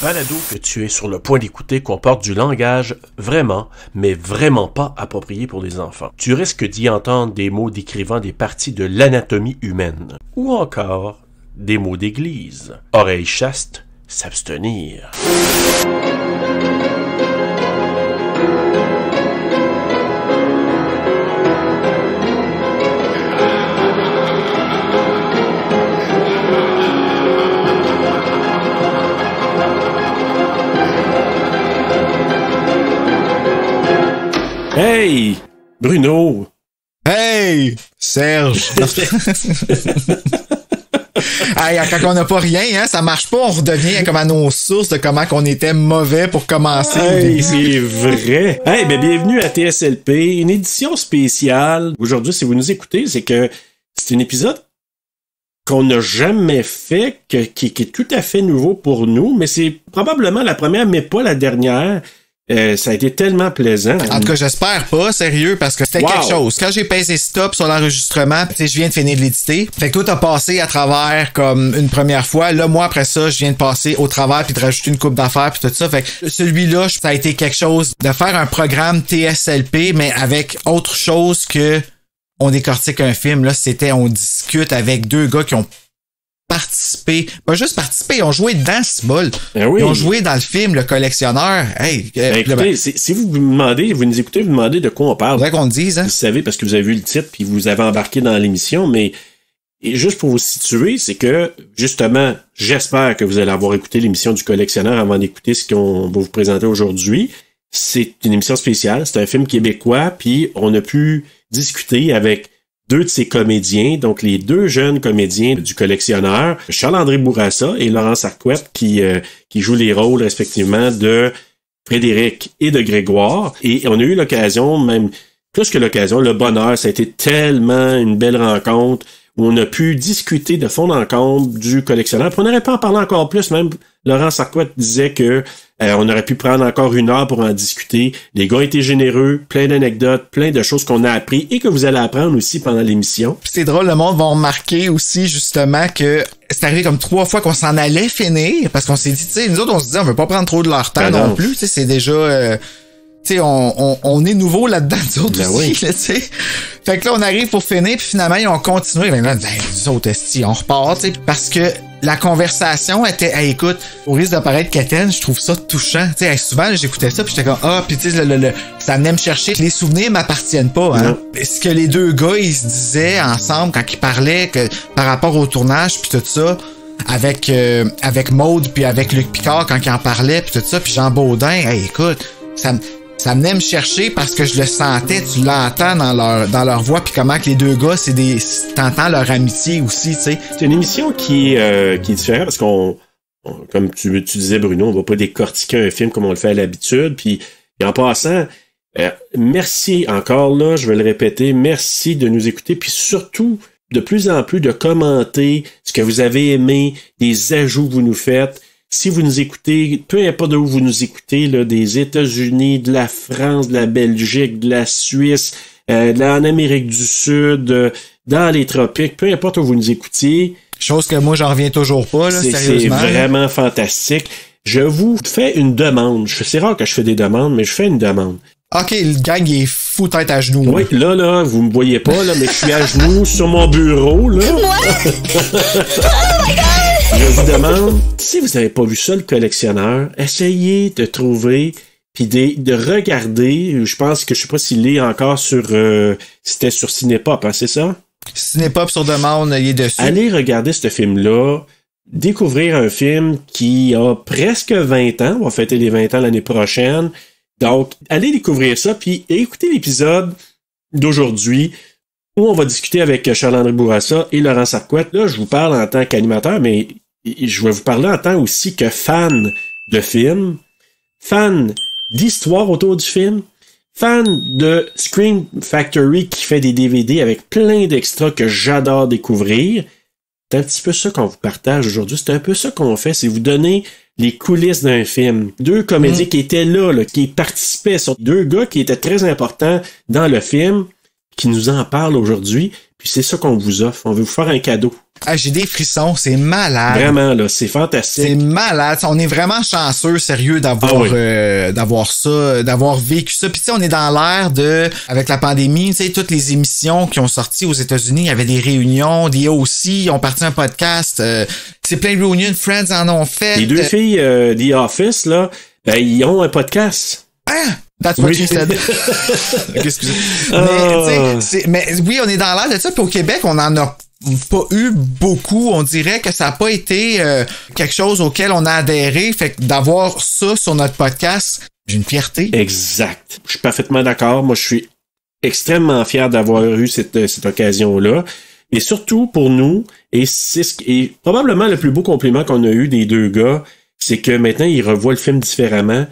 balado que tu es sur le point d'écouter comporte du langage vraiment, mais vraiment pas approprié pour les enfants. Tu risques d'y entendre des mots décrivant des parties de l'anatomie humaine, ou encore des mots d'église. Oreilles chastes, s'abstenir. Hey, Bruno! Hey, Serge! Hey, quand on n'a pas rien, hein, ça marche pas, on redevient comme à nos sources de comment qu'on était mauvais pour commencer. Hey, c'est vrai! Hey, ben bienvenue à TSLP, une édition spéciale. Aujourd'hui, si vous nous écoutez, c'est que c'est un épisode qu'on n'a jamais fait, qui est tout à fait nouveau pour nous, mais c'est probablement la première, mais pas la dernière. Ça a été tellement plaisant. En tout cas, j'espère pas, sérieux, parce que c'était quelque chose. Quand j'ai pesé stop sur l'enregistrement, je viens de finir de l'éditer. Fait que toi, t'as passé à travers comme une première fois. Là, moi, après ça, je viens de passer au travers puis de rajouter une coupe d'affaires puis tout ça. Fait que celui-là, ça a été quelque chose de faire un programme TSLP, mais avec autre chose que on décortique un film. Là, c'était on discute avec deux gars qui ont participé, pas juste participé, ils ont joué dedans, c'est bol. Ben oui. Ils ont joué dans le film Le Collectionneur. Hey, écoutez, si vous nous écoutez, vous demandez de quoi on parle. C'est vrai qu'on le dise, hein? Vous savez, parce que vous avez vu le titre puis vous avez embarqué dans l'émission, mais et juste pour vous situer, c'est que, justement, j'espère que vous allez avoir écouté l'émission du Collectionneur avant d'écouter ce qu'on va vous présenter aujourd'hui. C'est une émission spéciale, c'est un film québécois, puis on a pu discuter avec deux de ses comédiens, donc les deux jeunes comédiens du Collectionneur, Charles-André Bourassa et Laurent Sarquette, qui jouent les rôles respectivement de Frédéric et de Grégoire. Et on a eu l'occasion, même plus que l'occasion, le bonheur, ça a été tellement une belle rencontre où on a pu discuter de fond en comble du Collectionneur. Puis on n'aurait pas en parler encore plus, même Laurent Sarquette disait que on aurait pu prendre encore une heure pour en discuter. Les gars étaient généreux, plein d'anecdotes, plein de choses qu'on a appris et que vous allez apprendre aussi pendant l'émission. Puis c'est drôle, le monde va remarquer aussi justement que c'est arrivé comme 3 fois qu'on s'en allait finir parce qu'on s'est dit, tu sais, nous autres on se dit on veut pas prendre trop de leur temps non plus, tu sais, c'est déjà tu sais, on est nouveau là-dedans, nous autres aussi, tu sais. Fait que là, on arrive pour finir, puis finalement, ils ont continué. Ben là, nous autres, on repart, tu sais, parce que la conversation était, hey, écoute, au risque de paraître quétaine, je trouve ça touchant. Tu sais, souvent, j'écoutais ça, puis j'étais comme, puis tu sais, ça venait me chercher. Les souvenirs m'appartiennent pas, hein. Ce que les deux gars, ils se disaient ensemble quand ils parlaient que, par rapport au tournage, puis tout ça, avec Maude, puis avec Luc Picard, quand ils en parlaient, puis tout ça, puis Jean Baudin, hey, écoute, ça venait me chercher parce que je le sentais, tu l'entends dans leur voix, puis comment que les deux gars, t'entends leur amitié aussi, tu sais. C'est une émission qui est différente parce qu'on comme tu disais Bruno, on va pas décortiquer un film comme on le fait à l'habitude, puis en passant, merci encore là, je vais le répéter, merci de nous écouter, puis surtout de plus en plus de commenter ce que vous avez aimé, des ajouts que vous nous faites. Si vous nous écoutez, peu importe d'où vous nous écoutez, là, des États-Unis, de la France, de la Belgique, de la Suisse, en Amérique du Sud, dans les tropiques, peu importe où vous nous écoutiez. Chose que moi, j'en reviens toujours pas, là, sérieusement. C'est vraiment fantastique. Je vous fais une demande. C'est rare que je fais des demandes, mais je fais une demande. OK, le gang, il est fou tête à genoux. Oui, là, vous me voyez pas, là, mais je suis à genoux sur mon bureau, là. Je vous demande, si vous n'avez pas vu ça, le Collectionneur, essayez de trouver puis de regarder. Je sais pas s'il est encore sur c'était sur Cinépop, hein, c'est ça? Cinépop sur demande, il est dessus. Allez regarder ce film-là, découvrir un film qui a presque 20 ans, on va fêter les 20 ans l'année prochaine. Donc, allez découvrir ça, puis écoutez l'épisode d'aujourd'hui où on va discuter avec Charles-André Bourassa et Laurent Sarquette. Là, je vous parle en tant qu'animateur, mais je vais vous parler en tant aussi que fan de film, fan d'histoire autour du film, fan de Screen Factory qui fait des DVD avec plein d'extras que j'adore découvrir. C'est un petit peu ça qu'on vous partage aujourd'hui. C'est un peu ça qu'on fait, c'est vous donner les coulisses d'un film. Deux comédiens qui étaient là, qui participaient, sur deux gars qui étaient très importants dans le film, qui nous en parlent aujourd'hui. Puis c'est ça qu'on vous offre. On veut vous faire un cadeau. Ah, j'ai des frissons, c'est malade. Vraiment, là, c'est fantastique. C'est malade. On est vraiment chanceux, sérieux, d'avoir ça, d'avoir vécu ça. Puis tu sais, on est dans l'ère avec la pandémie, tu sais, toutes les émissions qui ont sorti aux États-Unis, il y avait des réunions, des aussi, ils ont parti un podcast. C'est plein de réunions, Friends en ont fait. Les deux filles The Office, là, ben, ils ont un podcast. Ah! That's what you said. Okay, excusez. Mais oui, on est dans l'ère de ça. Puis au Québec, on en a pas eu beaucoup. On dirait que ça n'a pas été quelque chose auquel on a adhéré. Fait que d'avoir ça sur notre podcast, j'ai une fierté. Exact. Je suis parfaitement d'accord. Moi, je suis extrêmement fier d'avoir eu cette occasion-là. Et surtout pour nous, et c'est ce qui est probablement le plus beau compliment qu'on a eu des deux gars, c'est que maintenant, ils revoient le film différemment,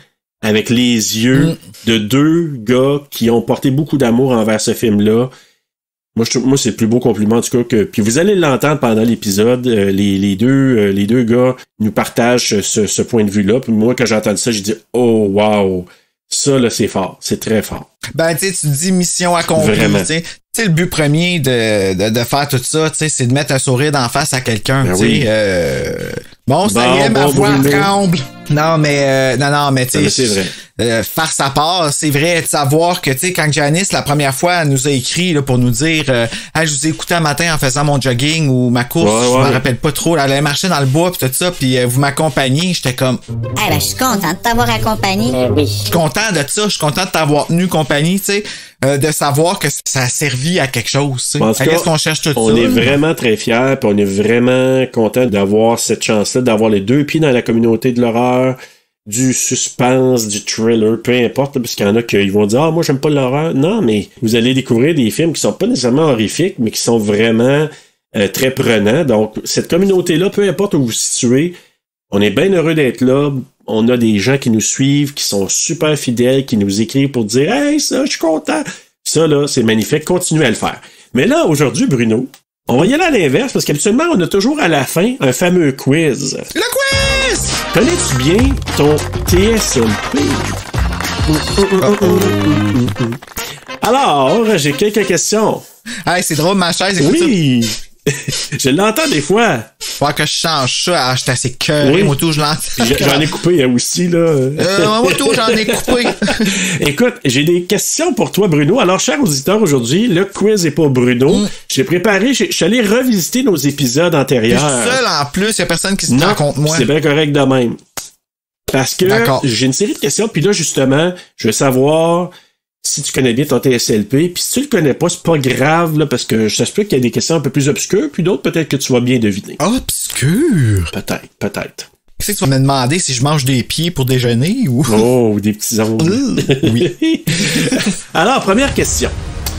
avec les yeux de deux gars qui ont porté beaucoup d'amour envers ce film-là. Moi, c'est le plus beau compliment, en tout cas, que, puis vous allez l'entendre pendant l'épisode, les deux gars nous partagent ce point de vue-là. Puis moi, quand j'ai entendu ça, j'ai dit, oh, wow, ça, là, c'est fort, c'est très fort. Ben, tu sais, tu dis mission accomplie, tu sais. Tu sais, le but premier de faire tout ça, tu sais, c'est de mettre un sourire d'en face à quelqu'un, tu sais. Oui. Bon, ça y est, ma voix tremble. Non, mais tu sais, c'est vrai. Faire sa part, c'est vrai, de savoir que, tu sais, quand Janice, la première fois, elle nous a écrit là, pour nous dire hey, je vous ai écouté un matin en faisant mon jogging ou ma course, je me rappelle pas trop, elle allait marcher dans le bois pis tout ça, puis vous m'accompagnez, j'étais comme... Eh ben, je suis content de t'avoir accompagné. Oui. Je suis content de ça, je suis content de t'avoir tenu compagnie, tu sais, de savoir que ça a servi à quelque chose, tu sais. Qu'est-ce qu'on cherche tout ça? On est vraiment très fiers, puis on est vraiment content d'avoir cette chance-là, d'avoir les deux pieds dans la communauté de l'horreur, du suspense, du thriller, peu importe, parce qu'il y en a qui vont dire « Ah, moi, j'aime pas l'horreur. » Non, mais vous allez découvrir des films qui sont pas nécessairement horrifiques, mais qui sont vraiment très prenants. Donc, cette communauté-là, peu importe où vous vous situez, on est bien heureux d'être là. On a des gens qui nous suivent, qui sont super fidèles, qui nous écrivent pour dire « Hey, ça, je suis content. » Ça, là, c'est magnifique. Continuez à le faire. Mais là, aujourd'hui, Bruno, on va y aller à l'inverse, parce qu'habituellement, on a toujours à la fin un fameux quiz. Le quiz! Connais-tu bien ton TSLP? Alors, j'ai quelques questions. Hey, c'est drôle, ma chaise. Oui! Je l'entends des fois. Faut que je change ça. Ah, j'étais assez cœuré. Oui. Moi, tout, je l'entends. J'en ai coupé aussi, là. Moi, tout, j'en ai coupé. Écoute, j'ai des questions pour toi, Bruno. Alors, chers auditeurs, aujourd'hui, le quiz est pour Bruno. J'ai préparé, je suis allé revisiter nos épisodes antérieurs. Je suis seul en plus, il y a personne qui se prend contre moi. C'est bien correct de même. Parce que j'ai une série de questions, puis là, justement, je veux savoir si tu connais bien ton TSLP, puis si tu le connais pas, c'est pas grave, là, parce que ça se peut qu'il y ait des questions un peu plus obscures, puis d'autres, peut-être que tu vas bien deviner. Obscure? Peut-être. Tu vas me demander si je mange des pieds pour déjeuner ou... Oh, des petits ongles. Oui. Alors, première question.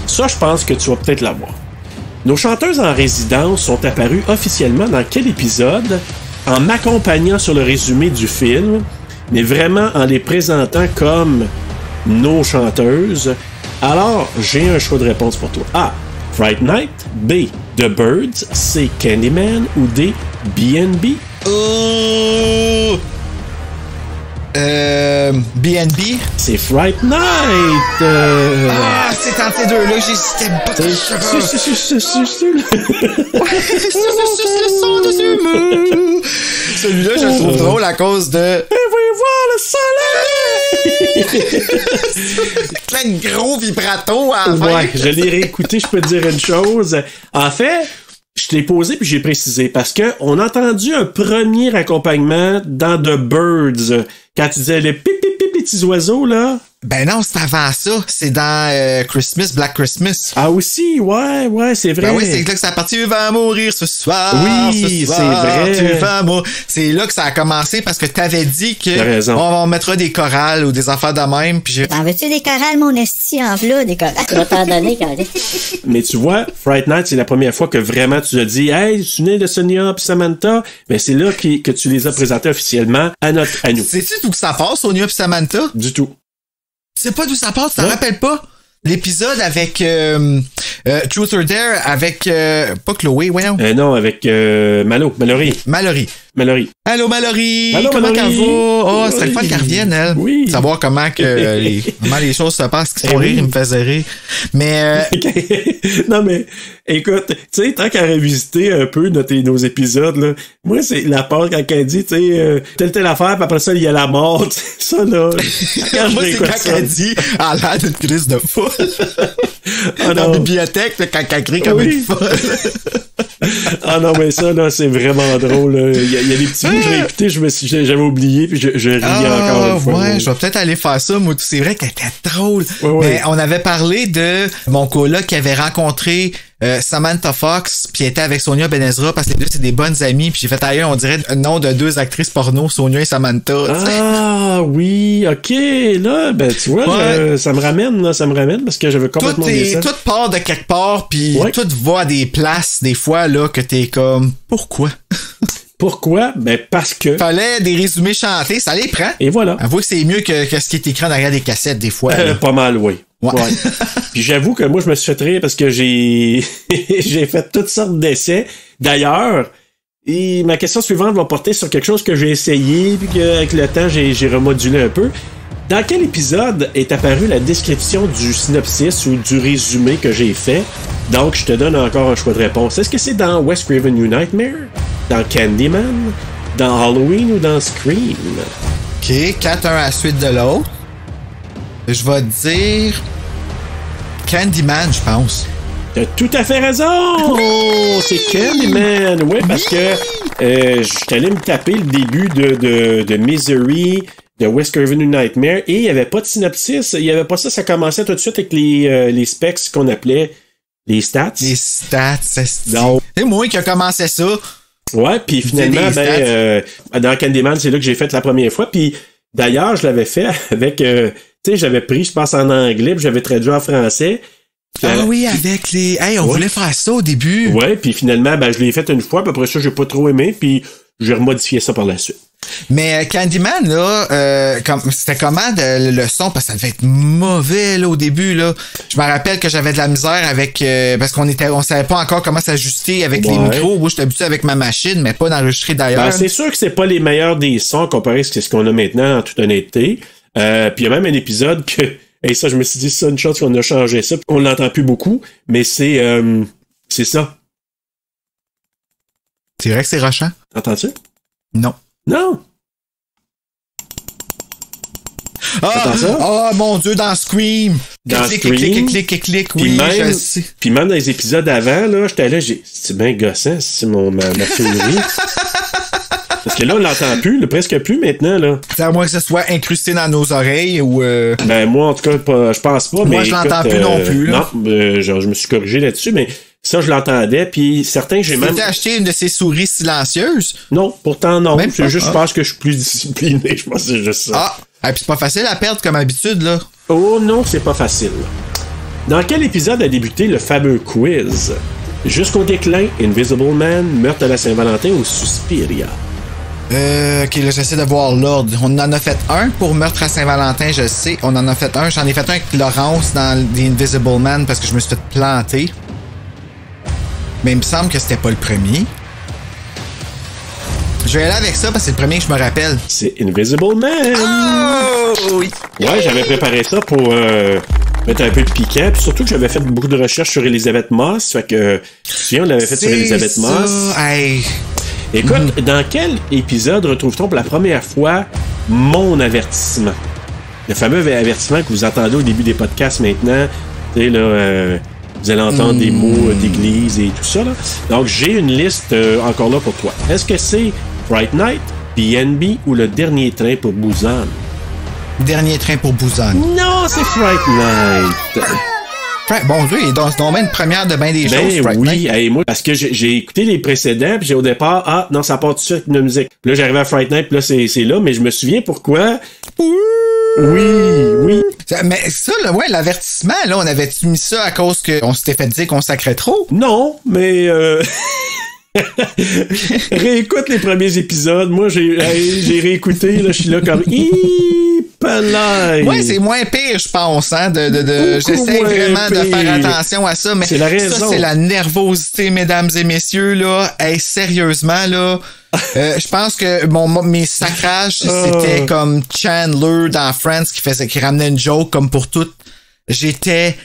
Ça, je pense que tu vas peut-être l'avoir. Nos chanteuses en résidence sont apparues officiellement dans quel épisode, en m'accompagnant sur le résumé du film, mais vraiment en les présentant comme nos chanteuses? Alors, j'ai un choix de réponse pour toi. A. Fright Night. B. The Birds. C. Candyman. Ou D. B&B. B&B. C'est Fright Night. C'est entre les deux là, j'hésitais pas. Celui-là, je le trouve drôle à cause de... Et oui, voir le soleil. Plein de gros vibrato à la fin. Ouais, je l'ai réécouté, je peux te dire une chose. En fait, je t'ai posé puis j'ai précisé parce que on a entendu un premier accompagnement dans The Birds quand tu disais les pip pip pip les petits oiseaux là. Ben non, c'est avant ça. C'est dans Christmas, Black Christmas. Ah aussi, ouais, c'est vrai. Ben oui, c'est là que ça a parti. Tu vas mourir ce soir. Oui, c'est vrai. Tu vas mourir. C'est là que ça a commencé parce que t'avais dit que t'as raison. On mettra des chorales ou des affaires de même. Puis T'en veux-tu des chorales, mon esti, en v'là, des chorales? Tu vas t'en donner, quand même. Mais tu vois, Fright Night, c'est la première fois que vraiment tu as dit, hey, tu es de Sonia pis Samantha. Ben c'est là que tu les as présentés officiellement à nous. Sais-tu d'où que ça part, Sonia pis Samantha? Du tout. Tu sais pas d'où ça part, tu t'en rappelles pas? L'épisode avec Truth or Dare avec pas Chloé, voyons. Non, avec Mallory. Mallory. Mallory. Allô, Mallory! Allô, Comment Mallory? elle va? Oh, c'est le fun qu'elle revienne, elle. Oui. Savoir comment les choses se passent, qui se font rire, il me faisait rire. Mais, Non, mais, écoute, tu sais, tant qu'à revisiter un peu nos épisodes, là, moi, c'est la part quand elle dit, tu sais, telle affaire, puis après ça, il y a la mort, ça, là. Quand moi, c'est quand elle dit, elle a l'air d'une crise de folle. Dans la bibliothèque, là, quand elle crie comme une folle. Ah non, mais ça, là, c'est vraiment drôle. Là. Il y a des petits bouts que j'ai écoutés, j'avais oublié, puis je riais encore une fois. Ouais, je vais peut-être aller faire ça, moi. C'est vrai qu'elle était drôle. Ouais. Mais on avait parlé de mon coloc qui avait rencontré Samantha Fox, puis était avec Sonia Benezra, parce que les deux, c'est des bonnes amies, puis j'ai fait ailleurs, on dirait le nom de deux actrices porno, Sonia et Samantha. Ah oui, ok, là, ben tu vois, ça me ramène, parce que j'avais complètement oublié ça. Tout part de quelque part, puis tout va à des places, des fois, là, que t'es comme, pourquoi? Pourquoi? Ben parce que... Fallait des résumés chantés, ça les prend. Et voilà. Avoue que c'est mieux que ce qui est écrit derrière des cassettes, des fois. Pas mal, oui. Ouais. Puis j'avoue que moi, je me suis fait rire parce que j'ai fait toutes sortes d'essais. D'ailleurs, ma question suivante va porter sur quelque chose que j'ai essayé, puis qu'avec le temps, j'ai remodulé un peu. Dans quel épisode est apparue la description du synopsis ou du résumé que j'ai fait? Donc, je te donne encore un choix de réponse. Est-ce que c'est dans Wes Craven New Nightmare? Dans Candyman? Dans Halloween ou dans Scream? OK, 4 un à la suite de l'autre. Je vais dire Candyman, je pense. T'as tout à fait raison! C'est Candyman! Ouais, parce que je suis allé me taper le début de Misery, de Wes Craven New Nightmare, et il n'y avait pas de synopsis. Il n'y avait pas ça. Ça commençait tout de suite avec les specs qu'on appelait les stats. Les stats, c'est moi qui a commencé ça. Ouais, puis finalement, dans Candyman, c'est là que j'ai fait la première fois. Puis d'ailleurs, je l'avais fait avec... tu sais, j'avais pris, je pense, en anglais, puis j'avais traduit en français. Oui, avec les... Hey, on voulait faire ça au début. Ouais, puis finalement, je l'ai fait une fois, puis après ça, j'ai pas trop aimé, puis j'ai remodifié ça par la suite. Mais Candyman, là, c'était comment le son? Parce que ça devait être mauvais, là, au début, là. Je me rappelle que j'avais de la misère avec... parce on savait pas encore comment s'ajuster avec les micros. Moi, j'étais habitué avec ma machine, mais pas d'enregistrer d'ailleurs. C'est sûr que c'est pas les meilleurs des sons comparé à ce qu'on a maintenant, en toute honnêteté. Puis il y a même un épisode que... Et ça, je me suis dit, c'est une chose qu'on a changé ça, on l'entend plus beaucoup, mais c'est ça. C'est vrai que c'est rushant? Entends-tu? Non. Non! Ah, mon Dieu, dans Scream! Dans Scream. Clic, oui, je sais. Puis même dans les épisodes avant, là, j'étais là, c'est bien gossant, c'est ma théorie. Parce que là, on l'entend plus, presque plus maintenant, là. C'est à moins que ce soit incrusté dans nos oreilles ou... Ben, moi, en tout cas, je pense pas, mais... Moi, je l'entends plus non plus, là. Non, je me suis corrigé là-dessus, mais ça, je l'entendais, puis certains, j'ai même... Tu t'es acheté une de ces souris silencieuses? Non, pourtant, non. Même c'est juste, je pense que je suis plus discipliné, je pense que c'est juste ça. Ah, puis c'est pas facile à perdre comme habitude, là. Oh non, c'est pas facile. Dans quel épisode a débuté le fameux quiz? Jusqu'au déclin, Invisible Man, Meurtre à la Saint-Valentin ou Suspiria? Ok, là, j'essaie de voir l'ordre. On en a fait un pour Meurtre à Saint-Valentin, je sais. On en a fait un. J'en ai fait un avec Laurence dans The Invisible Man parce que je me suis fait planter. Mais il me semble que c'était pas le premier. Je vais aller avec ça parce que c'est le premier que je me rappelle. C'est Invisible Man! Oh! Oui. Ouais, j'avais préparé ça pour mettre un peu de piquant. Puis surtout que j'avais fait beaucoup de recherches sur Elisabeth Moss. Fait que, tu te souviens, on l'avait fait sur Elisabeth Moss. Hey. Écoute, dans quel épisode retrouve-t-on pour la première fois mon avertissement? Le fameux avertissement que vous entendez au début des podcasts maintenant. Tu sais, là, vous allez entendre des mots d'église et tout ça, là. Donc, j'ai une liste encore là pour toi. Est-ce que c'est Fright Night, B&B ou le dernier train pour Busan? Dernier train pour Busan. Non, c'est Fright Night. Bon Dieu, il est dans une première de bien des choses, Fright Night. Oui, moi, parce que j'ai écouté les précédents, puis au départ, non, ça part tout de suite avec une musique. Puis là, j'arrivais à Fright Night, puis là, c'est là, mais je me souviens pourquoi. Oui. Mais ça, là, ouais, l'avertissement, là, on avait-tu mis ça à cause qu'on s'était fait dire qu'on sacrait trop? Non, mais réécoute les premiers épisodes. Moi, j'ai réécouté, là, je suis là comme Ouais, c'est moins pire, je pense, hein, j'essaie vraiment de faire attention à ça, mais c'est la raison. Ça, c'est la nervosité, mesdames et messieurs, là. Hey, sérieusement, là. Je pense que mes sacrages, c'était comme Chandler dans Friends qui ramenait une joke comme pour tout. J'étais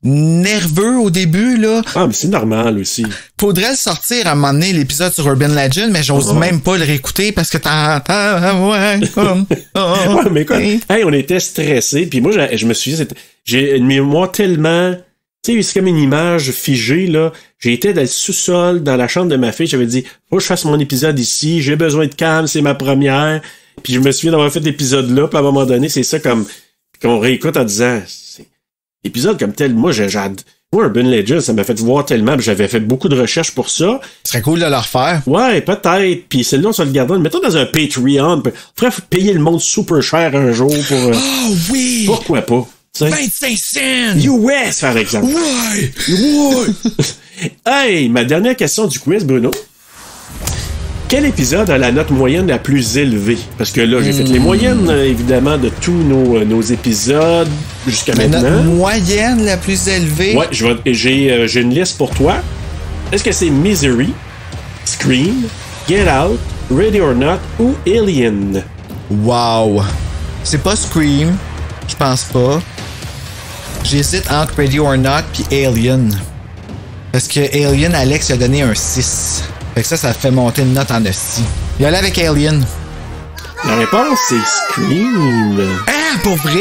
nerveux au début, là. Ah, mais c'est normal aussi. Faudrait le sortir à un moment donné, l'épisode sur Urban Legend, mais j'ose même pas le réécouter parce que t'entends, ouais, comme... ouais, mais quoi? Hey, on était stressés, puis moi, je me suis dit, j'ai une mémoire tellement... Tu sais, c'est comme une image figée, là. J'ai été dans le sous-sol, dans la chambre de ma fille, j'avais dit, faut que je fasse mon épisode ici, j'ai besoin de calme, c'est ma première. Puis je me souviens d'avoir fait l'épisode-là, puis à un moment donné, c'est ça comme... qu'on réécoute en disant... Épisode comme tel, moi, Urban Legends, ça m'a fait voir tellement, puis j'avais fait beaucoup de recherches pour ça. Ce serait cool de le refaire. Ouais, peut-être. Puis celle-là, on se le gardera. Mettons dans un Patreon. Faudrait payer le monde super cher un jour pour... Oh oui! Pourquoi pas? T'sais? 25 cents! US, par exemple. Ouais! Hey, ma dernière question du quiz, Bruno. Quel épisode a la note moyenne la plus élevée? Parce que là, j'ai fait les moyennes, évidemment, de tous nos épisodes jusqu'à maintenant. La note moyenne la plus élevée? Ouais, j'ai une liste pour toi. Est-ce que c'est Misery, Scream, Get Out, Ready or Not ou Alien? Wow! C'est pas Scream, je pense pas. J'hésite entre Ready or Not puis Alien. Parce que Alien, Alex a donné un 6. Fait que ça fait monter une note en esti. Il allait avec Alien. La réponse, c'est Scream. Ah, pour vrai?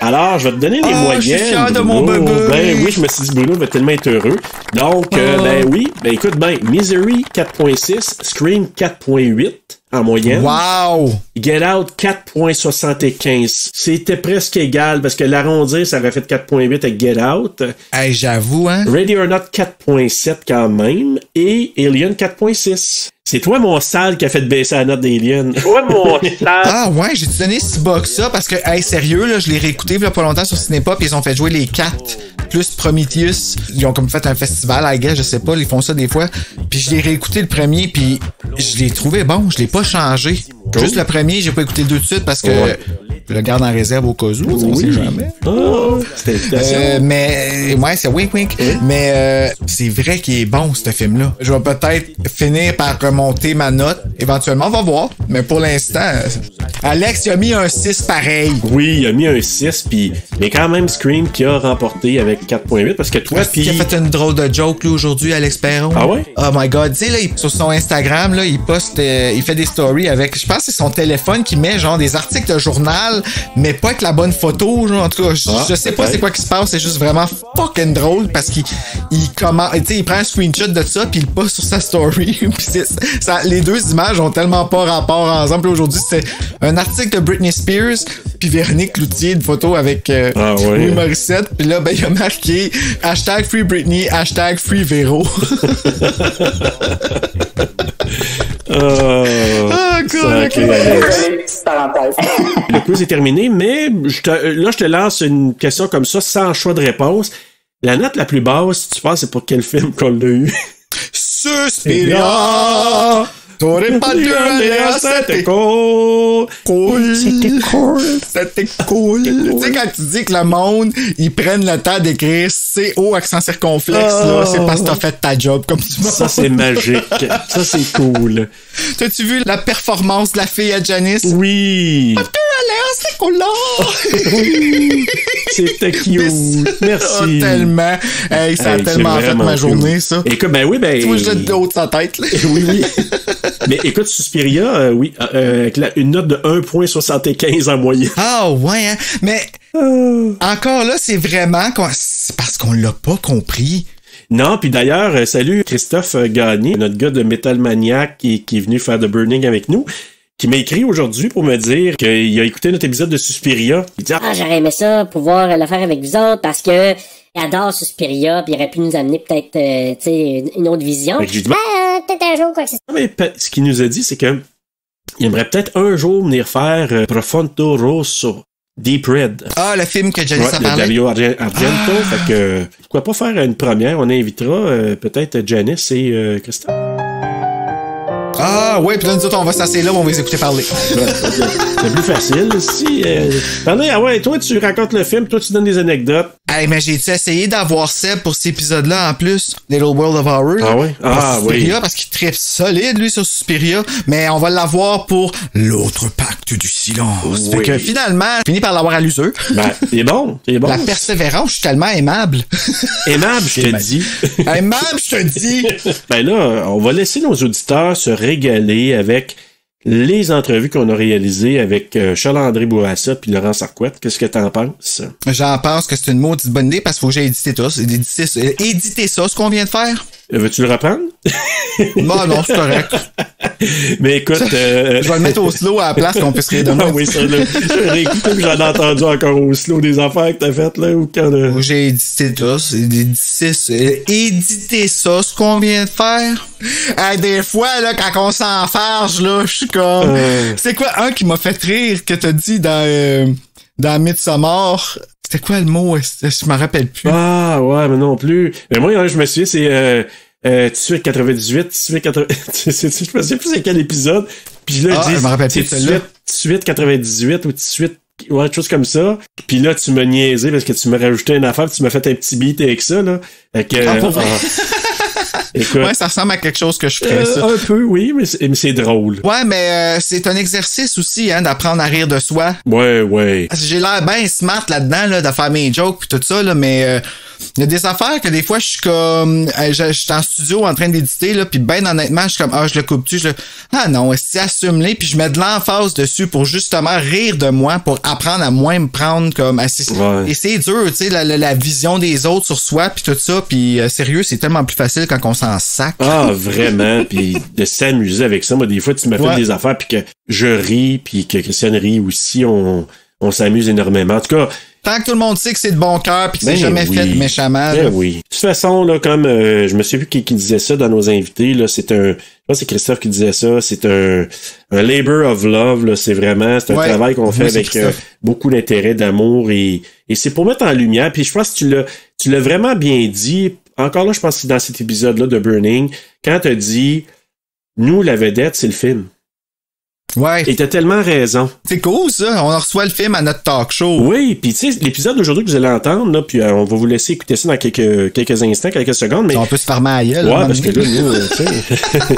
Alors, je vais te donner les moyennes. Je suis fier de mon bébé. Ben oui, je me suis dit, Bruno va tellement être heureux. Donc, ben oui. Ben écoute, Misery 4.6, Scream 4.8 en moyenne. Wow! Get Out 4.75. C'était presque égal parce que l'arrondir, ça aurait fait 4.8 avec Get Out. Hey, j'avoue, hein? Ready or Not 4.7 quand même. Et Alien 4.6. C'est toi, mon sale, qui a fait baisser la note d'Alien. Toi, mon sale. Ah ouais, j'ai donné si bas que ça parce que, hey, sérieux, là, je l'ai réécouté il y a pas longtemps sur Cinépop puis ils ont fait jouer les 4 plus Prometheus. Ils ont comme fait un festival, I guess, je sais pas, ils font ça des fois. Puis je l'ai réécouté le premier puis je l'ai trouvé bon, je l'ai pas changé. Cool. Juste le premier, j'ai pas écouté le deux de suite parce que je le garde en réserve au cas où, on sait jamais. C'était mais ouais, c'est wink wink. Mais c'est vrai qu'il est bon ce film-là. Je vais peut-être finir par remonter ma note. Éventuellement, on va voir. Mais pour l'instant, Alex il a mis un 6 pareil. Oui, il a mis un 6 puis mais quand même Scream qui a remporté avec 4.8 parce que toi puis il a fait une drôle de joke lui aujourd'hui, Alex Perron. Ah ouais? Oh my god, tu sais là, sur son Instagram là, il poste il fait des stories avec je pense que c'est son téléphone qui met genre des articles de journal mais pas avec la bonne photo, genre en tout cas, je sais pas c'est quoi qui se passe, c'est juste vraiment fucking drôle parce qu'il comment tu sais il prend un screenshot de ça puis il le poste sur sa story puis les deux images ont tellement pas rapport ensemble. Aujourd'hui, c'était un article de Britney Spears puis Véronique Cloutier, une photo avec Louis Morissette. Puis là, ben, il a marqué #Free Britney, #Free Véro. Le quiz est terminé, mais là, je te lance une question comme ça, sans choix de réponse. La note la plus basse, tu penses, c'est pour quel film qu'on l'a eu? Suspiria! T'aurais pas dû aller à cette école. C'était cool. C'était cool. Tu sais, quand tu dis que le monde, ils prennent le temps d'écrire CO accent circonflexe, là, c'est parce que t'as fait ta job comme tu m'as. Ça, c'est magique. Ça, c'est cool. T'as-tu vu la performance de la fille à Janice? Oui. Pas dû aller à cette école-là. Oui. C'était cute. Merci. Oh, tellement. Hey, ça a tellement fait ma journée, cool. Ça. Écoute, ben oui, ben. Tu vois, je jette de haut de sa tête, là. Oui. Mais écoute, Suspiria, oui, avec une note de 1.75 en moyenne. Ah ouais, hein? Mais encore là, c'est vraiment c'est parce qu'on l'a pas compris. Non, puis d'ailleurs, salut Christophe Gagné, notre gars de Metal Maniac qui est venu faire The Burning avec nous, qui m'a écrit aujourd'hui pour me dire qu'il a écouté notre épisode de Suspiria. Il dit j'aurais aimé ça, pouvoir le faire avec vous autres, parce que il adore Suspiria, puis il aurait pu nous amener peut-être, tu sais, une autre vision. J'ai dit, peut-être un jour, quoi que ce soit. Mais ce qu'il nous a dit, c'est que il aimerait peut-être un jour venir faire Profondo Rosso, Deep Red. Ah, le film que Janice a parlé. Dario Argento. Fait que, pourquoi pas faire une première? On invitera peut-être Janice et Christophe. Ah, ouais, puis là, nous autres, on va s'asseoir là, on va les écouter parler. C'est plus facile. Si, attendez, ah ouais, toi, tu racontes le film, toi, tu donnes des anecdotes. Hey, mais j'ai-tu essayé d'avoir Seb pour cet épisode-là en plus? Little World of Horror. Ah oui? Ah oui. Parce qu'il tripe solide, lui, sur Suspiria. Mais on va l'avoir pour l'autre pacte du silence. Oui. Fait que finalement, fini par l'avoir à l'usure. Ben, c'est bon. La persévérance, je suis tellement aimable. Aimable, je te dis. Aimable, je te dis. Ben là, on va laisser nos auditeurs se régaler avec les entrevues qu'on a réalisées avec Charles-André Bourassa puis Laurent Sarquette. Qu'est-ce que t'en penses? J'en pense que c'est une maudite bonne idée parce qu'il faut que j'ai édité ça. Éditer ça, ce qu'on vient de faire. Veux-tu le reprendre? Non, c'est correct. Mais écoute... Je vais le mettre au slow à la place qu'on puisse rire de moi. Ah oui, ça, là. J'ai réécouté puis j'en ai entendu encore au slow des affaires que t'as faites, là, ou quand... J'ai édité ça. Éditer ça, ce qu'on vient de faire. Des fois, là, quand on s'enfarge, là, je suis comme... C'est quoi un qui m'a fait rire que t'as dit dans Midsommar? C'était quoi le mot? Je m'en rappelle plus. Ah, ouais, mais non plus. Mais moi, je me souviens, c'est... 1898, 1898, je me sais plus c'est quel épisode. Puis là, je me rappelle plus c'est 1898 ou 18, ouais, quelque chose comme ça. Puis là, tu m'as niaisé parce que tu m'as rajouté une affaire, puis tu m'as fait un petit beat avec ça, là. Écoute, ouais, ça ressemble à quelque chose que je ferais, ça. Un peu, oui, mais c'est drôle. Ouais, mais c'est un exercice aussi, hein, d'apprendre à rire de soi. Ouais. Parce que j'ai l'air bien smart là-dedans, là, de faire mes jokes pis tout ça, là, mais il y a des affaires que des fois, je suis comme... je suis en studio en train d'éditer, là, pis ben honnêtement, je suis comme, je le coupe-tu? Non, assume-les, puis je mets de l'emphase dessus pour justement rire de moi, pour apprendre à moins me prendre comme... Et c'est dur, tu sais, la vision des autres sur soi, puis tout ça, puis sérieux, c'est tellement plus facile quand on s'en sac. Ah, vraiment, puis de s'amuser avec ça. Moi, des fois, tu m'as fait des affaires, puis que je ris, puis que Christiane rit aussi, on s'amuse énormément. En tout cas... Tant que tout le monde sait que c'est de bon cœur puis que c'est jamais fait méchamment. Ben oui. De toute façon, là, comme je me souviens plus qui disait ça dans nos invités, là, je pense que c'est Christophe qui disait ça, c'est un labor of love, là, c'est un travail qu'on fait avec beaucoup d'intérêt, d'amour et c'est pour mettre en lumière. Puis je pense que tu l'as vraiment bien dit. Encore là, je pense que c'est dans cet épisode-là de Burning, quand t'as dit nous, la vedette, c'est le film. Ouais. Et t'as tellement raison. C'est cool, ça. On reçoit le film à notre talk show. Oui, puis tu sais, l'épisode d'aujourd'hui que vous allez entendre, là, puis on va vous laisser écouter ça dans quelques instants, quelques secondes, mais... On peut se farmer à gueule. Ouais, parce que là, nous, tu sais...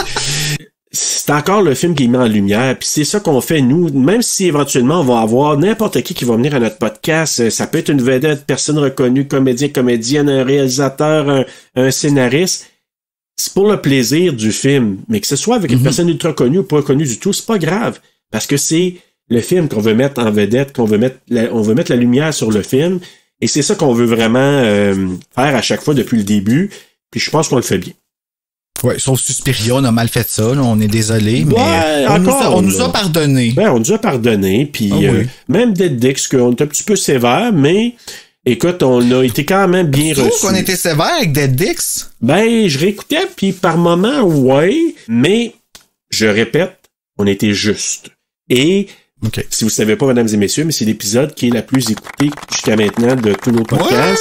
C'est encore le film qui est mis en lumière, puis c'est ça qu'on fait, nous. Même si éventuellement, on va avoir n'importe qui va venir à notre podcast, ça peut être une vedette, personne reconnue, comédien, comédienne, un réalisateur, un scénariste... C'est pour le plaisir du film, mais que ce soit avec une personne ultra connue ou pas connue du tout, c'est pas grave, parce que c'est le film qu'on veut mettre en vedette, on veut mettre la lumière sur le film, et c'est ça qu'on veut vraiment faire à chaque fois depuis le début, puis je pense qu'on le fait bien. Ouais, sauf Suspiria, on a mal fait ça, là, on est désolé, mais on nous a pardonné. Ben, on nous a pardonné, puis même Dead Dix, qu'on est un petit peu sévère, mais... Écoute, on a été quand même bien reçus. Tu trouves qu'on était sévère avec Dead Dix? Ben, je réécoutais, puis par moments, ouais, mais je répète, on était juste. Et si vous savez pas, mesdames et messieurs, mais c'est l'épisode qui est la plus écoutée jusqu'à maintenant de tous nos podcasts.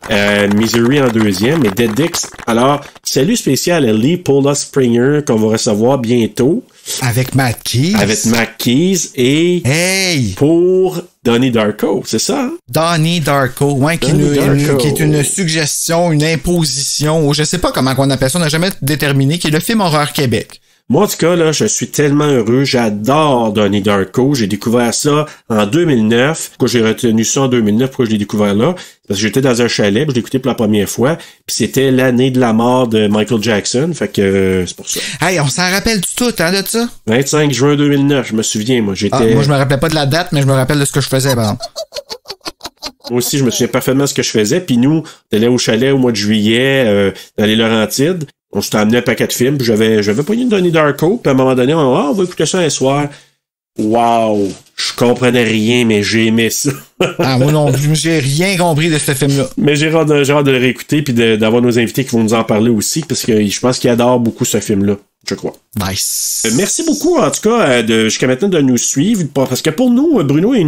Ouais! Misery en deuxième, mais Dead Dix. Alors, salut spécial à Lee Paula Springer qu'on va recevoir bientôt. Avec Matt Keys. Avec Matt Keys et pour Donnie Darko, c'est ça? Hein? Donnie Darko, ouais, qui est une suggestion, une imposition, ou je sais pas comment on appelle ça, on n'a jamais déterminé, qui est le film Horreur Québec. Moi, en tout cas, là, je suis tellement heureux. J'adore Donnie Darko. J'ai découvert ça en 2009. Pourquoi j'ai retenu ça en 2009? Pourquoi je l'ai découvert là? Parce que j'étais dans un chalet, je l'ai écouté pour la première fois. Puis c'était l'année de la mort de Michael Jackson. Fait que c'est pour ça. Hey, on s'en rappelle du tout, hein, de ça? 25 juin 2009, je me souviens, moi. Moi, je me rappelais pas de la date, mais je me rappelle de ce que je faisais, par exemple. Moi aussi, je me souviens parfaitement de ce que je faisais. Puis nous, on allait au chalet au mois de juillet, dans les Laurentides. On s'était amené un paquet de films, puis j'avais pogné une Donnie Darko, puis à un moment donné, on va écouter ça un soir. Wow! Je comprenais rien, mais j'ai aimé ça. Moi non plus, j'ai rien compris de ce film-là. Mais j'ai hâte de le réécouter, puis d'avoir nos invités qui vont nous en parler aussi, parce que je pense qu'ils adorent beaucoup ce film-là, je crois. Nice! Merci beaucoup, en tout cas, jusqu'à maintenant, de nous suivre, parce que pour nous, Bruno et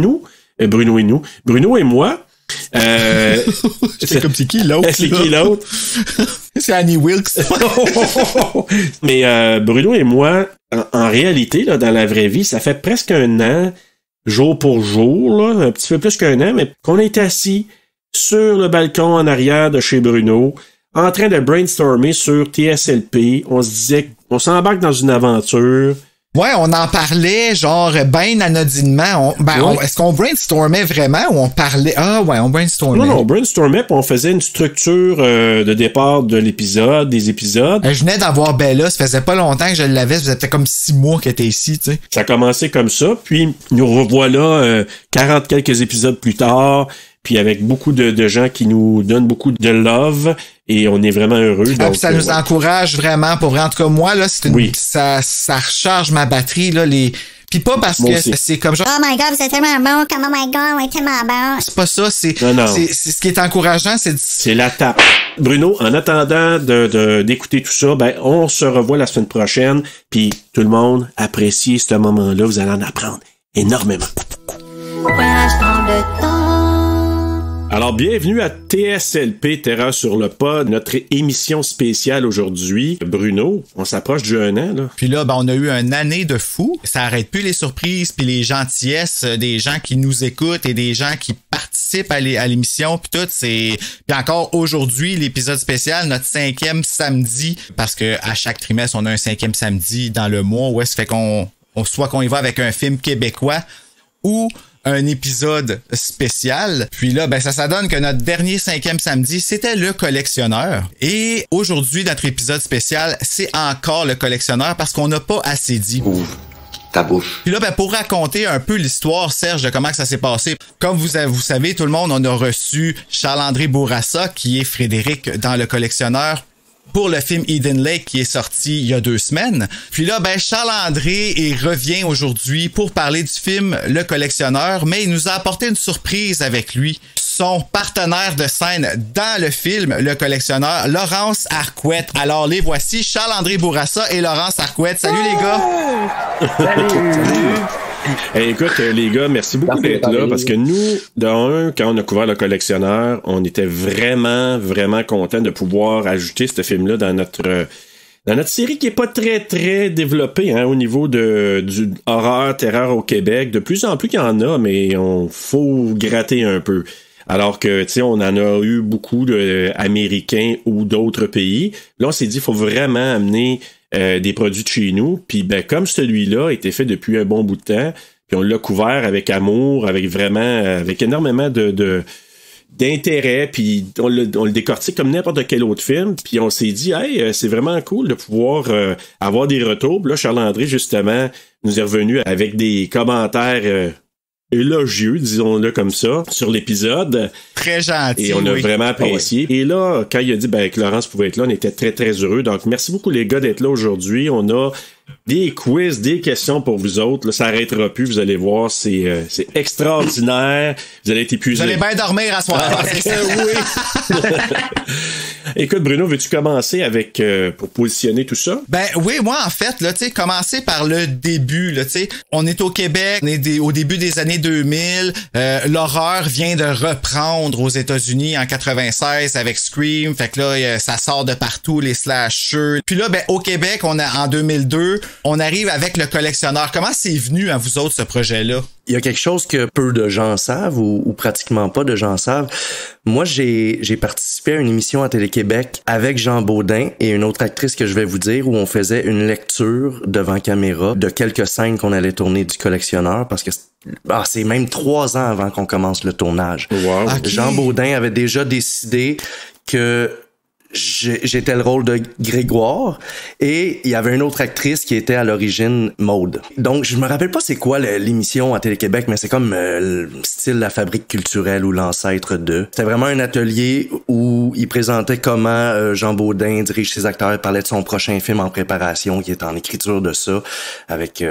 moi, C'est comme c'est qui l'autre? C'est qui l'autre? C'est Annie Wilkes. Mais Bruno et moi, en réalité, là, dans la vraie vie, ça fait presque un an, jour pour jour, là, un petit peu plus qu'un an, mais qu'on est assis sur le balcon en arrière de chez Bruno, en train de brainstormer sur TSLP. On se disait, on s'embarque dans une aventure. Ouais, on en parlait, genre, ben anodinement. Est-ce qu'on brainstormait vraiment ou on parlait? Ah ouais, on brainstormait. Non, on brainstormait puis on faisait une structure de départ de l'épisode, des épisodes. Je venais d'avoir Bella, ça faisait pas longtemps que je l'avais, ça faisait peut-être comme 6 mois qu'elle était ici, tu sais. Ça a commencé comme ça, puis nous revoilà 40 quelques épisodes plus tard, puis avec beaucoup de gens qui nous donnent beaucoup de love, et on est vraiment heureux. Ah, donc, puis ça nous encourage vraiment, pour vrai. En tout cas, moi, là, ça recharge ma batterie, là, Puis pas parce que c'est comme genre... Oh my God, c'est tellement bon, comme oh my God, on est tellement bon. C'est pas ça, c'est ce qui est encourageant, c'est la tape. Bruno, en attendant d'écouter tout ça, ben on se revoit la semaine prochaine, puis tout le monde, appréciez ce moment-là, vous allez en apprendre énormément. Voyage dans le temps. Alors, bienvenue à TSLP, Terreur sur le pod, notre émission spéciale aujourd'hui. Bruno, on s'approche du 1 an, là. Puis là, on a eu une année de fou. Ça arrête plus les surprises puis les gentillesses des gens qui nous écoutent et des gens qui participent à l'émission puis tout. Puis encore aujourd'hui, l'épisode spécial, notre 5e samedi, parce que à chaque trimestre, on a un 5e samedi dans le mois où ça fait soit qu'on y va avec un film québécois ou un épisode spécial. Puis là, ça donne que notre dernier 5e samedi, c'était le collectionneur. Et aujourd'hui, notre épisode spécial, c'est encore le collectionneur parce qu'on n'a pas assez dit. Ouvre ta bouche. Puis là, pour raconter un peu l'histoire, Serge, de comment que ça s'est passé. Comme vous savez, tout le monde, on a reçu Charles-André Bourassa, qui est Frédéric dans le collectionneur, pour le film Eden Lake qui est sorti il y a 2 semaines. Puis là, Charles-André revient aujourd'hui pour parler du film Le Collectionneur, mais il nous a apporté une surprise avec lui. Son partenaire de scène dans le film Le Collectionneur, Laurence Arquette. Alors les voici, Charles-André Bourassa et Laurence Arquette. Salut les gars! Salut! Hey, écoute, les gars, merci beaucoup d'être là, parce que nous, quand on a couvert Le Collectionneur, on était vraiment, vraiment contents de pouvoir ajouter ce film-là dans notre série qui est pas très, très développée, hein, au niveau du horreur, terreur au Québec. De plus en plus qu'il y en a, mais faut gratter un peu. Alors que, tu sais, on en a eu beaucoup d'Américains ou d'autres pays. Là, on s'est dit, il faut vraiment amener des produits de chez nous. Puis, comme celui-là a été fait depuis un bon bout de temps, puis on l'a couvert avec amour, avec énormément d'intérêt, puis on le décortique comme n'importe quel autre film. Puis on s'est dit, hey, c'est vraiment cool de pouvoir avoir des retours. Puis là, Charles-André, justement, nous est revenu avec des commentaires élogieux, disons-le comme ça, sur l'épisode. Très gentil. Et on a vraiment apprécié. Et là, quand il a dit que Laurence pouvait être là, on était très, très heureux. Donc, merci beaucoup les gars d'être là aujourd'hui. On a des quiz, des questions pour vous autres. Là, ça n'arrêtera plus, vous allez voir, c'est extraordinaire. Vous allez être épuisés. Vous allez bien dormir à soir. Oui. Écoute, Bruno, veux-tu commencer avec pour positionner tout ça? Oui, moi, en fait, là, tu sais, commencer par le début, là, tu sais. On est au Québec, on est au début des années 2000. L'horreur vient de reprendre aux États-Unis en 96 avec Scream. Fait que là, ça sort de partout, les slashers. Puis là, au Québec, en 2002, on arrive avec Le Collectionneur. Comment c'est venu à vous autres, ce projet-là? Il y a quelque chose que peu de gens savent ou pratiquement pas de gens savent. Moi, j'ai participé à une émission à Télé-Québec avec Jean Baudin et une autre actrice que je vais vous dire où on faisait une lecture devant caméra de quelques scènes qu'on allait tourner du Collectionneur parce que c'est même 3 ans avant qu'on commence le tournage. Wow. Okay. Jean Baudin avait déjà décidé que j'étais le rôle de Grégoire et il y avait une autre actrice qui était à l'origine Maude. Donc je me rappelle pas c'est quoi l'émission à Télé-Québec, mais c'est comme style La Fabrique culturelle ou l'ancêtre de. C'était vraiment un atelier où il présentait comment Jean Baudin dirige ses acteurs, parlait de son prochain film en préparation qui est en écriture de ça avec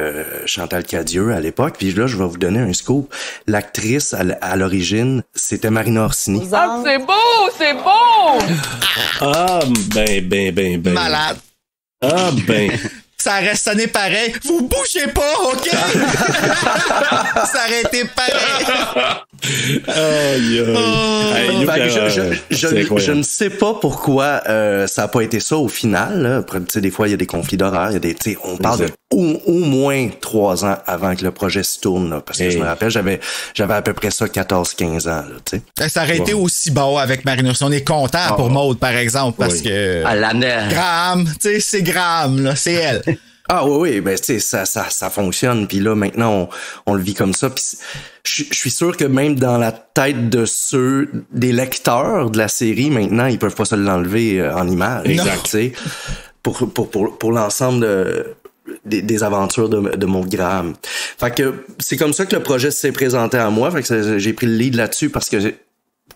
Chantal Cadieux à l'époque. Puis là je vais vous donner un scoop. L'actrice à l'origine c'était Marina Orsini. Ah, c'est beau, c'est beau! Ah, ben. Malade. Ah, ben. ça reste sonné pareil. Vous bougez pas, OK? Ça aurait été pareil. Je ne sais pas pourquoi ça a pas été ça au final. Des fois, il y a des conflits d'horaire. On parle de au moins 3 ans avant que le projet se tourne. Là, parce que je me rappelle, j'avais à peu près ça 14-15 ans. Là, ça aurait été aussi beau avec Marina. On est content pour Maude, par exemple, parce que Graham, c'est Graham, là, c'est elle. Ah oui, ben ça fonctionne. Puis là, maintenant, on le vit comme ça. Puis je suis sûr que même dans la tête de des lecteurs de la série, maintenant, ils peuvent pas se l'enlever en image. Exact. Pour l'ensemble des aventures de Maud Graham. Fait que c'est comme ça que le projet s'est présenté à moi. Fait que j'ai pris le lead là-dessus parce que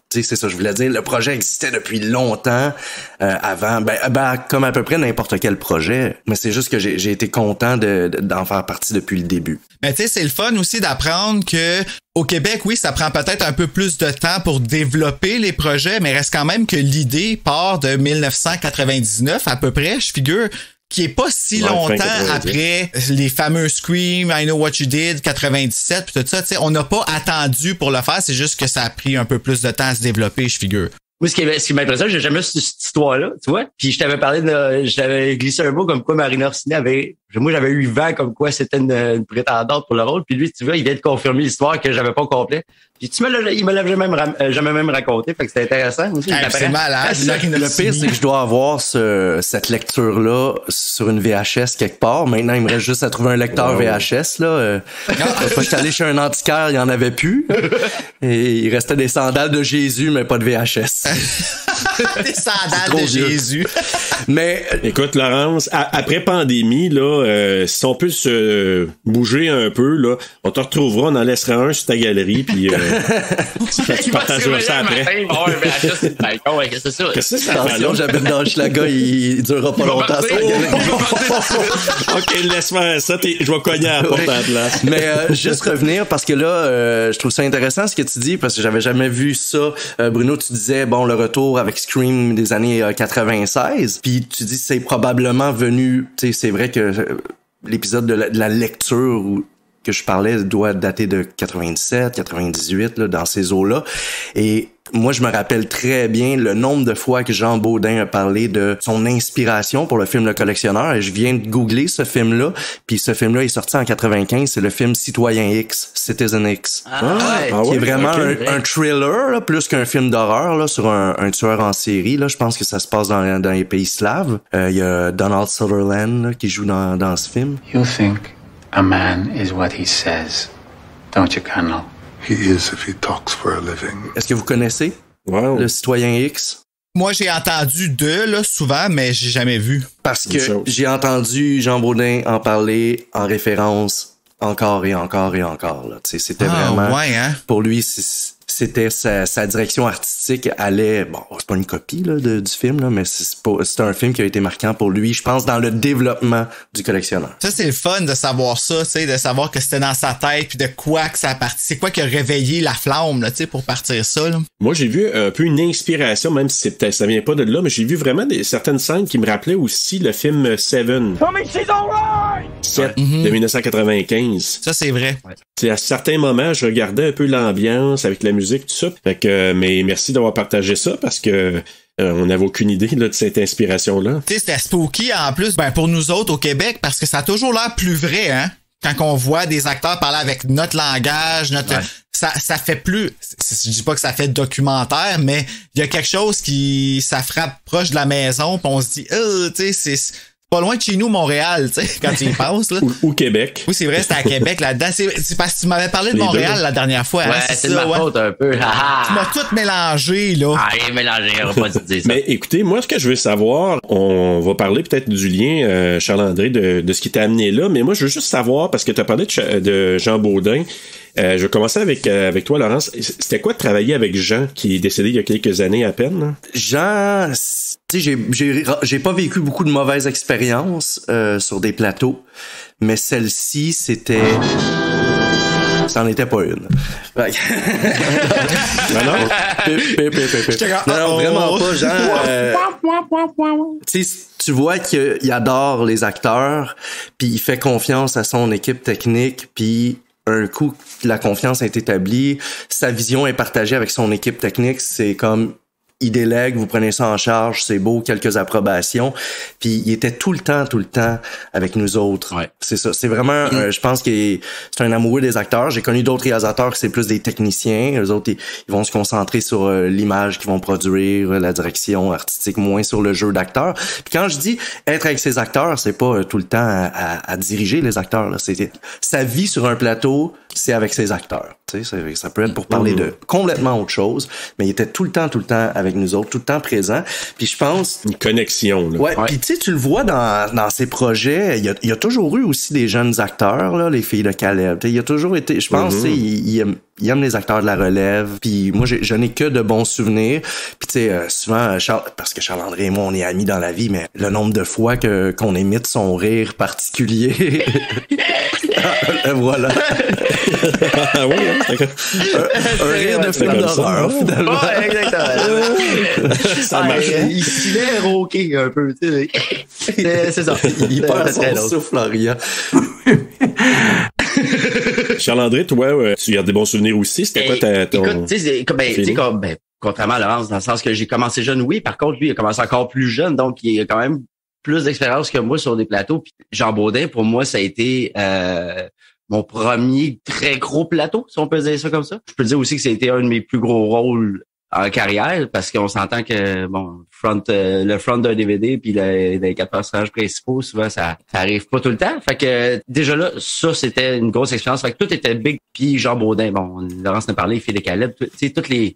c'est ça, je voulais dire, le projet existait depuis longtemps avant, comme à peu près n'importe quel projet, mais c'est juste que j'ai été content d'en faire partie depuis le début. Mais tu sais, c'est le fun aussi d'apprendre que au Québec, oui, ça prend peut-être un peu plus de temps pour développer les projets, mais reste quand même que l'idée part de 1999 à peu près, je figure, qui est pas si longtemps après les fameux Scream, I Know What You Did, 97 pis tout ça, tu sais, on n'a pas attendu pour le faire, c'est juste que ça a pris un peu plus de temps à se développer, je figure. Moi, ce qui m'impressionne, j'ai jamais su cette histoire-là, tu vois. Puis je t'avais parlé je t'avais glissé un mot comme quoi Marina Orsini j'avais eu vent comme quoi c'était une prétendante pour le rôle. Puis lui, tu vois, il vient de confirmer l'histoire que j'avais pas au complet. Puis il me l'avait jamais même raconté, fait que c'était intéressant aussi. C'est malade. Le pire, c'est que je dois avoir cette lecture-là sur une VHS quelque part. Maintenant, il me reste juste à trouver un lecteur VHS, là. Quand j'étais allé chez un antiquaire, il y en avait plus. Et il restait des sandales de Jésus, mais pas de VHS. Des sandales de Jésus. Mais écoute, Laurence, après pandémie, là, si on peut se bouger un peu, là, on te retrouvera, on en laissera un sur ta galerie, puis tu partageras ça après. C'est ça. Qu'est-ce que ça fait? Attention, j'habite dans Hochelaga, il durera pas longtemps. OK, laisse faire ça, je vais cogner à la porte à la place. Mais juste revenir, parce que là, je trouve ça intéressant ce que tu dis, parce que j'avais jamais vu ça. Bruno, tu disais, le retour avec Scream des années 96, puis tu dis c'est probablement venu, tu sais, c'est vrai que l'épisode de la lecture que je parlais doit dater de 97, 98, là, dans ces eaux-là. Et moi, je me rappelle très bien le nombre de fois que Jean Baudin a parlé de son inspiration pour le film Le Collectionneur. Et je viens de googler ce film-là. Puis ce film-là est sorti en 95. C'est le film Citoyen X, Citizen X. Qui est vraiment un thriller, là, plus qu'un film d'horreur, là, sur un tueur en série. Là. Je pense que ça se passe dans les pays slaves. Il y a Donald Sutherland là, qui joue dans ce film. You think a man is what he says, don't you, Colonel? He is if he talks for a living. Est-ce que vous connaissez le Citoyen X? Moi, j'ai entendu souvent, mais j'ai jamais vu. Parce que j'ai entendu Jean Baudin en parler en référence encore et encore et encore. Là. C'était vraiment... Pour lui, c'était sa direction artistique allait... Bon, c'est pas une copie là, du film, là, mais c'est un film qui a été marquant pour lui, je pense, dans le développement du collectionneur. Ça, c'est le fun de savoir ça, tu sais, de savoir que c'était dans sa tête, puis de quoi que ça a parti. C'est quoi qui a réveillé la flamme, là, tu sais, pour partir ça, là. Moi, j'ai vu un peu une inspiration, même si ça vient pas de là, mais j'ai vu vraiment certaines scènes qui me rappelaient aussi le film Seven. 7 de 1995. Ça, c'est vrai. Ouais. À certains moments, je regardais un peu l'ambiance avec la musique, tout ça. Fait que, mais merci d'avoir partagé ça parce que on n'avait aucune idée là, de cette inspiration-là. Tu sais, c'était spooky en plus, pour nous autres au Québec, parce que ça a toujours l'air plus vrai, hein? Quand on voit des acteurs parler avec notre langage, ça fait plus... Je dis pas que ça fait documentaire, mais il y a quelque chose ça frappe proche de la maison, puis on se dit, tu sais, c'est pas loin de chez nous, Montréal, tu sais, quand tu y penses, là. Ou Québec. Oui, c'est vrai, c'était à Québec, là-dedans. C'est parce que tu m'avais parlé de Montréal la dernière fois. Ouais, hein, c'est de ma faute un peu. Tu m'as tout mélangé, là. Mélangé, on va pas te dire ça. Mais écoutez, moi, ce que je veux savoir, on va parler peut-être du lien, Charles-André, de ce qui t'a amené là, mais moi, je veux juste savoir, parce que tu as parlé de Jean Baudin, je vais commencer avec toi, Laurence. C'était quoi de travailler avec Jean, qui est décédé il y a quelques années à peine? Là? Jean, tu sais, j'ai pas vécu beaucoup de mauvaises expériences sur des plateaux, mais celle-ci, c'était Ça n'en était pas une. Non, vraiment pas, genre... tu vois qu'il adore les acteurs, puis il fait confiance à son équipe technique, puis un coup que la confiance est établie, sa vision est partagée avec son équipe technique, c'est comme... Il délègue, vous prenez ça en charge, c'est beau, quelques approbations. Puis il était tout le temps avec nous autres. Ouais. C'est ça. C'est vraiment, je pense que c'est un amoureux des acteurs. J'ai connu d'autres réalisateurs qui c'est plus des techniciens. Eux autres, ils vont se concentrer sur l'image qu'ils vont produire, la direction artistique, moins sur le jeu d'acteur. Puis quand je dis être avec ses acteurs, c'est pas tout le temps à diriger les acteurs. Là. C'est sa vie sur un plateau, c'est avec ses acteurs. Tu sais, ça peut être pour parler de complètement autre chose, mais il était tout le temps avec nous autres, tout le temps présent. Puis je pense... Une connexion, là. Ouais. Puis tu sais, tu le vois dans ses projets, il y a toujours eu aussi des jeunes acteurs, là, les filles de Caleb. Il y a toujours été... Je pense, il aime les acteurs de la relève. Puis moi, je n'ai que de bons souvenirs. Puis tu sais, souvent, parce que Charles-André et moi, on est amis dans la vie, mais le nombre de fois qu'on imite son rire particulier... Voilà. Ah oui, hein, un rire de film d'horreur, finalement. Ouais, exactement. Ça marche. Il s'est roqué un peu, tu sais. C'est ça. Il perd son souffle, rien. Charles-André, toi, tu gardes des bons souvenirs aussi. C'était quoi ton... Écoute, tu sais, contrairement à Laurence, dans le sens que j'ai commencé jeune, oui. Par contre, lui, il a commencé encore plus jeune, donc il a quand même plus d'expérience que moi sur des plateaux. Puis Jean Baudin, pour moi, ça a été mon premier très gros plateau, si on peut dire ça comme ça. Je peux dire aussi que ça a été un de mes plus gros rôles en carrière, parce qu'on s'entend que le front d'un DVD puis les 4 personnages principaux, souvent ça arrive pas tout le temps. Fait que déjà là, ça c'était une grosse expérience. Fait que tout était big. Puis Jean Baudin, Laurence en a parlé, Phil de Caleb, tu sais, toutes les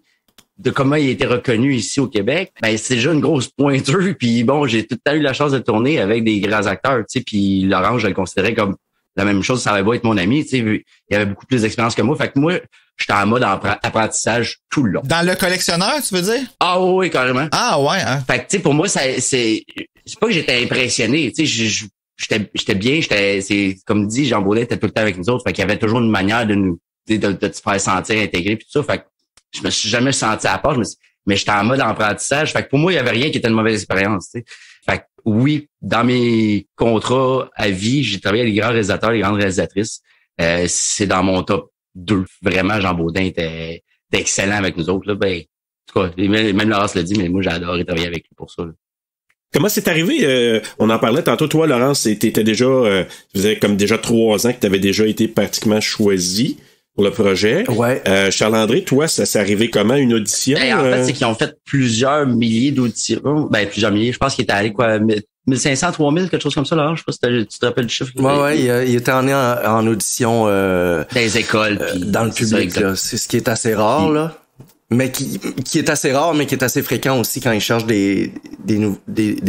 de comment il a été reconnu ici au Québec, ben c'est déjà une grosse pointure. Puis bon, j'ai tout le temps eu la chance de tourner avec des grands acteurs, tu sais. Puis Laurent, je le considérais comme la même chose, ça avait beau être mon ami, tu sais, il avait beaucoup plus d'expérience que moi. Fait que moi, j'étais en mode apprentissage tout le long. Dans le collectionneur, tu veux dire? Ah oui, carrément. Ah ouais, hein? Fait que tu sais, pour moi, c'est pas que j'étais impressionné, tu sais, j'étais bien, c'est comme dit, Jean Baudin était tout le temps avec nous autres, fait qu'il y avait toujours une manière de nous, de te faire sentir intégré puis tout ça. Fait que je me suis jamais senti à part, mais j'étais en mode apprentissage. Fait que pour moi, il y avait rien qui était une mauvaise expérience, tu sais. Fait que oui, dans mes contrats à vie, j'ai travaillé avec les grands réalisateurs, les grandes réalisatrices. C'est dans mon top 2. Vraiment, Jean Baudin était excellent avec nous autres, là. Ben, en tout cas, même Laurence l'a dit, mais moi, j'ai adoré travailler avec lui pour ça, là. Comment c'est arrivé? On en parlait tantôt. Toi, Laurence, t'étais déjà, ça faisait comme déjà 3 ans que t'avais déjà été pratiquement choisi pour le projet. Ouais. Charles-André, toi, ça s'est arrivé comment, une audition? En fait, c'est qu'ils ont fait plusieurs milliers d'auditions. Ben, plusieurs milliers. Je pense qu'il était allé, 1500, 3000, quelque chose comme ça, là. Je sais pas si tu te rappelles du chiffre. Ouais, il était en audition, dans les écoles. Dans le public, là. C'est ce qui est assez rare, là. Mais qui est assez rare, mais qui est assez fréquent aussi quand ils cherchent des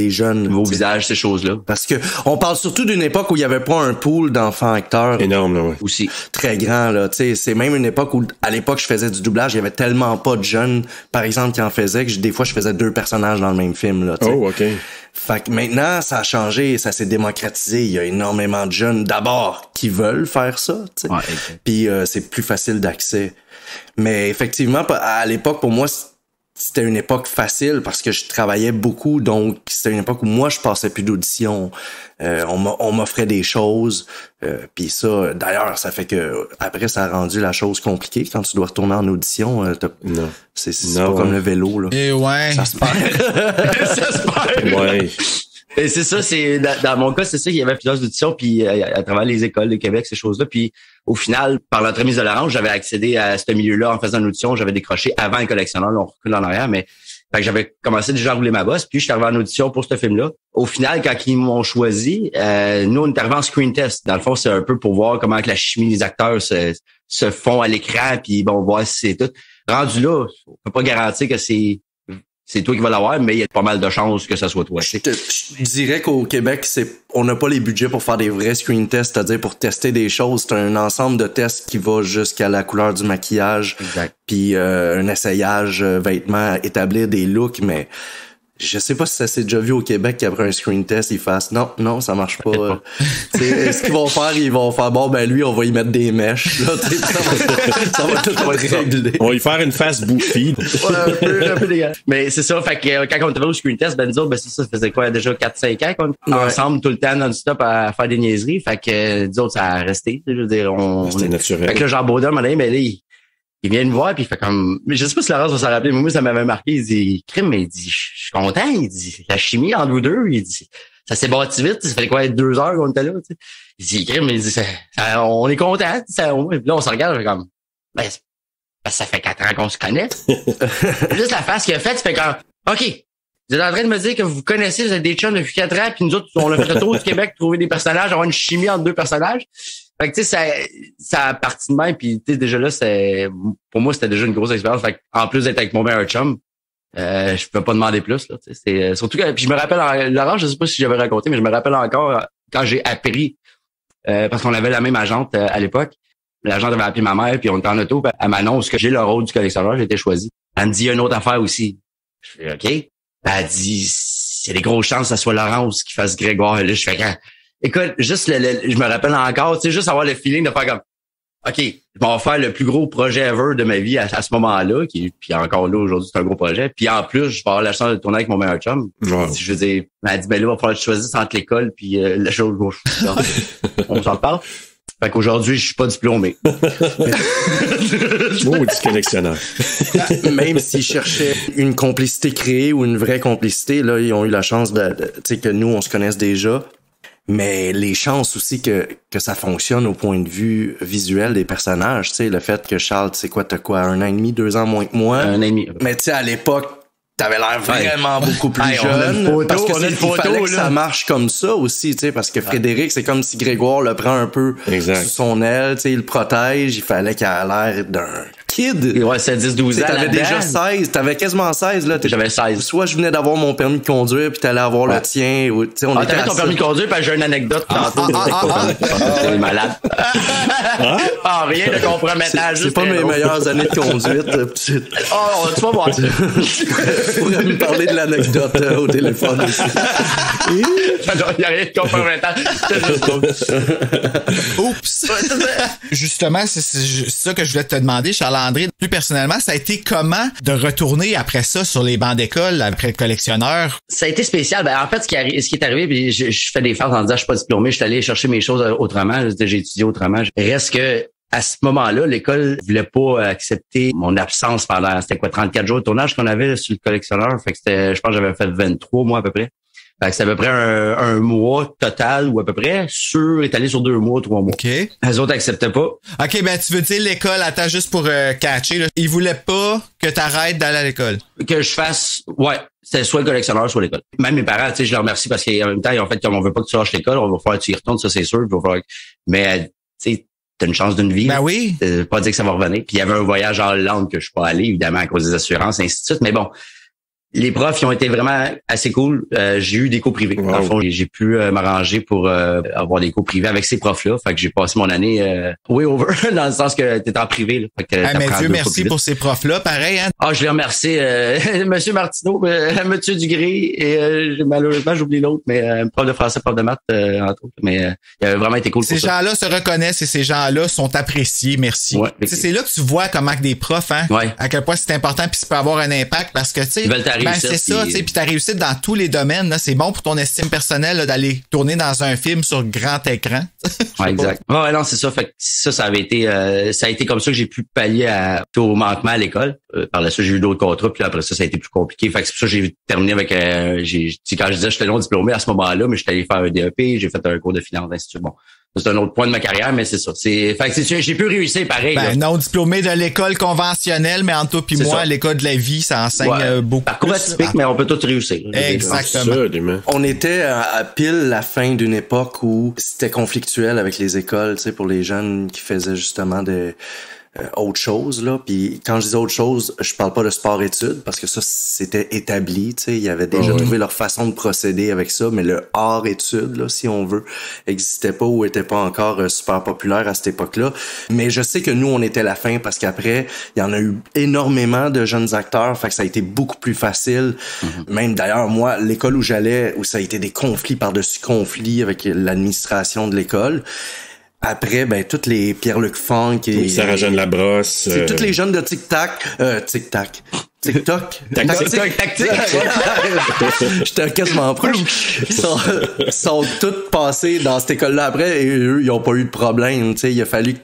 jeunes. Nouveaux visages, ces choses-là. Parce que on parle surtout d'une époque où il y avait pas un pool d'enfants acteurs. Énorme, là, ouais. Aussi. Très grand, là. Tu sais, c'est même une époque où, à l'époque, je faisais du doublage, il y avait tellement pas de jeunes, par exemple, qui en faisaient, que des fois, je faisais 2 personnages dans le même film, là. T'sais. Oh, OK. Fait que maintenant, ça a changé, ça s'est démocratisé. Il y a énormément de jeunes, d'abord, qui veulent faire ça, tu sais. Ouais, okay. Puis c'est plus facile d'accès. Mais effectivement, à l'époque, pour moi, c'était une époque facile parce que je travaillais beaucoup, donc c'était une époque où moi, je passais plus d'audition. On m'offrait des choses. Puis ça, d'ailleurs, ça fait que après, ça a rendu la chose compliquée. Quand tu dois retourner en audition, c'est pas comme le vélo, là. Et ouais. Ça se perd. Ça se perd. Ouais. Et c'est ça, dans mon cas, c'est ça, il y avait plusieurs auditions, puis à travers les écoles de Québec, ces choses-là. Puis au final, par l'entremise de Laurence, j'avais accédé à ce milieu-là en faisant une audition. J'avais décroché avant le collectionneur, là, on recule en arrière, mais fait que j'avais commencé déjà à rouler ma bosse, puis je suis arrivé en audition pour ce film-là. Au final, quand ils m'ont choisi, nous, on est arrivé en screen test. Dans le fond, c'est un peu pour voir comment que la chimie des acteurs se font à l'écran, puis bon, voir si c'est tout. Rendu là, on peut pas garantir que c'est toi qui vas l'avoir, mais il y a pas mal de chances que ça soit toi. Je dirais qu'au Québec, on n'a pas les budgets pour faire des vrais screen tests, c'est-à-dire pour tester des choses. C'est un ensemble de tests qui va jusqu'à la couleur du maquillage, puis un essayage vêtements, établir des looks, mais Je sais pas si ça s'est déjà vu au Québec qu'après un screen test, ils fassent non, ça marche pas. Ce qu'ils vont faire, ils vont faire bon, ben lui, on va y mettre des mèches. Là, ça va tout être réglé. On va y faire une face bouffie. Ouais, un peu dégueulasse. Mais c'est ça, fait que quand on était au screen test, nous autres, ben c'est ça faisait quoi, déjà 4-5 ans qu'on était ensemble tout le temps non-stop à faire des niaiseries. Fait que nous autres, ça a resté. Je veux dire, c'était naturel. Fait que là, Jean Baudin m'a dit, mais là, il vient me voir puis il fait comme, mais je sais pas si Laurence va s'en rappeler, mais moi ça m'avait marqué. Il dit, crime, mais il dit, je suis content. Il dit, la chimie entre vous deux. Il dit, ça s'est bâti vite. Ça fait quoi, 2 heures qu'on était là. Tu sais. Il dit, crime, mais il dit, on est content. Là, on se regarde, fait comme, ben, ça fait 4 ans qu'on se connaît. Juste la face qu'il a faite, tu fais comme, ok. Vous êtes en train de me dire que vous connaissez, vous êtes des chums depuis 4 ans, puis nous autres, on a fait le tour du Québec, trouver des personnages, avoir une chimie entre 2 personnages. Fait que tu sais, ça a parti de même, puis tu sais, déjà là, pour moi, c'était déjà une grosse expérience. Fait en plus d'être avec mon meilleur chum, je peux pas demander plus, là. C'est surtout que, puis je me rappelle, Laurent, je sais pas si j'avais raconté, mais je me rappelle encore quand j'ai appris, parce qu'on avait la même agente à l'époque. L'agente avait appelé ma mère, puis on était en auto, puis elle m'annonce que j'ai le rôle du collectionneur, j'ai été choisi. Elle me dit une autre affaire aussi. Je fais OK. Elle dit c'est des grosses chances que ça soit Laurence qui fasse Grégoire. Et là, je fais quand. Écoute, juste je me rappelle encore, tu sais, juste avoir le feeling de faire comme OK, je vais faire le plus gros projet ever de ma vie à ce moment-là, puis encore là, aujourd'hui, c'est un gros projet. Puis en plus, je vais avoir la chance de tourner avec mon meilleur chum. Wow. Je veux dire, elle a dit, ben là, il va falloir que tu choisisses entre l'école puis la chose gauche. On s'en parle. Fait qu'aujourd'hui, je suis pas diplômé. Maudit collectionneur. Même s'ils cherchaient une complicité créée ou une vraie complicité, là, ils ont eu la chance tu sais, que nous, on se connaisse déjà. Mais les chances aussi que ça fonctionne au point de vue visuel des personnages, tu sais, le fait que Charles, tu sais quoi, t'as quoi, 1 an et demi, 2 ans moins que moi. 1 an et demi. Mais tu sais, à l'époque, t'avais l'air vraiment beaucoup plus jeune. Parce que il fallait que ça marche comme ça aussi, tu sais, parce que Frédéric, c'est comme si Grégoire le prend un peu sous son aile, tu sais, il le protège, il fallait qu'il ait l'air d'un kid. Ouais, c'est 10-12 ans. T'avais déjà 16, t'avais quasiment 16, là. J'avais 16. Soit je venais d'avoir mon permis de conduire, puis t'allais avoir le tien, ou, tu sais, on était t'avais ton permis de conduire, puis j'ai une anecdote tantôt. T'es malade. Rien de compromettage. C'est pas mes meilleures années de conduite. Tu vas voir ça. Tu pourrais me parler de l'anecdote au téléphone aussi. Il n'y a rien de compromettage. Oups! Justement, c'est ça que je voulais te demander, Charles-André. Plus personnellement, ça a été comment de retourner après ça sur les bancs d'école, après le collectionneur? Ça a été spécial. Ben, en fait, ce qui est arrivé, puis je fais des farces en disant je suis pas diplômé, je suis allé chercher mes choses autrement. J'ai étudié autrement. Reste que à ce moment-là, l'école voulait pas accepter mon absence pendant, c'était quoi, 34 jours de tournage qu'on avait sur le collectionneur. Fait que je pense que j'avais fait 23 mois à peu près. Fait que c'est à peu près un mois total ou à peu près étalé sur 2 mois, 3 mois. OK. Les autres acceptaient pas. OK, ben tu veux dire l'école, attends juste pour catcher, là. Ils voulaient pas que t'arrêtes d'aller à l'école. Que je fasse, ouais, c'était soit le collectionneur, soit l'école. Même mes parents, tu sais, je les remercie parce qu'en même temps, ils ont fait comme on veut pas que tu lâches l'école, on va falloir que tu y retournes, ça c'est sûr. Mais, tu sais, t'as une chance d'une vie. Ben oui. Pas dire que ça va revenir. Puis il y avait un voyage en Hollande que je suis pas allé, évidemment, à cause des assurances, ainsi de suite. Mais bon, les profs, ils ont été vraiment assez cool. J'ai eu des cours privés. Wow. Dans le fond, j'ai pu m'arranger pour avoir des cours privés avec ces profs-là. Fait que j'ai passé mon année way over, dans le sens que t'es en privé. Là. Fait que mais Dieu merci pour ces profs-là, pareil. Hein? Je les remercie. Monsieur Martineau, Monsieur Dugré, et malheureusement, j'oublie l'autre, mais prof de français, prof de maths, entre autres. Mais il a vraiment été cool. Ces gens-là se reconnaissent et ces gens-là sont appréciés. Merci. Ouais, c'est là que tu vois comment que des profs, hein, à quel point c'est important puis ça peut avoir un impact parce que, tu sais, c'est ça, tu sais, puis ta réussite dans tous les domaines, là, c'est bon pour ton estime personnelle là, d'aller tourner dans un film sur grand écran. Ouais, exact. Ouais, non, c'est ça. Fait que ça avait été, ça a été comme ça que j'ai pu pallier au manquement à l'école. Par la suite, j'ai eu d'autres contrats, puis après ça a été plus compliqué. Fait que c'est pour ça que j'ai terminé avec, quand je disais j'étais non diplômé à ce moment-là, mais j'étais allé faire un DEP, j'ai fait un cours de finance, ainsi de suite. Bon. C'est un autre point de ma carrière, mais c'est ça. Fait que j'ai pu réussir pareil. Ben, non diplômé de l'école conventionnelle, mais entre toi puis moi, l'école de la vie, ça enseigne beaucoup. Parcours atypique, mais on peut tout réussir. Exactement. On était à pile la fin d'une époque où c'était conflictuel avec les écoles, tu sais, pour les jeunes qui faisaient justement autre chose, là. Puis quand je dis autre chose, je parle pas de sport-études, parce que ça, c'était établi, tu sais. Ils avaient déjà trouvé leur façon de procéder avec ça, mais le art-études, là, si on veut, existait pas ou était pas encore super populaire à cette époque-là. Mais je sais que nous, on était la fin, parce qu'après, il y en a eu énormément de jeunes acteurs, fait que ça a été beaucoup plus facile. Même d'ailleurs, moi, l'école où j'allais, où ça a été des conflits par-dessus conflits avec l'administration de l'école. Après, ben, toutes les Pierre-Luc Funk et... Sarah-Jeanne Labrosse. C'est tous les jeunes de TikTok. TikTok. J'étais quasiment proche. Sont tous passés dans cette école-là après et eux, ils ont pas eu de problème. Tu sais, il a fallu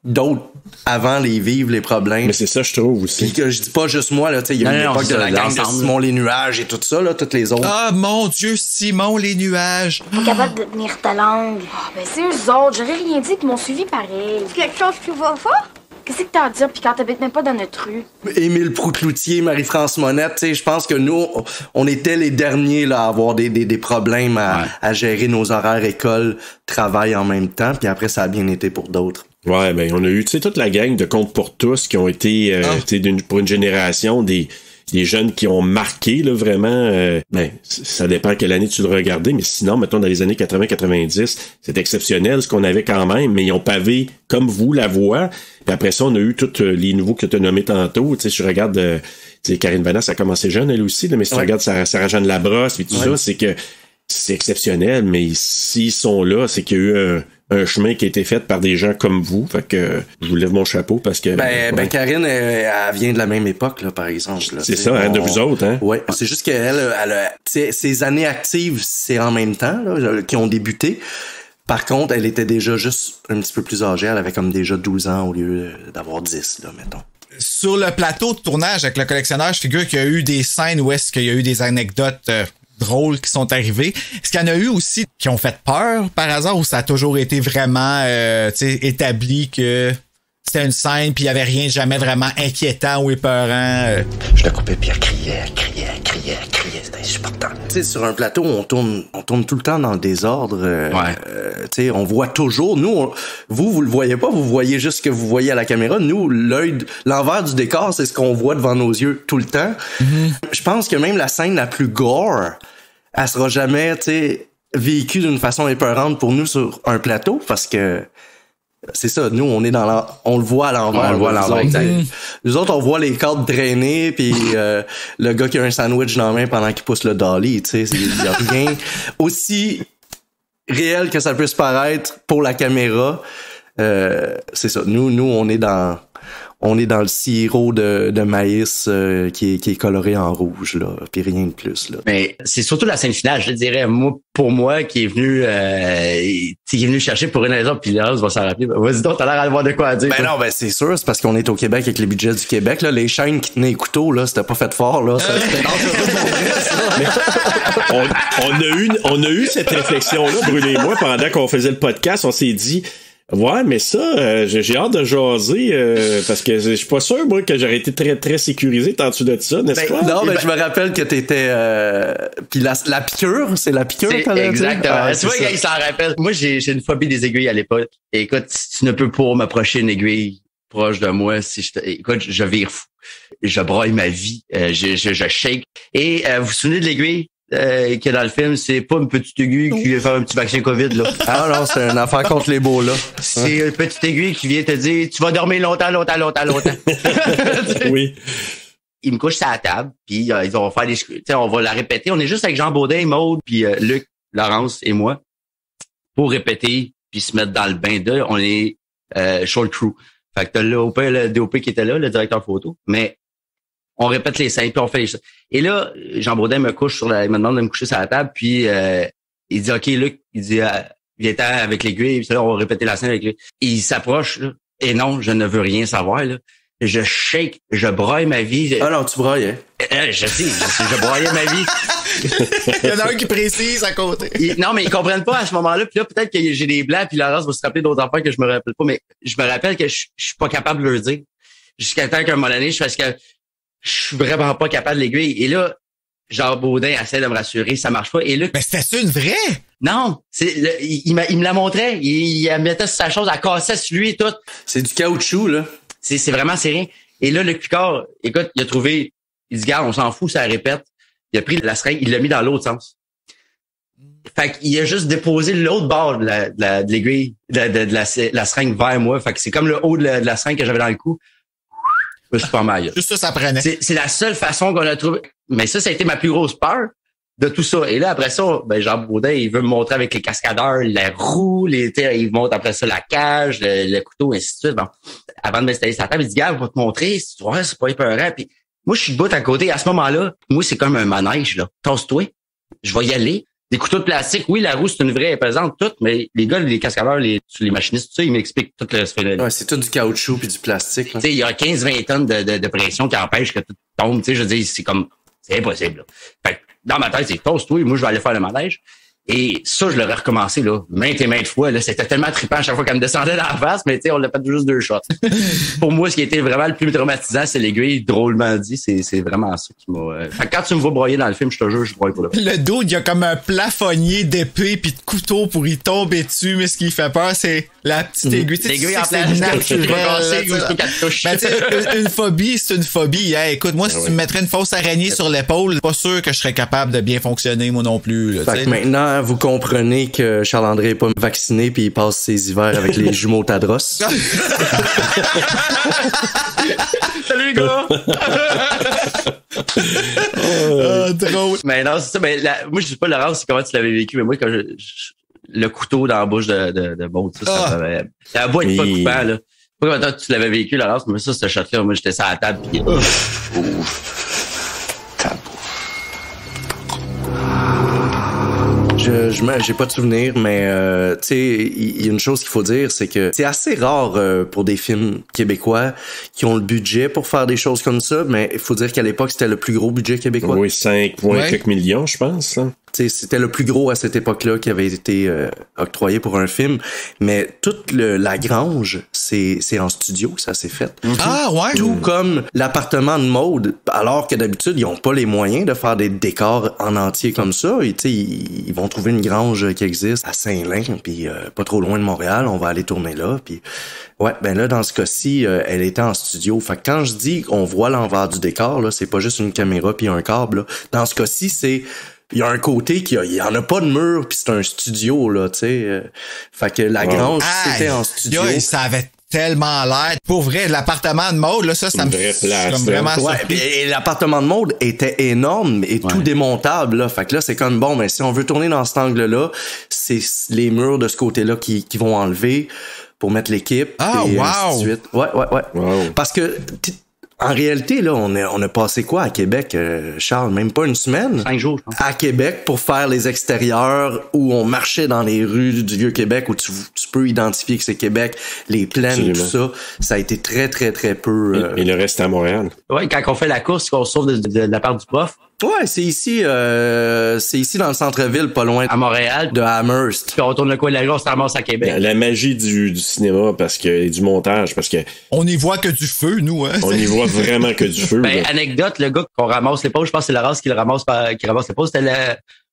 d'autres avant les vivre, les problèmes. Mais c'est ça, je trouve aussi. Puis que je dis pas juste moi, là, tu sais, il y a eu l'époque de la gang de Simon les Nuages et tout ça, là, toutes les autres. Ah, mon Dieu, Simon les Nuages. Pas capable de tenir ta langue. Ah, ben c'est eux autres, j'aurais rien dit qu'ils m'ont suivi pareil. Quelque chose qui va fort? Qu'est-ce que t'as à dire, pis quand t'habites même pas dans notre rue? Émile Proulx-Cloutier, Marie-France Monette, tu sais, je pense que nous, on était les derniers, là, à avoir des problèmes à gérer nos horaires école, travail en même temps, puis après, ça a bien été pour d'autres. Ouais, ben, on a eu, tu sais, toute la gang de Compte pour tous qui ont été, tu sais, pour une génération, des jeunes qui ont marqué, là, vraiment, ben, ça dépend quelle année tu le regardais, mais sinon, mettons, dans les années 80-90, c'est exceptionnel ce qu'on avait quand même, mais ils ont pavé, comme vous, la voie. Puis après ça, on a eu tous les nouveaux que tu as nommés tantôt. Tu sais, je regarde, tu sais, Karine Vanasse a commencé jeune, elle aussi, là, mais si tu regardes Sarah-Jeanne Labrosse, puis tout ça, c'est que c'est exceptionnel, mais s'ils sont là, c'est qu'il y a eu un chemin qui a été fait par des gens comme vous. Fait que je vous lève mon chapeau parce que... Ben Karine, elle vient de la même époque, là, par exemple. Là, c'est ça, de vous autres, hein? Ouais. C'est juste qu'elle, ses années actives, c'est en même temps, là, qui ont débuté. Par contre, elle était déjà juste un petit peu plus âgée. Elle avait comme déjà 12 ans au lieu d'avoir 10, là, mettons. Sur le plateau de tournage avec le collectionneur, je figure qu'il y a eu des scènes où est-ce qu'il y a eu des anecdotes drôles qui sont arrivées. Est-ce qu'il y en a eu aussi qui ont fait peur par hasard ou ça a toujours été vraiment établi que c'était une scène puis il y avait rien jamais vraiment inquiétant ou épeurant? Je le coupais puis elle criait, c'était insupportable. Tu sais, sur un plateau, on tourne tout le temps dans le désordre. Tu sais, on voit toujours. Nous, vous le voyez pas, vous voyez juste ce que vous voyez à la caméra. Nous, l'envers du décor, c'est ce qu'on voit devant nos yeux tout le temps. Je pense que même la scène la plus gore, elle sera jamais, tu sais, vécue d'une façon épeurante pour nous sur un plateau parce que c'est ça, nous, on est on le voit à l'envers. On le voit à l'envers. Nous autres, on voit les cordes drainer puis le gars qui a un sandwich dans la main pendant qu'il pousse le dolly, tu sais, il y a rien aussi réel que ça puisse paraître pour la caméra. C'est ça, nous, on est dans le sirop de maïs qui est coloré en rouge, là, puis rien de plus, là. Mais c'est surtout la scène finale, je dirais, pour moi, qui est venu chercher pour une raison, puis le reste va s'en rappeler. Vas-y donc, t'as l'air d'avoir de quoi à dire. Ben non, ben c'est sûr, c'est parce qu'on est au Québec avec les budgets du Québec, là. Les chaînes qui tenaient les couteaux, là, c'était pas fait fort, là. Ça, on a eu cette réflexion-là, Brunet et moi, pendant qu'on faisait le podcast, on s'est dit... Ouais, mais ça, j'ai hâte de jaser parce que je suis pas sûr, moi, que j'aurais été très, très sécurisé en dessous de ça, n'est-ce pas? Non, mais je me rappelle que t'étais... Puis la piqûre, c'est la piqûre, t'as dit? Exactement. Tu vois, il s'en rappelle. Moi, j'ai une phobie des aiguilles à l'époque. Et écoute, si tu ne peux pas m'approcher une aiguille proche de moi, écoute, je vire fou. Je braille ma vie. Je shake. Et vous vous souvenez de l'aiguille? Qui est dans le film, c'est pas une petite aiguille qui vient faire un petit vaccin COVID, là. Ah non, c'est une affaire contre les beaux, là. C'est une petite aiguille qui vient te dire, tu vas dormir longtemps. Oui. Ils me couchent sur la table, puis ils vont faire on va la répéter. On est juste avec Jean Baudin, Maude, puis Luc, Laurence et moi, pour répéter, puis se mettre dans le bain d'eux. On est short crew. Fait que t'as le DOP qui était là, le directeur photo, mais on répète les scènes, puis on fait les choses. Et là, Jean Baudin me demande de me coucher sur la table, puis il dit, OK, Luc, il dit, viens-t'en avec l'aiguille, puis là, on va répéter la scène avec lui. Il s'approche, là, et non, je ne veux rien savoir, là. Je shake, je braille ma vie. Ah non, tu braillais. Je sais, je braillais ma vie. Il y en a un qui précise à côté. Non, mais ils comprennent pas à ce moment-là, puis là, peut-être que j'ai des blancs, puis Laurence va se rappeler d'autres affaires que je me rappelle pas, mais je me rappelle que je suis pas capable de le dire. Jusqu'à temps qu'à un moment donné, parce que je suis vraiment pas capable de l'aiguille. Et là, Jean Baudin essaie de me rassurer, ça marche pas. Et là, mais c'était une vraie? Non, il me la montrait. Il mettait sur sa chose, elle cassait sur lui et tout. C'est du caoutchouc, là. C'est vraiment, c'est rien. Et là, Luc Picard, écoute, il a trouvé, il dit, gars, on s'en fout, ça répète. Il a pris la seringue, il l'a mis dans l'autre sens. Fait qu'il a juste déposé l'autre bord de l'aiguille, de la seringue vers moi. Fait que c'est comme le haut de la seringue que j'avais dans le cou. Je me suis pas mal. Juste ça prenait. C'est la seule façon qu'on a trouvé. Mais ça a été ma plus grosse peur de tout ça. Et là, après ça, Jean Baudin, il veut me montrer avec les cascadeurs, les roues, il montre après ça la cage, le couteau, ainsi de suite. Bon, avant de m'installer sur la table, il dit, gars, je vais te montrer. Tu vois, c'est pas épeurant. Puis moi, je suis debout à côté. À ce moment-là, moi, c'est comme un manège, là. Tasse-toi. Je vais y aller. Des couteaux de plastique, oui, la roue, c'est une vraie pesante, toute, mais les gars, les cascadeurs, les machinistes, tout ça, ils m'expliquent tout le phénomène. Ouais, c'est tout du caoutchouc puis du plastique. Tu sais, il y a 15-20 tonnes de pression qui empêche que tout tombe. Tu sais, je veux dire, c'est impossible, là. Fait que dans ma tête, c'est toast, oui, moi, je vais aller faire le manège. Et ça, je l'aurais recommencé, là, maintes et maintes fois, là. C'était tellement trippant à chaque fois qu'elle me descendait dans la face, mais tu sais, on l'a fait juste 2 shots. Pour moi, ce qui a été vraiment le plus traumatisant, c'est l'aiguille, drôlement dit. C'est vraiment ça qui m'a... Fait que quand tu me vois broyer dans le film, je te jure, je broye pour le film. Le dude, il y a comme un plafonnier d'épée puis de couteau pour y tomber dessus, mais ce qui fait peur, c'est la petite aiguille. L'aiguille en plastique, une phobie, c'est une phobie. Hey, écoute, moi, si tu me mettrais une fausse araignée sur l'épaule, pas sûr que je serais capable de bien fonctionner, moi non plus. Là, fait que maintenant, vous comprenez que Charles-André est pas vacciné puis il passe ses hivers avec les jumeaux Tadros. Salut les gars! Drôle. Mais non, c'est ça. Mais moi, je sais pas, Laurence, c'est comment tu l'avais vécu, mais moi, quand le couteau dans la bouche de Maud, ça m'avait... La boîte est pas coupant, là. Pas comment toi, tu l'avais vécu, Laurence, mais ça, ce shot-là, moi, j'étais sur la table pis... J'ai pas de souvenir, mais tu sais, il y a une chose qu'il faut dire, c'est que c'est assez rare pour des films québécois qui ont le budget pour faire des choses comme ça, mais il faut dire qu'à l'époque, c'était le plus gros budget québécois. Oui, 5 quelques millions, je pense. Hein. C'était le plus gros à cette époque-là qui avait été octroyé pour un film, mais toute la grange, c'est en studio que ça s'est fait. Ah ouais. Tout comme l'appartement de Maud, alors que d'habitude ils ont pas les moyens de faire des décors en entier comme ça. Et ils vont trouver une grange qui existe à Saint-Lin, puis pas trop loin de Montréal. On va aller tourner là. Puis ouais, ben là dans ce cas-ci, elle était en studio. Fait que quand je dis qu'on voit l'envers du décor, là, c'est pas juste une caméra puis un câble. Là. Dans ce cas-ci, c'est il y a un côté il y en a pas de mur puis c'est un studio là, tu sais. Fait que la grange c'était en studio. Ça avait tellement l'air. Pour vrai, l'appartement de Maud là, ça me place, comme vraiment surpris. Et l'appartement de Maud était énorme et tout démontable là. Fait que là c'est comme bon, mais si on veut tourner dans cet angle-là, c'est les murs de ce côté-là qui vont enlever pour mettre l'équipe et ainsi de suite. Ouais. Wow. Parce que en réalité, là, on a passé quoi à Québec, Charles? Même pas une semaine? 5 jours, je pense. À Québec pour faire les extérieurs où on marchait dans les rues du Vieux-Québec où tu peux identifier que c'est Québec, les plaines et tout ça. Ça a été très, très, très peu... Et le reste à Montréal. Ouais, quand on fait la course, qu'on se sauve de la part du prof. Ouais, c'est ici dans le centre-ville, pas loin à Montréal, de Amherst. Puis on tourne le coin de la rue, on se ramasse à Québec. La magie du cinéma et du montage, parce que on n'y voit que du feu, nous. Hein. On n'y voit vraiment que du feu. Ben, anecdote, le gars qu'on ramasse les pauses, je pense que c'est Laurence qui ramasse les pauses, c'était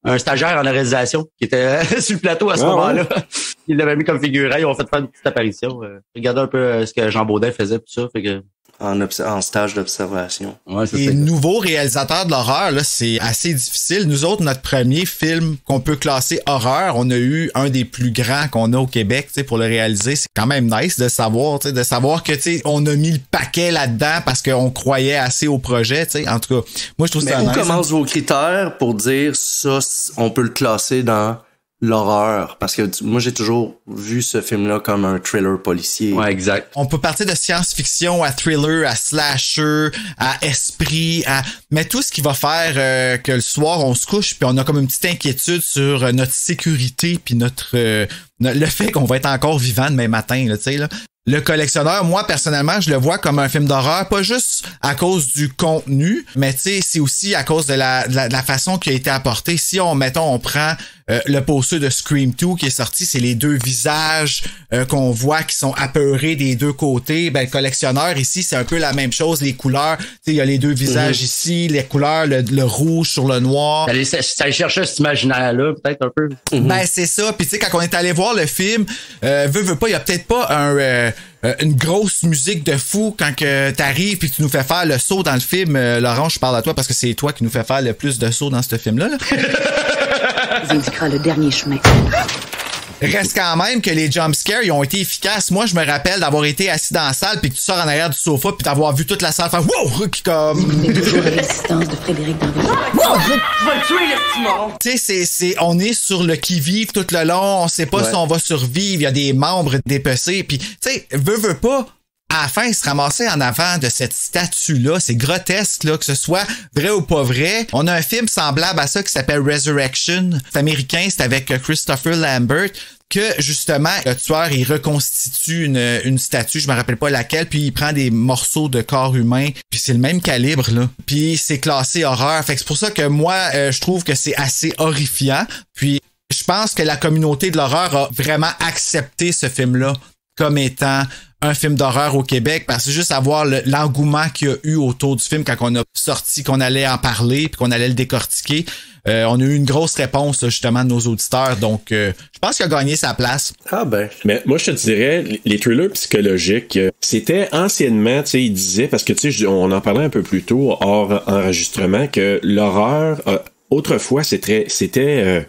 un stagiaire en réalisation qui était sur le plateau à ce moment-là. Ouais. Il l'avait mis comme figurant, ils ont fait faire une petite apparition. Regardez un peu ce que Jean Baudin faisait, tout ça. Fait que... En stage d'observation. Ouais, et nouveau réalisateur de l'horreur, là, c'est assez difficile. Nous autres, notre premier film qu'on peut classer horreur, on a eu un des plus grands qu'on a au Québec, pour le réaliser. C'est quand même nice de savoir que, on a mis le paquet là-dedans parce qu'on croyait assez au projet, En tout cas, moi, je trouve ça nice. Mais où commencent vos critères pour dire ça, on peut le classer dans l'horreur? Parce que moi, j'ai toujours vu ce film-là comme un thriller policier. Ouais, exact. On peut partir de science-fiction à thriller, à slasher, à esprit, mais tout ce qui va faire que le soir, on se couche puis on a comme une petite inquiétude sur notre sécurité puis le fait qu'on va être encore vivant demain matin, là, tu sais, là. Le Collectionneur, moi, personnellement, je le vois comme un film d'horreur, pas juste à cause du contenu, mais tu sais, c'est aussi à cause de la façon qui a été apportée. Si on prend le poster de Scream 2 qui est sorti, c'est les deux visages qu'on voit qui sont apeurés des deux côtés. Ben, le Collectionneur, ici, c'est un peu la même chose, les couleurs. Tu sais, il y a les deux visages ici, les couleurs, le rouge sur le noir. Ça allait chercher cet imaginaire-là, peut-être un peu. Ben, c'est ça. Puis tu sais, quand on est allé voir le film, veut pas, il y a peut-être pas une grosse musique de fou quand que t'arrives puis tu nous fais faire le saut dans le film. Laurent, je parle à toi parce que c'est toi qui nous fais faire le plus de sauts dans ce film-là. Là. Il indiquera le dernier chemin. Reste quand même que les jumpscares, ils ont été efficaces. Moi, je me rappelle d'avoir été assis dans la salle puis que tu sors en arrière du sofa puis d'avoir vu toute la salle faire wow, qui comme. Mais toujours à l'existence de Frédéric Darville. Tu vas le tuer, le petit mort! Tu sais, on est sur le qui-vive tout le long. On sait pas si on va survivre. Il y a des membres dépecés. Puis, tu sais, veut pas. À la fin, il se ramassait en avant de cette statue-là. C'est grotesque, là, que ce soit vrai ou pas vrai. On a un film semblable à ça qui s'appelle Resurrection. C'est américain, c'est avec Christopher Lambert. Que, justement, le tueur, il reconstitue une statue, je me rappelle pas laquelle, puis il prend des morceaux de corps humain, puis c'est le même calibre, là. Puis c'est classé horreur. Fait que c'est pour ça que moi, je trouve que c'est assez horrifiant. Puis je pense que la communauté de l'horreur a vraiment accepté ce film-là comme étant un film d'horreur au Québec, parce que juste à voir l'engouement qu'il y a eu autour du film quand on a sorti, qu'on allait en parler, puis qu'on allait le décortiquer, on a eu une grosse réponse justement de nos auditeurs, donc je pense qu'il a gagné sa place. Ah ben. Mais moi, je te dirais, les thrillers psychologiques, c'était anciennement, tu sais, ils disaient, parce que tu sais, on en parlait un peu plus tôt, hors enregistrement, que l'horreur, autrefois, c'était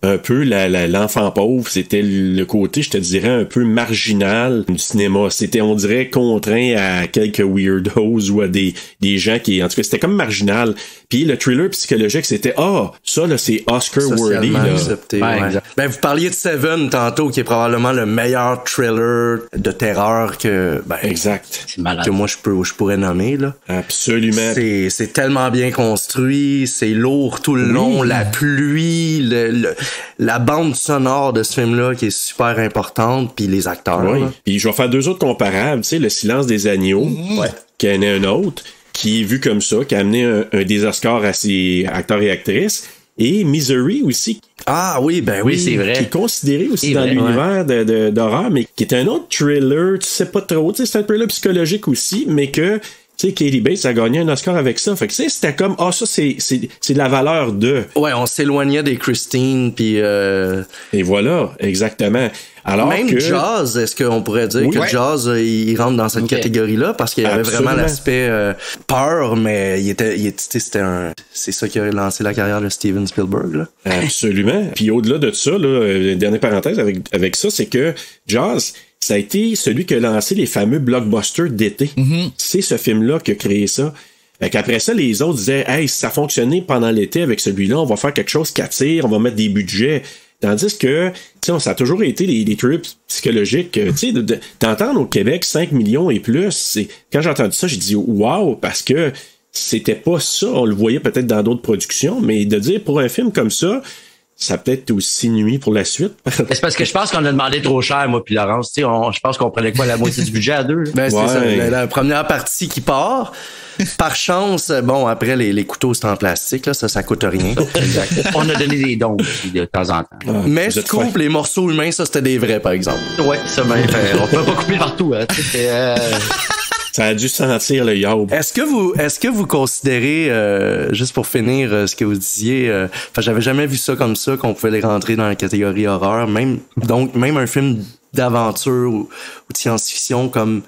un peu l'enfant pauvre, c'était le côté, je te dirais, un peu marginal du cinéma. C'était, on dirait, contraint à quelques weirdos ou à des gens qui, en tout cas, c'était comme marginal. Puis le thriller psychologique, c'était, ça, là, c'est Oscar-worthy, là. Accepté, ouais. Ben, vous parliez de Seven tantôt, qui est probablement le meilleur thriller de terreur que, exact. Que moi, je pourrais nommer, là. Absolument. C'est tellement bien construit, c'est lourd tout le long, la pluie, la bande sonore de ce film-là qui est super importante, puis les acteurs. Oui. Puis je vais faire deux autres comparables, tu sais, Le Silence des agneaux, qui en est un autre, qui est vu comme ça, qui a amené un des Oscars à ses acteurs et actrices, et Misery aussi. Ah oui, ben oui, c'est vrai. Qui est considéré aussi dans l'univers d'horreur, mais qui est un autre thriller, tu sais pas trop, tu sais, c'est un thriller psychologique aussi, mais que tu sais, Katie Bates a gagné un Oscar avec ça. Fait que, tu sais, c'était comme, ça, c'est la valeur de. Ouais, on s'éloignait des Christine, puis Et voilà, exactement. Alors même que... Jaws, est-ce qu'on pourrait dire que Jaws, il rentre dans cette catégorie-là? Parce qu'il y avait vraiment l'aspect peur, mais c'est ça qui a lancé la carrière de Steven Spielberg, là. Absolument. Puis au-delà de ça, là, dernière parenthèse avec ça, c'est que Jaws, ça a été celui qui a lancé les fameux blockbusters d'été. C'est ce film-là qui a créé ça. Fait qu'après ça, les autres disaient, hey, si ça fonctionnait pendant l'été avec celui-là, on va faire quelque chose qui attire, on va mettre des budgets. Tandis que, tu sais, ça a toujours été des trips psychologiques. Tu sais, d'entendre au Québec 5 millions et plus, quand j'ai entendu ça, j'ai dit, wow, parce que c'était pas ça. On le voyait peut-être dans d'autres productions, mais de dire pour un film comme ça, ça peut être aussi nuit pour la suite. C'est parce que je pense qu'on a demandé trop cher, moi puis Laurence. Tu sais, je pense qu'on prenait quoi, la moitié du budget à deux? Ben, c'est ça. La première partie qui part. Par chance, bon, après, les couteaux, c'est en plastique, là, ça coûte rien. Exact. On a donné des dons aussi, de temps en temps. Mais scoop, les morceaux humains, ça, c'était des vrais, par exemple. Ouais, ça, on peut pas couper partout, hein. Ça a dû sentir le yaourt. Est-ce que vous considérez, juste pour finir ce que vous disiez, j'avais jamais vu ça comme ça, qu'on pouvait les rentrer dans la catégorie horreur, même un film d'aventure ou de science-fiction comme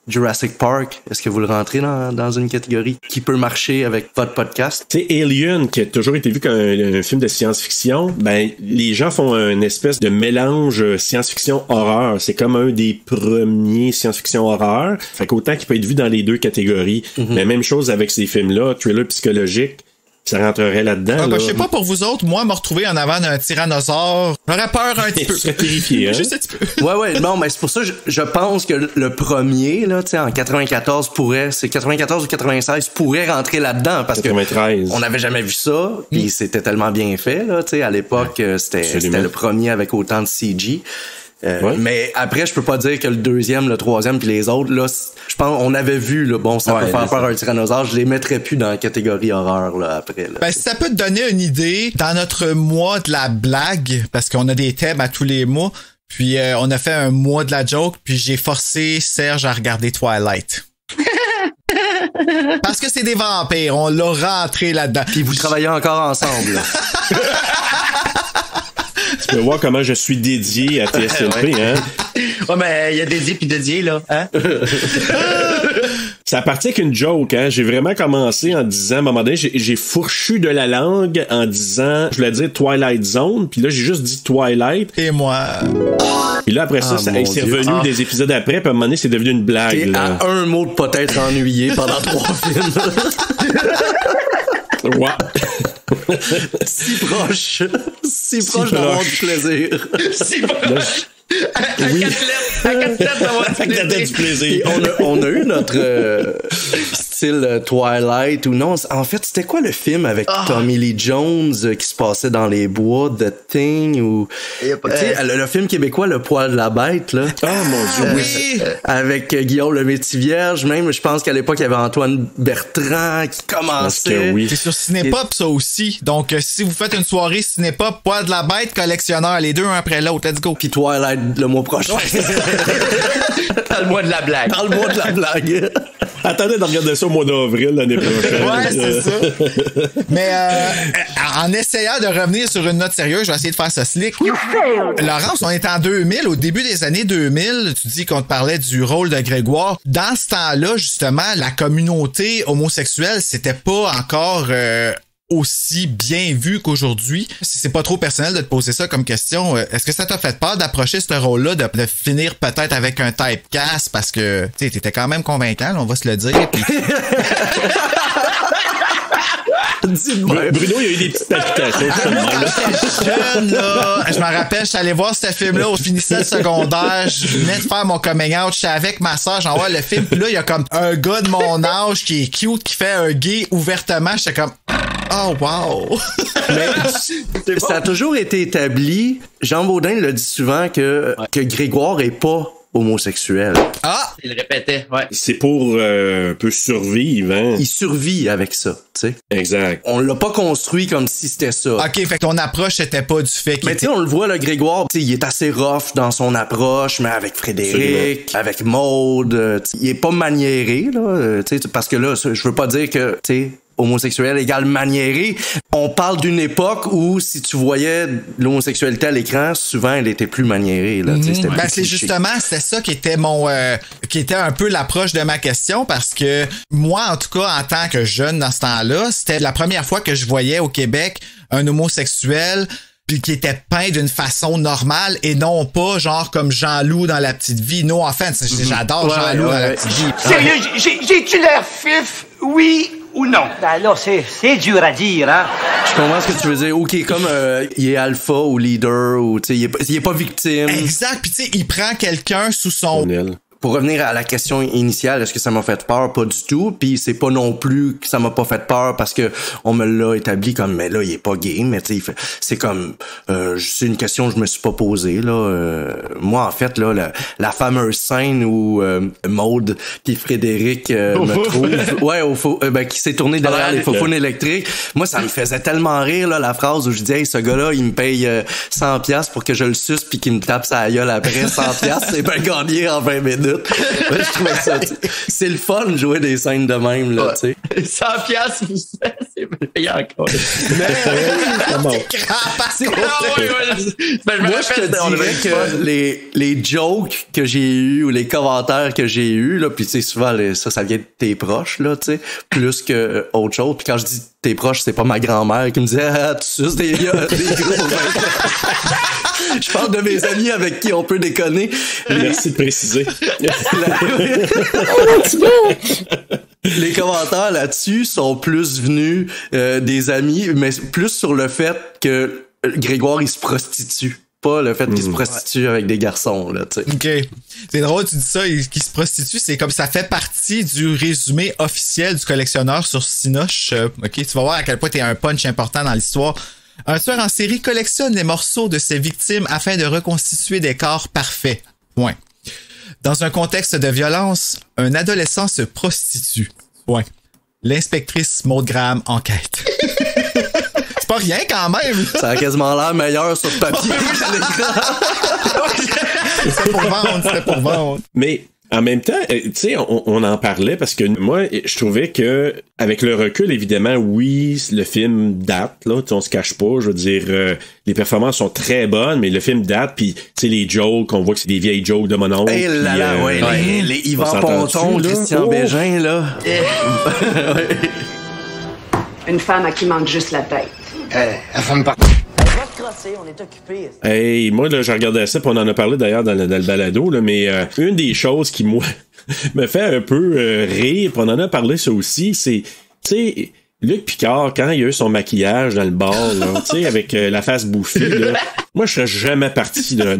Jurassic Park, est-ce que vous le rentrez dans une catégorie qui peut marcher avec votre podcast? Tu sais, Alien, qui a toujours été vu comme un film de science-fiction, ben, les gens font une espèce de mélange science-fiction-horreur. C'est comme un des premiers science-fiction-horreur. Fait qu'autant qu'il peut être vu dans les deux catégories. Mais même chose avec ces films-là, thriller psychologique, ça rentrerait là-dedans. Je sais pas pour vous autres, moi, me retrouver en avant d'un tyrannosaure, j'aurais peur un petit peu. Tu serais terrifié, hein? Juste un petit peu. Ouais, non, mais c'est pour ça que je pense que le premier, là, tu sais, en 94 c'est 94 ou 96 pourrait rentrer là-dedans parce 93. Que on n'avait jamais vu ça, puis c'était tellement bien fait, là, tu sais, à l'époque, c'était le premier avec autant de CG. Mais après, je peux pas dire que le deuxième, le troisième puis les autres, là, je pense, on avait vu, là, bon, ça peut faire peur à un tyrannosaure, je les mettrais plus dans la catégorie horreur, là, après, là. Ben, si ça peut te donner une idée, dans notre mois de la blague, parce qu'on a des thèmes à tous les mois, puis on a fait un mois de la joke, puis j'ai forcé Serge à regarder Twilight. Parce que c'est des vampires, on l'a rentré là-dedans. Puis vous travaillez encore ensemble. Tu peux voir comment je suis dédié à TSLP, hein? Ouais, mais il y a dédié puis dédié, là. Hein? Ça partit avec une joke, hein. J'ai vraiment commencé en disant, à un moment donné, j'ai fourchu de la langue en disant, je voulais dire Twilight Zone, puis là, j'ai juste dit Twilight. Et moi. Puis là, après ça, il s'est revenu des épisodes après, puis à un moment donné, c'est devenu une blague. T'es là. à un mot de pas être ennuyé pendant 3 films. Ouais. Si proche d'avoir du plaisir. Si proche. Oui. À 4 lettres d'avoir du plaisir. Et on a eu notre style Twilight ou non. En fait, c'était quoi le film avec Tommy Lee Jones qui se passait dans les bois, The Thing ou le film québécois Le Poil de la Bête là. Oh mon Dieu, oui. Avec Guillaume le Métivierge, même je pense qu'à l'époque il y avait Antoine Bertrand qui commençait. Oui. C'est sur Cinépop ça aussi. Donc si vous faites une soirée Cinépop, Poil de la Bête, collectionneur, les deux un après l'autre, let's go. Puis Twilight le mois prochain. Parle-moi de la blague. Parle-moi de la blague. Attendez de regarder ça au mois d'avril l'année prochaine. Ouais, c'est ça. Mais en essayant de revenir sur une note sérieuse, je vais essayer de faire ça slick. Laurence, on est en 2000, au début des années 2000. Tu dis qu'on te parlait du rôle de Grégoire. Dans ce temps-là, justement, la communauté homosexuelle, c'était pas encore aussi bien vu qu'aujourd'hui. Si c'est pas trop personnel de te poser ça comme question, est-ce que ça t'a fait peur d'approcher ce rôle-là, de finir peut-être avec un typecast parce que tu sais, t'étais quand même convaincant, là, on va se le dire. Puis... Bruno, il y a eu des petites palpitations. J'étais jeune, là. Je me rappelle, je suis allé voir ce film-là, je finissais le secondaire, je venais de faire mon coming out, je suis avec ma soeur, j'en vois le film, puis là, il y a comme un gars de mon âge qui est cute, qui fait un gay ouvertement, j'étais comme... Oh, wow! Mais ça a toujours été établi, Jean Baudin le dit souvent, que Grégoire est pas homosexuel. Ah! Il le répétait, ouais. C'est pour un peu survivre, hein? Il survit avec ça, tu sais. Exact. On l'a pas construit comme si c'était ça. OK, fait que ton approche était pas du fait qu'il Mais tu sais, on le voit, là, Grégoire, tu sais, il est assez rough dans son approche, mais avec Frédéric, avec Maude, il est pas maniéré, là, tu sais, parce que là, je veux pas dire que, tu sais, homosexuel égale maniéré. On parle d'une époque où si tu voyais l'homosexualité à l'écran, souvent elle était plus maniérée. Là, c'était plus c'est justement, c'était ça qui était qui était un peu l'approche de ma question, parce que moi, en tout cas, en tant que jeune dans ce temps-là, c'était la première fois que je voyais au Québec un homosexuel puis qui était peint d'une façon normale et non pas genre comme Jean-Loup dans La Petite Vie. No offense, j'adore Jean-Loup dans La Petite Vie. Sérieux, j'ai-tu l'air fif? Oui ou non? Ben là, c'est dur à dire, hein? Je comprends ce que tu veux dire. OK, comme il est alpha ou leader, ou tu sais, il est pas victime. Exact, puis tu sais, il prend quelqu'un sous son... Pour revenir à la question initiale, est-ce que ça m'a fait peur? Pas du tout. Puis c'est pas non plus que ça m'a pas fait peur parce que on me l'a établi comme, mais là, il est pas gay. Mais tu sais, c'est comme, c'est une question que je me suis pas posée, là. Moi, en fait, là, la fameuse scène où Maude puis Frédéric me trouvent, ouais, qui s'est tourné derrière les faufounes électriques. Moi, ça me faisait tellement rire, là, la phrase où je dis, hey, ce gars-là, il me paye 100$ pour que je le suce puis qu'il me tape sa gueule après 100$. C'est bien gagné en 20 minutes. Ouais, je trouvais ça, c'est le fun de jouer des scènes de même, là, tu sais. 100$, c'est payant encore. Mais, moi, je te dirais que les jokes que j'ai eus ou les commentaires que j'ai eus, là, pis tu sais, souvent, ça vient de tes proches, là, tu sais, plus que autre chose. Puis quand je dis tes proches, c'est pas ma grand-mère qui me disait, ah, tu suces des gros. Je parle de mes amis avec qui on peut déconner. Merci de préciser. Les commentaires là-dessus sont plus venus des amis, mais plus sur le fait que Grégoire, il se prostitue. Pas le fait qu'il se prostitue avec des garçons, là, tu sais. OK. C'est drôle, tu dis ça, qu'il se prostitue, c'est comme ça fait partie du résumé officiel du collectionneur sur Cinoche. OK, tu vas voir à quel point t'es un punch important dans l'histoire. Un tueur en série collectionne les morceaux de ses victimes afin de reconstituer des corps parfaits. Point. Dans un contexte de violence, un adolescent se prostitue. Point. L'inspectrice Maude Graham enquête. C'est pas rien quand même. Ça a quasiment l'air meilleur sur papier. C'était pour vendre, c'était pour vendre. Mais En même temps, tu sais, on en parlait parce que moi, je trouvais que avec le recul, évidemment, oui, le film date, là, on se cache pas, je veux dire, les performances sont très bonnes, mais le film date, puis tu sais, les jokes, on voit que c'est des vieilles jokes de mon oncle. Et là là, ouais, les Yvan Ponton, Christian Bégin, là. Une femme à qui manque juste la tête. La femme par... on est occupé. Hey, moi, là, je regardais ça, puis on en a parlé d'ailleurs dans le balado, là, mais une des choses qui, moi, me fait un peu rire, puis on en a parlé ça aussi, c'est, tu sais, Luc Picard, quand il a eu son maquillage dans le bar, tu sais, avec la face bouffée, là, moi, je serais jamais parti d'un,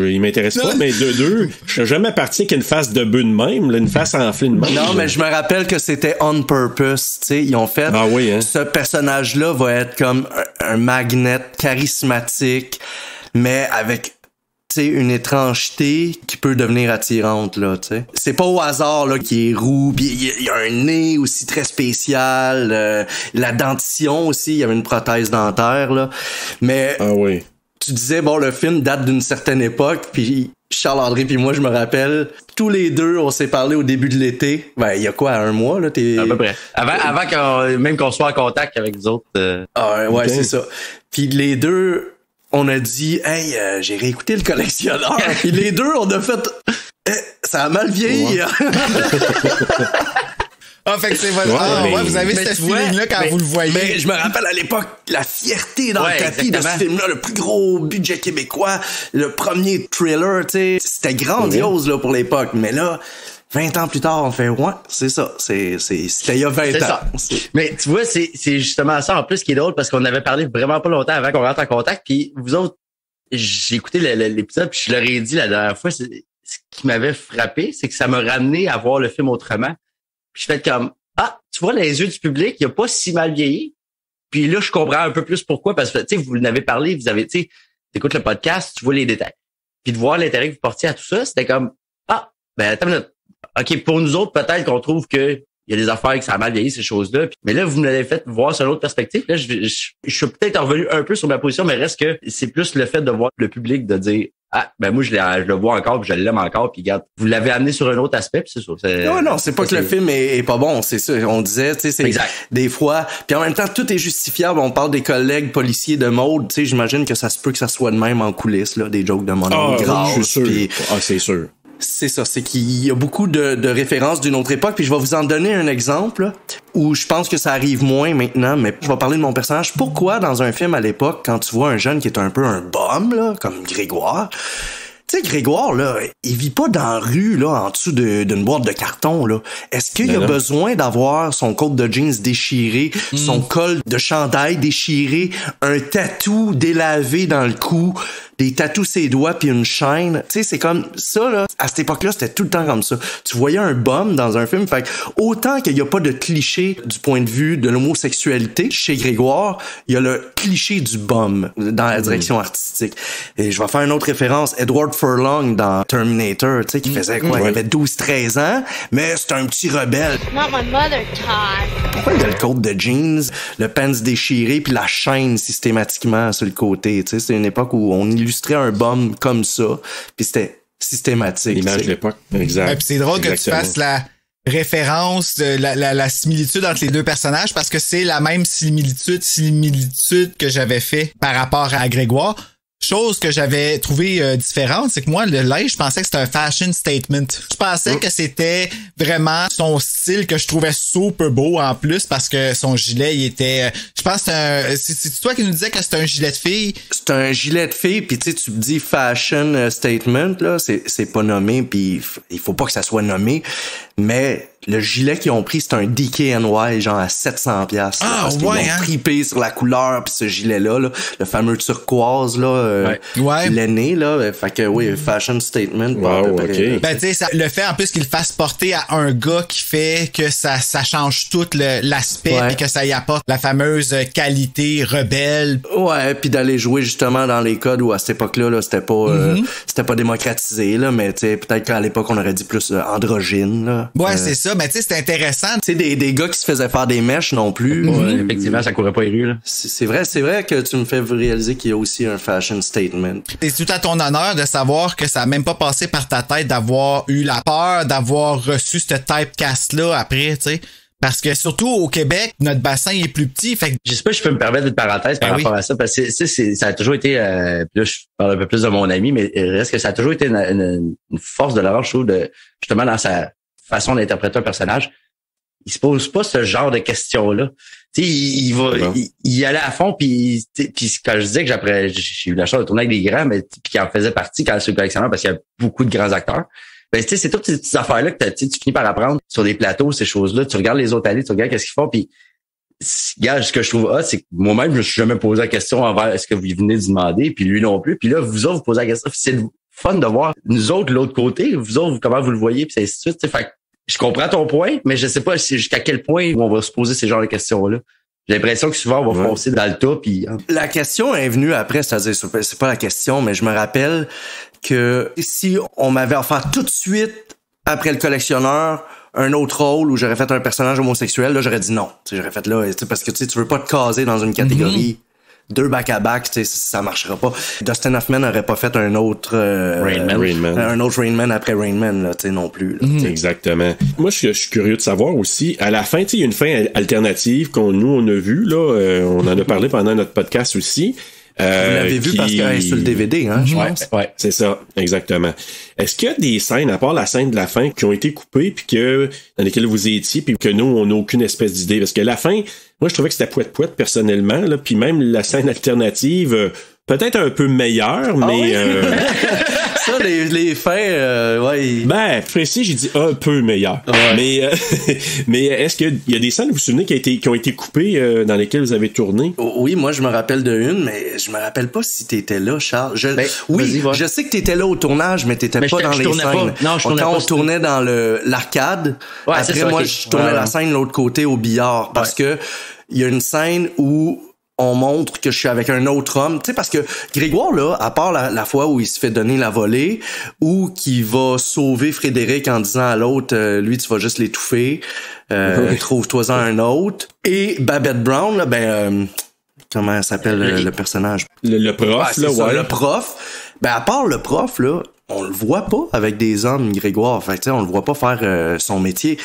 il m'intéresse pas, mais de deux, je serais jamais parti avec une face de bœuf de même, là, une face enflée de même. Non, mais je me rappelle que c'était on purpose, tu sais, ils ont fait, ce personnage-là va être comme un magnet charismatique, mais avec, tu sais, une étrangeté qui peut devenir attirante, là, tu sais. C'est pas au hasard, là, qu'il est roux, pis il y a un nez aussi très spécial, la dentition aussi, il y avait une prothèse dentaire, là. Mais, tu disais, bon, le film date d'une certaine époque, puis Charles-André puis moi, je me rappelle, tous les deux, on s'est parlé au début de l'été. Ben, il y a quoi, 1 mois, là? À peu près. Avant même qu'on soit en contact avec les autres. Ouais, c'est ça. Puis les deux, on a dit, hey, j'ai réécouté Le Collectionneur. Puis les deux, on a fait, ça a mal vieilli. Ah, fait que c'est votre... vous avez ce feeling-là quand vous le voyez. Mais je me rappelle à l'époque, la fierté dans le tapis de ce film-là, le plus gros budget québécois, le premier thriller, tu sais, c'était grandiose, là, pour l'époque. Mais là, 20 ans plus tard, on fait, c'est ça, c'était il y a 20 ans. Ça. Mais tu vois, c'est justement ça, en plus, qui est drôle, parce qu'on avait parlé vraiment pas longtemps avant qu'on rentre en contact, puis vous autres, j'ai écouté l'épisode, puis je leur ai dit la dernière fois, ce qui m'avait frappé, c'est que ça m'a ramené à voir le film autrement. Puis je fais comme, tu vois, les yeux du public, il a pas si mal vieilli. Puis là, je comprends un peu plus pourquoi, parce que, tu sais, vous en avez parlé, vous avez, tu sais, t'écoutes le podcast, tu vois les détails. Puis de voir l'intérêt que vous portiez à tout ça, c'était comme, attends une minute. OK, pour nous autres, peut-être qu'on trouve que il y a des affaires que ça a mal vieilli, ces choses-là. Mais là, vous me l'avez fait voir sur une autre perspective. Là, je suis peut-être revenu un peu sur ma position, mais reste que c'est plus le fait de voir le public, de dire, moi, je le vois encore, puis je l'aime encore, puis regarde, vous l'avez amené sur un autre aspect, puis c'est sûr. Non, c'est pas que le film est pas bon, c'est ça. On disait, tu sais, c'est des fois, puis en même temps, tout est justifiable. On parle des collègues policiers de Maude, tu sais, j'imagine que ça se peut que ça soit de même en coulisses, là, des jokes de mon oncle grâce. Je suis sûr. C'est sûr. C'est ça, c'est qu'il y a beaucoup de références d'une autre époque, puis je vais vous en donner un exemple là, où je pense que ça arrive moins maintenant, mais je vais parler de mon personnage. Pourquoi dans un film à l'époque, quand tu vois un jeune qui est un peu un bum, là, comme Grégoire, tu sais, Grégoire, là, il vit pas dans la rue, là, en dessous d'une boîte de carton, là. Est-ce qu'il a besoin d'avoir son coat de jeans déchiré, son col de chandail déchiré, un tatou délavé dans le cou, des tatous ses doigts puis une chaîne? Tu sais, c'est comme ça, là. À cette époque-là, c'était tout le temps comme ça. Tu voyais un bum dans un film, fait que autant qu'il y a pas de cliché du point de vue de l'homosexualité chez Grégoire, il y a le cliché du bum dans la direction artistique. Et je vais faire une autre référence. Edward Furlong dans Terminator, tu sais, qui faisait quoi? Il avait 12-13 ans, mais c'est un petit rebelle. Not my mother, Todd. Pourquoi il a le coat de jeans, le pants déchiré puis la chaîne systématiquement sur le côté, tu sais? C'est une époque où on illustrait un bum comme ça, puis c'était systématique. L'image de l'époque, exact. Puis c'est drôle que tu fasses la référence, la similitude entre les deux personnages, parce que c'est la même similitude que j'avais fait par rapport à Grégoire. Chose que j'avais trouvé différente, c'est que moi, le linge, je pensais que c'était un fashion statement. Je pensais que c'était vraiment son style que je trouvais super beau en plus, parce que son gilet, il était... Je pense que c'est toi qui nous disais que c'était un gilet de fille. C'est un gilet de fille, puis tu sais, tu me dis fashion statement, là, c'est pas nommé, puis il faut pas que ça soit nommé, mais... Le gilet qu'ils ont pris, c'est un DKNY, genre à 700$. Parce qu'ils ont trippé sur la couleur, puis ce gilet-là, là, le fameux turquoise, là, l'aîné, là. Fait que, fashion statement. Wow, OK. Ben, tu sais, le fait, en plus, qu'il le fasse porter à un gars qui fait fait que ça change tout l'aspect et que ça y apporte la fameuse qualité rebelle. Ouais, puis d'aller jouer justement dans les codes où à cette époque-là, là, c'était pas démocratisé, là, mais tu sais, peut-être qu'à l'époque, on aurait dit plus androgyne, là. Ouais, c'est ça, mais tu sais, c'est intéressant. Tu sais, des gars qui se faisaient faire des mèches non plus. Ouais, effectivement, ça courait pas les rues, là. C'est vrai que tu me fais réaliser qu'il y a aussi un fashion statement. C'est tout à ton honneur de savoir que ça a même pas passé par ta tête d'avoir eu la peur d'avoir reçu ce typecast-là après, tu sais. Parce que surtout au Québec, notre bassin est plus petit. Fait que... Je sais pas si je peux me permettre une parenthèse par rapport à ça, parce que ça a toujours été, puis là je parle un peu plus de mon ami, mais reste que ça a toujours été une force de Laurent, je trouve, justement dans sa façon d'interpréter un personnage. Il se pose pas ce genre de questions-là. Tu sais, il va, il allait à fond, puis quand je disais que j'ai eu la chance de tourner avec des grands, mais puis qui en faisait partie quand c'est le collectionneur, parce qu'il y a beaucoup de grands acteurs. Ben, tu sais, c'est toutes ces petites affaires-là que tu finis par apprendre sur des plateaux, ces choses-là. Tu regardes les autres aller, tu regardes qu'est-ce qu'ils font, puis regarde, ce que je trouve c'est que moi-même, je me suis jamais posé la question envers est-ce que vous venez de demander, puis lui non plus. Puis là, vous autres, vous posez la question. C'est le fun de voir nous autres de l'autre côté, vous autres, comment vous le voyez, puis ainsi de suite. Fait que je comprends ton point, mais je sais pas jusqu'à quel point on va se poser ces genres de questions-là. J'ai l'impression que souvent, on va foncer dans le tas, puis... La question est venue après, c'est-à-dire, c'est pas la question, mais je me rappelle que si on m'avait offert tout de suite, après le collectionneur, un autre rôle où j'aurais fait un personnage homosexuel, là, j'aurais dit non. T'sais, j'aurais fait là, parce que tu veux pas te caser dans une catégorie... Deux back-à-back, ça marchera pas. Dustin Hoffman n'aurait pas fait un autre Rain Man. Un autre Rain Man après Rain Man, là, non plus. Là, Exactement. Moi, je suis curieux de savoir aussi, à la fin, il y a une fin alternative on a vue, là, on en a parlé pendant notre podcast aussi. Vous l'avez vu parce qu'elle est sur le DVD, hein, je pense. Ouais, c'est ça, exactement. Est-ce qu'il y a des scènes, à part la scène de la fin, qui ont été coupées puis dans lesquelles vous étiez puis que nous, on n'a aucune espèce d'idée? Parce que la fin, moi, je trouvais que c'était poète-poète personnellement, là, puis même la scène alternative, peut-être un peu meilleure, mais... Ça, les fins, Ben, précis, j'ai dit un peu meilleur. Ouais. Mais est-ce qu'il y a des scènes, vous vous souvenez, qui ont été coupées, dans lesquelles vous avez tourné? Oui, moi, je me rappelle de une, mais je me rappelle pas si t'étais là, Charles. Je sais que t'étais là au tournage, mais t'étais pas dans les scènes. Non, je tournais Quand pas. on tournait dans l'arcade, après, moi, je tournais la scène de l'autre côté au billard, parce que il y a une scène où on montre que je suis avec un autre homme. Tu sais, parce que Grégoire, là, à part la fois où il se fait donner la volée, ou qu'il va sauver Frédéric en disant à l'autre, lui, tu vas juste l'étouffer, trouve-toi-en un autre. Et Babette Brown, là, comment elle s'appelle le personnage? Le prof, là, ça, le prof. Ben, à part le prof, là, on le voit pas avec des hommes, Grégoire. Fait que, on le voit pas faire son métier.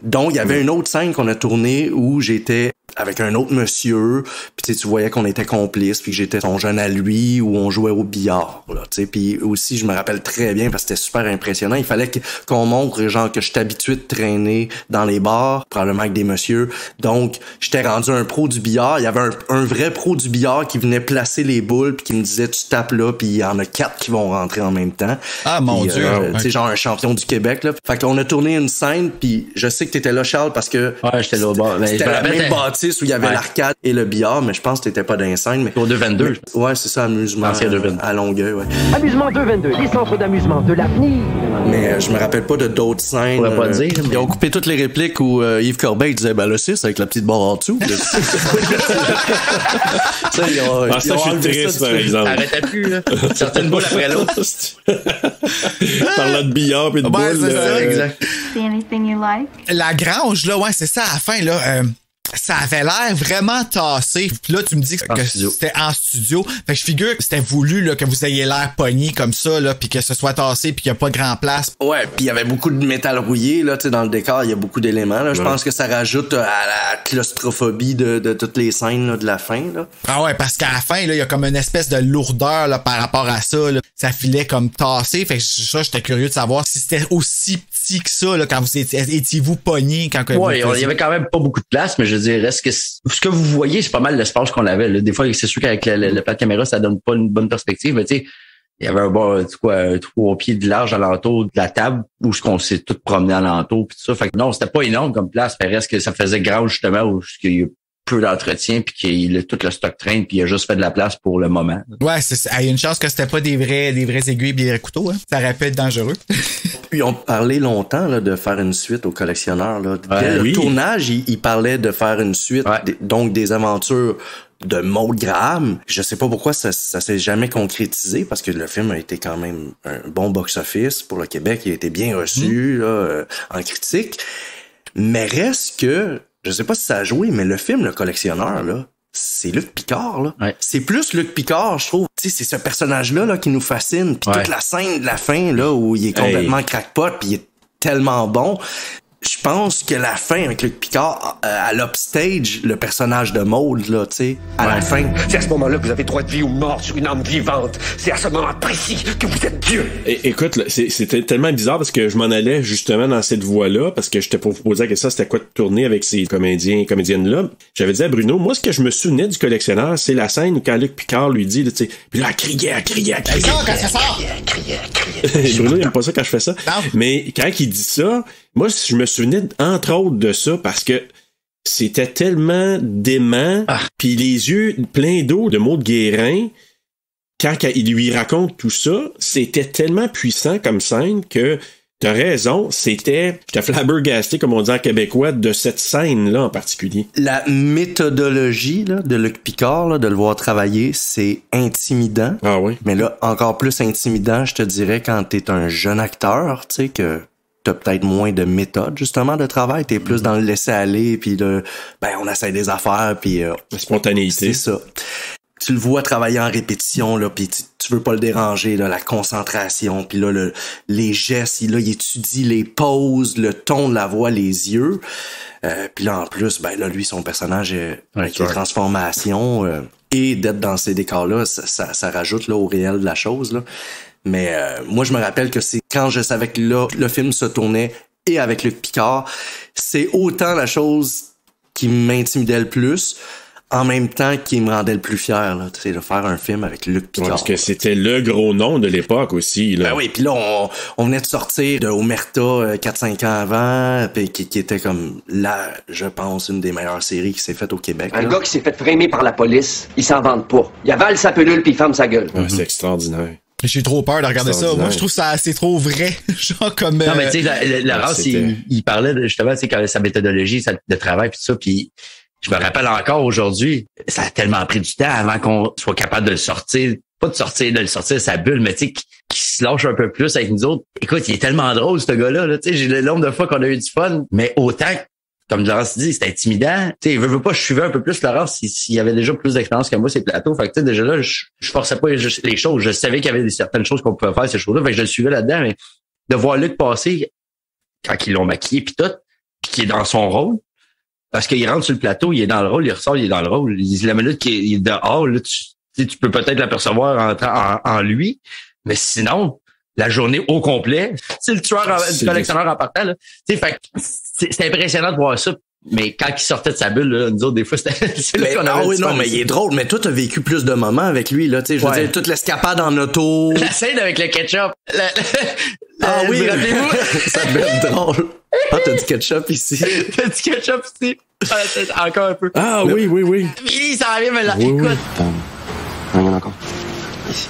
Donc, il y avait une autre scène qu'on a tournée où j'étais avec un autre monsieur, puis tu voyais qu'on était complices, puis que j'étais son jeune à lui, où on jouait au billard, là, tu sais. Puis aussi, je me rappelle très bien, parce que c'était super impressionnant, il fallait qu'on montre, genre, que je suis habitué de traîner dans les bars, probablement avec des messieurs. Donc, j'étais rendu un pro du billard. Il y avait un vrai pro du billard qui venait placer les boules, puis qui me disait, tu tapes là, puis il y en a 4 qui vont rentrer en même temps. Ah, mon Dieu! Tu sais, genre un champion du Québec, là. Fait qu'on a tourné une scène, puis je sais que t'étais là, Charles, parce que... Ouais, j'étais là au bord. C'était la même bâtisse où il y avait l'arcade et le billard, mais je pense que t'étais pas dans les scènes. Mais... Au 222. Ouais, c'est ça, amusement à Longueuil, ouais. Amusement 222, les centres d'amusement de l'avenir. Mais je me rappelle pas de d'autres scènes. On pourrait pas dire. Ils ont coupé toutes les répliques où Yves Corbeil disait, le 6 avec la petite barre en dessous. Ça, je suis triste, par exemple. Ça arrêtait plus, là. Certaines boules après l'autre. Parlant de billard et de boules. C'est ça, exact. See anything you like? La grange, là, ouais, c'est ça, à la fin, là, ça avait l'air vraiment tassé. Puis là, tu me dis que c'était en studio. Fait que je figure que c'était voulu, là, que vous ayez l'air pogné comme ça, là, puis que ce soit tassé, puis qu'il n'y a pas de grand place. Ouais, puis il y avait beaucoup de métal rouillé, là, tu sais, dans le décor, il y a beaucoup d'éléments, là. Je pense que ça rajoute à la claustrophobie de toutes les scènes, là, de la fin, là. Ah ouais, parce qu'à la fin, là, il y a comme une espèce de lourdeur, là, par rapport à ça, là. Ça filait comme tassé. Fait que ça, j'étais curieux de savoir si c'était aussi petit que ça, là, quand vous étiez-vous pogné quand ouais, il y avait quand même pas beaucoup de place, mais je dirais, ce que vous voyez, c'est pas mal l'espace qu'on avait, là. Des fois, c'est sûr qu'avec le plat de caméra, ça donne pas une bonne perspective, mais tu sais, il y avait un 3 pieds de large alentour de la table où on s'est tout promené alentour pis tout ça. Fait que non, c'était pas énorme comme place, mais reste que ça faisait grand justement où il y a peu d'entretien puis qu'il a tout le stock train puis il a juste fait de la place pour le moment. Ouais, il y a une chance que c'était pas des vrais aiguilles et des vrais couteaux, hein. Ça aurait pu être dangereux. Puis on parlait longtemps là, de faire une suite au collectionneur. Là. Ouais, le tournage, il parlait de faire une suite, donc des aventures de Maud Graham. Je sais pas pourquoi ça s'est jamais concrétisé parce que le film a été quand même un bon box-office pour le Québec. Il a été bien reçu là, en critique. Mais reste que, je sais pas si ça a joué, mais le film Le Collectionneur, là, c'est Luc Picard, là. Ouais. C'est plus Luc Picard, je trouve. Tu sais, c'est ce personnage-là là, qui nous fascine. Puis toute la scène de la fin, là, où il est complètement crackpot, puis il est tellement bon. Je pense que la fin avec Luc Picard, à l'upstage, le personnage de Maud, là, tu sais, à la fin. C'est à ce moment-là que vous avez droit de vie ou mort sur une âme vivante. C'est à ce moment précis que vous êtes Dieu. Écoute, c'était tellement bizarre parce que je m'en allais justement dans cette voie-là parce que j'étais pour vous poser la question, c'était quoi de tourner avec ces comédiennes-là. J'avais dit à Bruno, moi, ce que je me souvenais du collectionneur, c'est la scène où quand Luc Picard lui dit, tu sais, puis là, elle criait. Bruno, il aime pas ça quand je fais ça. Non. Mais quand il dit ça, moi, je me souvenais, entre autres, de ça parce que c'était tellement dément, puis les yeux pleins d'eau de Maud Guérin, quand il lui raconte tout ça, c'était tellement puissant comme scène que t'as raison, j'étais flabbergasté, comme on dit en québécois, de cette scène-là en particulier. La méthodologie là, de Luc Picard, là, de le voir travailler, c'est intimidant. Ah oui. Mais là, encore plus intimidant, je te dirais, quand t'es un jeune acteur, tu sais, que t'as peut-être moins de méthode, justement, de travail. T'es plus dans le laisser-aller, puis on essaie des affaires, puis la spontanéité. C'est ça. Tu le vois travailler en répétition, là, puis tu veux pas le déranger, là, la concentration, puis là, les gestes, il étudie les poses, le ton de la voix, les yeux. Puis là, en plus, là, lui, son personnage, avec les transformations, et d'être dans ces décors-là, ça rajoute là au réel de la chose, là. Mais moi, je me rappelle que c'est quand je savais que là, le film se tournait et avec Luc Picard, c'est autant la chose qui m'intimidait le plus, en même temps qui me rendait le plus fier, là, tu sais, de faire un film avec Luc Picard. Parce que c'était le gros nom de l'époque aussi, là. Ben oui, puis là, on venait de sortir de Omerta 4-5 ans avant, puis qui était comme là, je pense, une des meilleures séries qui s'est faite au Québec. Un gars qui s'est fait framer par la police, il s'en vante pas. Il avale sa pelule puis il ferme sa gueule. Ouais, c'est extraordinaire. J'ai trop peur de regarder ça. Moi, je trouve ça c'est trop vrai. Genre comme. Non, mais tu sais, Laurence, il parlait justement, tu sais, sa méthodologie de travail puis tout ça, puis je me rappelle encore aujourd'hui, ça a tellement pris du temps avant qu'on soit capable de le sortir, pas de le sortir de sa bulle, mais tu sais, qu'il se lâche un peu plus avec nous autres. Écoute, il est tellement drôle, ce gars-là, là, tu sais, j'ai le nombre de fois qu'on a eu du fun, mais autant, comme Laurence dit, c'était intimidant. Tu sais, veux pas, je suivais un peu plus Laurence s'il y avait déjà plus d'expérience que moi, ces plateaux. Fait que tu sais, déjà là, je forçais pas les choses. Je savais qu'il y avait certaines choses qu'on pouvait faire, ces choses-là. Fait que je le suivais là-dedans, mais de voir Luc passer, quand ils l'ont maquillé pis tout, pis qu'il est dans son rôle, parce qu'il rentre sur le plateau, il est dans le rôle, il ressort, il est dans le rôle. La minute qu'il est dehors, là, tu peux peut-être l'apercevoir en lui, mais sinon, la journée au complet, c'est le tueur, du collectionneur en partant, là. Tu sais, fait c'est impressionnant de voir ça. Mais quand il sortait de sa bulle, là, nous autres, des fois, c'est là qu'on avait non, mais il est drôle. Mais toi, t'as vécu plus de moments avec lui, là. Tu sais, je veux dire, toute l'escapade en auto. La scène avec le ketchup. Oui, rappelez-vous? Ça devait être drôle. Ah, t'as du ketchup ici. T'as du ketchup ici. Encore un peu. Ah, oui. Il s'en vient, mais là, écoute. Il y en a encore. Ici.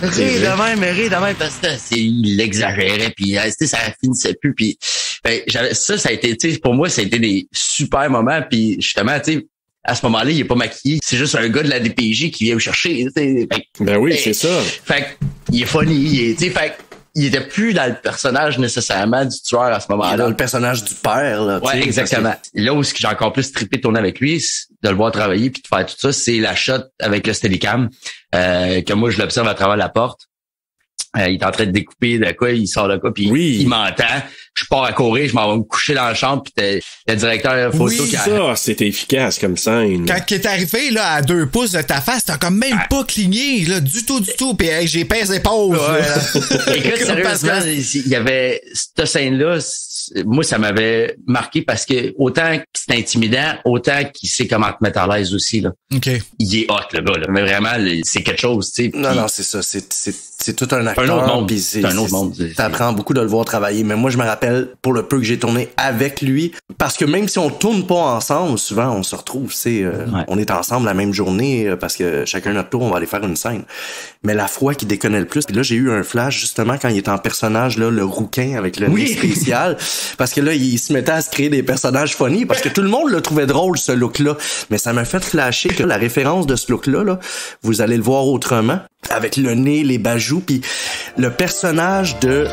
Rire de même, parce que il l'exagérait, puis ça finissait plus, puis ça a été, tu sais, pour moi, ça a été des super moments, puis justement, tu sais, à ce moment-là, il est pas maquillé, c'est juste un gars de la DPJ qui vient me chercher, tu sais. Ben oui, c'est ça. Fait il est funny, tu sais, il était plus dans le personnage nécessairement du tueur à ce moment-là. Dans le personnage du père, là. Ouais, exactement. Là où j'ai encore plus trippé de tourner avec lui, de le voir travailler puis de faire tout ça, c'est la shot avec le Steadicam, que moi je l'observe à travers la porte. Il est en train de découper de quoi, il sort de quoi, puis il m'entend. Je pars à courir, je m'en vais me coucher dans la chambre, puis le directeur photo qui a... ça, c'était efficace comme scène. Quand il est arrivé là à 2 pouces de ta face, t'as comme même pas cligné là, du tout. Puis j'ai pèse épaules. Écoute, sérieusement, il y avait cette scène-là, moi ça m'avait marqué parce que autant que c'est intimidant, autant qu'il sait comment te mettre à l'aise aussi là. OK. Il est hot le gars là, mais vraiment c'est quelque chose, tu sais. Non, c'est ça, c'est c'est tout un acteur. C'est un autre monde. T'apprends beaucoup de le voir travailler. Mais moi, je me rappelle, pour le peu que j'ai tourné avec lui, parce que même si on tourne pas ensemble, souvent, on se retrouve, on est ensemble la même journée, parce que chacun notre tour, on va aller faire une scène. Mais la fois qu'il déconnait le plus, puis là, j'ai eu un flash, justement, quand il était en personnage, là, le rouquin avec le nez spécial, parce que là, il se mettait à se créer des personnages funny, parce que tout le monde le trouvait drôle, ce look-là. Mais ça m'a fait flasher que la référence de ce look-là, là, vous allez le voir autrement, avec le nez, les bajoux, puis le personnage de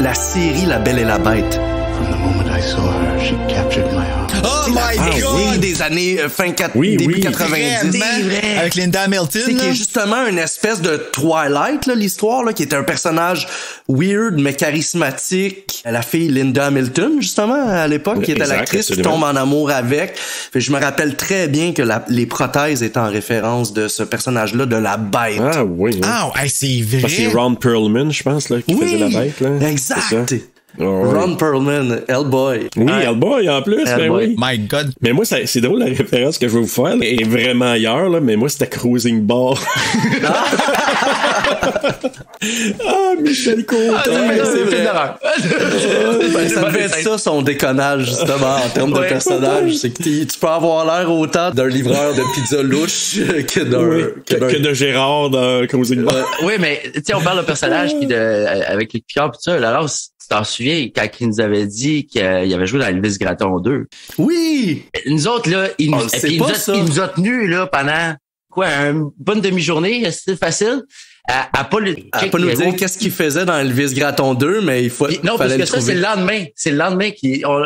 la série La Belle et la Bête. From the moment I saw her, she captured my heart. Oh my God! Oui, des années début 90. C'est vrai. Avec Linda Hamilton. C'est qui est justement une espèce de Twilight, là, l'histoire, là, qui est un personnage weird, mais charismatique. La fille Linda Hamilton, justement, à l'époque, qui était l'actrice qui tombe en amour avec. Fait, je me rappelle très bien que les prothèses étaient en référence de ce personnage-là, de la bête. Ah oui. Ah, c'est vrai. Parce que c'est Ron Perlman, je pense, là, qui faisait la bête, là. Exact. Ron Perlman, Hellboy. Oui, Hellboy en plus, Hellboy. oui. My God. Mais moi, c'est drôle, la référence que je vais vous faire, là, est vraiment ailleurs, là, mais moi, c'était Cruising Bar. Michel Côté. C'est vrai. Ça devait être ça, son déconnage, justement, en termes de personnage. C'est que tu peux avoir l'air autant d'un livreur de pizza louche que de Gérard dans Cruising Bar. Oui, mais, tu sais, on parle de personnage puis avec les piquants pis ça, là, tu t'en souviens quand il nous avait dit qu'il avait joué dans Elvis Gratton 2? Oui! Nous autres, là, il nous a tenus, là, pendant, une bonne demi-journée, c'était facile, à pas nous dire qu'est-ce qu'il faisait dans Elvis Gratton 2, mais non, parce que ça, c'est le lendemain. C'est le lendemain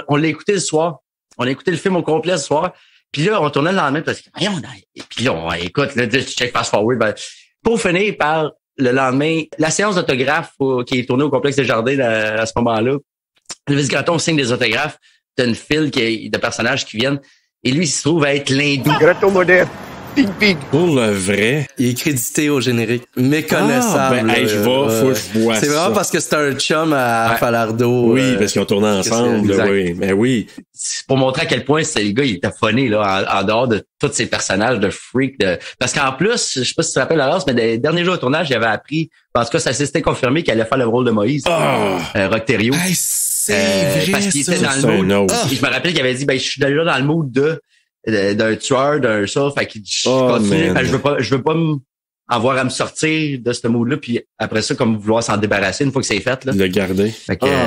on l'a écouté le soir. On a écouté le film au complet le soir. Puis là, on tournait le lendemain parce que, puis là, on écoute, là, check fast forward. Pour finir par le lendemain, la séance d'autographe qui est tournée au complexe des Jardins à ce moment-là, Elvis Gratton signe des autographes. T'as une file de personnages qui viennent. Et lui, il se trouve à être l'hindou. Gratton moderne. Pig. Pour le vrai. Il est crédité au générique. Méconnaissable. Faut que je vois ça. C'est vraiment parce que c'est un chum à Falardeau. Oui, parce qu'ils ont tourné ensemble. Oui, mais oui. C'est pour montrer à quel point le gars, il était funny, là, en dehors de tous ces personnages de freak. Parce qu'en plus, je sais pas si tu te rappelles la race, mais des derniers jours de tournage, il avait appris, en tout cas, ça s'était confirmé qu'il allait faire le rôle de Moïse. Rock Thériault. C'est vrai, parce qu'il était dans le mood. Je me rappelle qu'il avait dit, je suis déjà dans le mood d'un tueur, d'un ça, fait qu'il continue, je veux pas avoir à me sortir de ce mood-là, puis après ça, comme vouloir s'en débarrasser une fois que c'est fait, là. Le garder.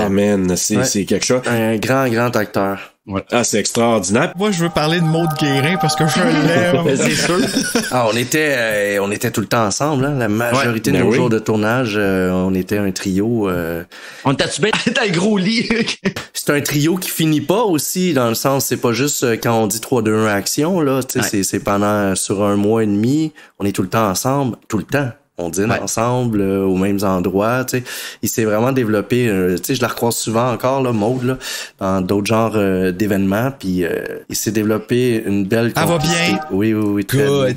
Man, c'est quelque chose. Un grand acteur. Ouais. Ah, c'est extraordinaire. Moi, je veux parler de Maude Guérin parce que je l'aime. C'est sûr. On était tout le temps ensemble, hein. La majorité de nos jours de tournage, on était un trio. On t'a-tu bien dans le gros lit? C'est un trio qui finit pas aussi, dans le sens, c'est pas juste quand on dit 3, 2, 1 action, là. Tu sais, c'est pendant, sur 1 mois et demi, on est tout le temps ensemble, tout le temps. On dîne ensemble aux mêmes endroits, tu sais. Il s'est vraiment développé, tu sais, je la recroise souvent encore, là, Maude, là, dans d'autres genres d'événements, puis il s'est développé une belle complicité. Va bien? Oui, très bien.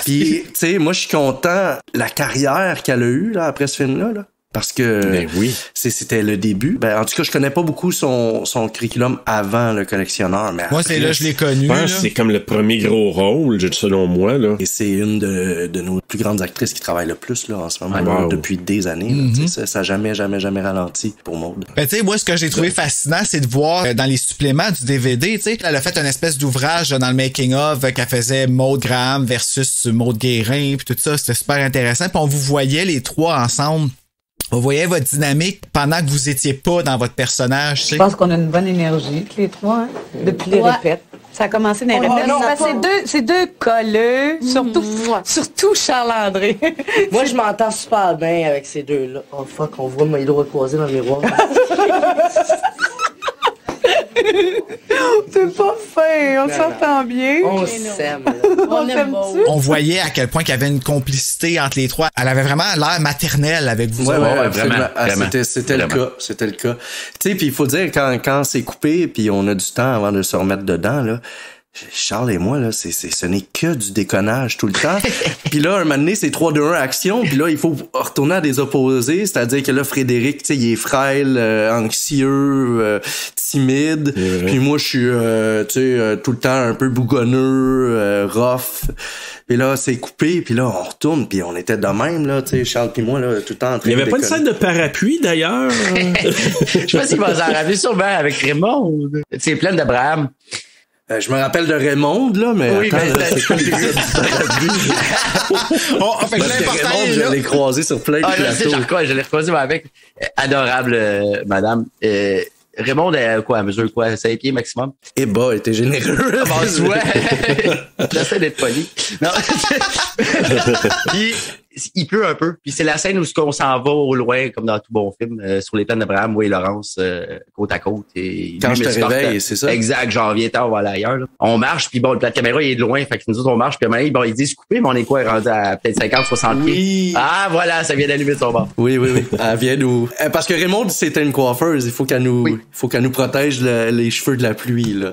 Puis, tu sais, moi, je suis content, la carrière qu'elle a eue, là, après ce film-là, là. Parce que c'était le début. En tout cas, je connais pas beaucoup son curriculum avant Le Collectionneur. Mais moi, c'est là je l'ai connu. Je pense que c'est comme le premier gros rôle, selon moi. Là. Et c'est une de nos plus grandes actrices qui travaille le plus là en ce moment, depuis des années. Là, ça n'a jamais ralenti pour Maude. Tu sais, moi, ce que j'ai trouvé fascinant, c'est de voir dans les suppléments du DVD, tu sais, elle a fait une espèce d'ouvrage dans le making-of qu'elle faisait Maude Graham versus Maude Guérin, puis tout ça. C'était super intéressant. Puis on vous voyait les trois ensemble. On voyait votre dynamique pendant que vous étiez pas dans votre personnage. Je pense qu'on a une bonne énergie, tous les trois, hein, depuis les répètes. Ça a commencé dans les répètes. C'est deux colleux, surtout Charles-André. Moi, je m'entends super bien avec ces deux-là. Oh fuck, on voit mes doigts croisés dans le miroir. C'est pas fin, on s'entend bien. On s'aime. On s'aime-tu? On voyait à quel point qu'il y avait une complicité entre les trois. Elle avait vraiment l'air maternelle avec vous. Ouais, vraiment. C'était le cas. C'était le cas. Tu sais, puis il faut dire, quand c'est coupé, puis on a du temps avant de se remettre dedans, là, Charles et moi, là, ce n'est que du déconnage tout le temps. Puis là, un moment donné, c'est 3-2-1 action. Puis là, il faut retourner à des opposés. C'est-à-dire que là, Frédéric, tu sais, il est frêle, anxieux, timide. Puis moi, je suis, tu sais, tout le temps un peu bougonneux, rough. Puis là, c'est coupé. Puis là, on retourne. Puis on était de même, là, tu sais, Charles puis moi, là, tout le temps en train de Il y avait pas une scène de parapluie, d'ailleurs. Je sais pas s'il va s'en rappeler sûrement avec Raymond. C'est plein d'Abraham. Je me rappelle de Raymond, là, mais oui, attends, mais là, c'est quoi les gars du parapluie? Parce que Raymond, je l'ai croisé sur plein de plateaux. Je l'ai recroisé avec adorable madame. Raymond, quoi, à mesure quoi, 5 pieds maximum? Eh bah, était généreux. Bon, ouais. J'essaie d'être poli. Non. Puis, il pleut un peu. Puis c'est la scène où on s'en va au loin, comme dans tout bon film, sur les plaines d'Abraham, moi et Laurence, côte à côte. Et quand je te réveille, c'est ça? Exact, j'en viens tard, on va aller ailleurs. Là. On marche, puis bon, le plat de caméra, il est de loin. Fait que nous autres, on marche, puis à un moment donné, bon, ils disent couper, mais on est quoi, rendu à peut-être 50, 60 pieds? Ah, voilà, ça vient d'allumer de son bord. Oui. Elle vient nous... Parce que Raymond, c'était une coiffeuse. Il faut qu'elle nous protège les cheveux de la pluie, là.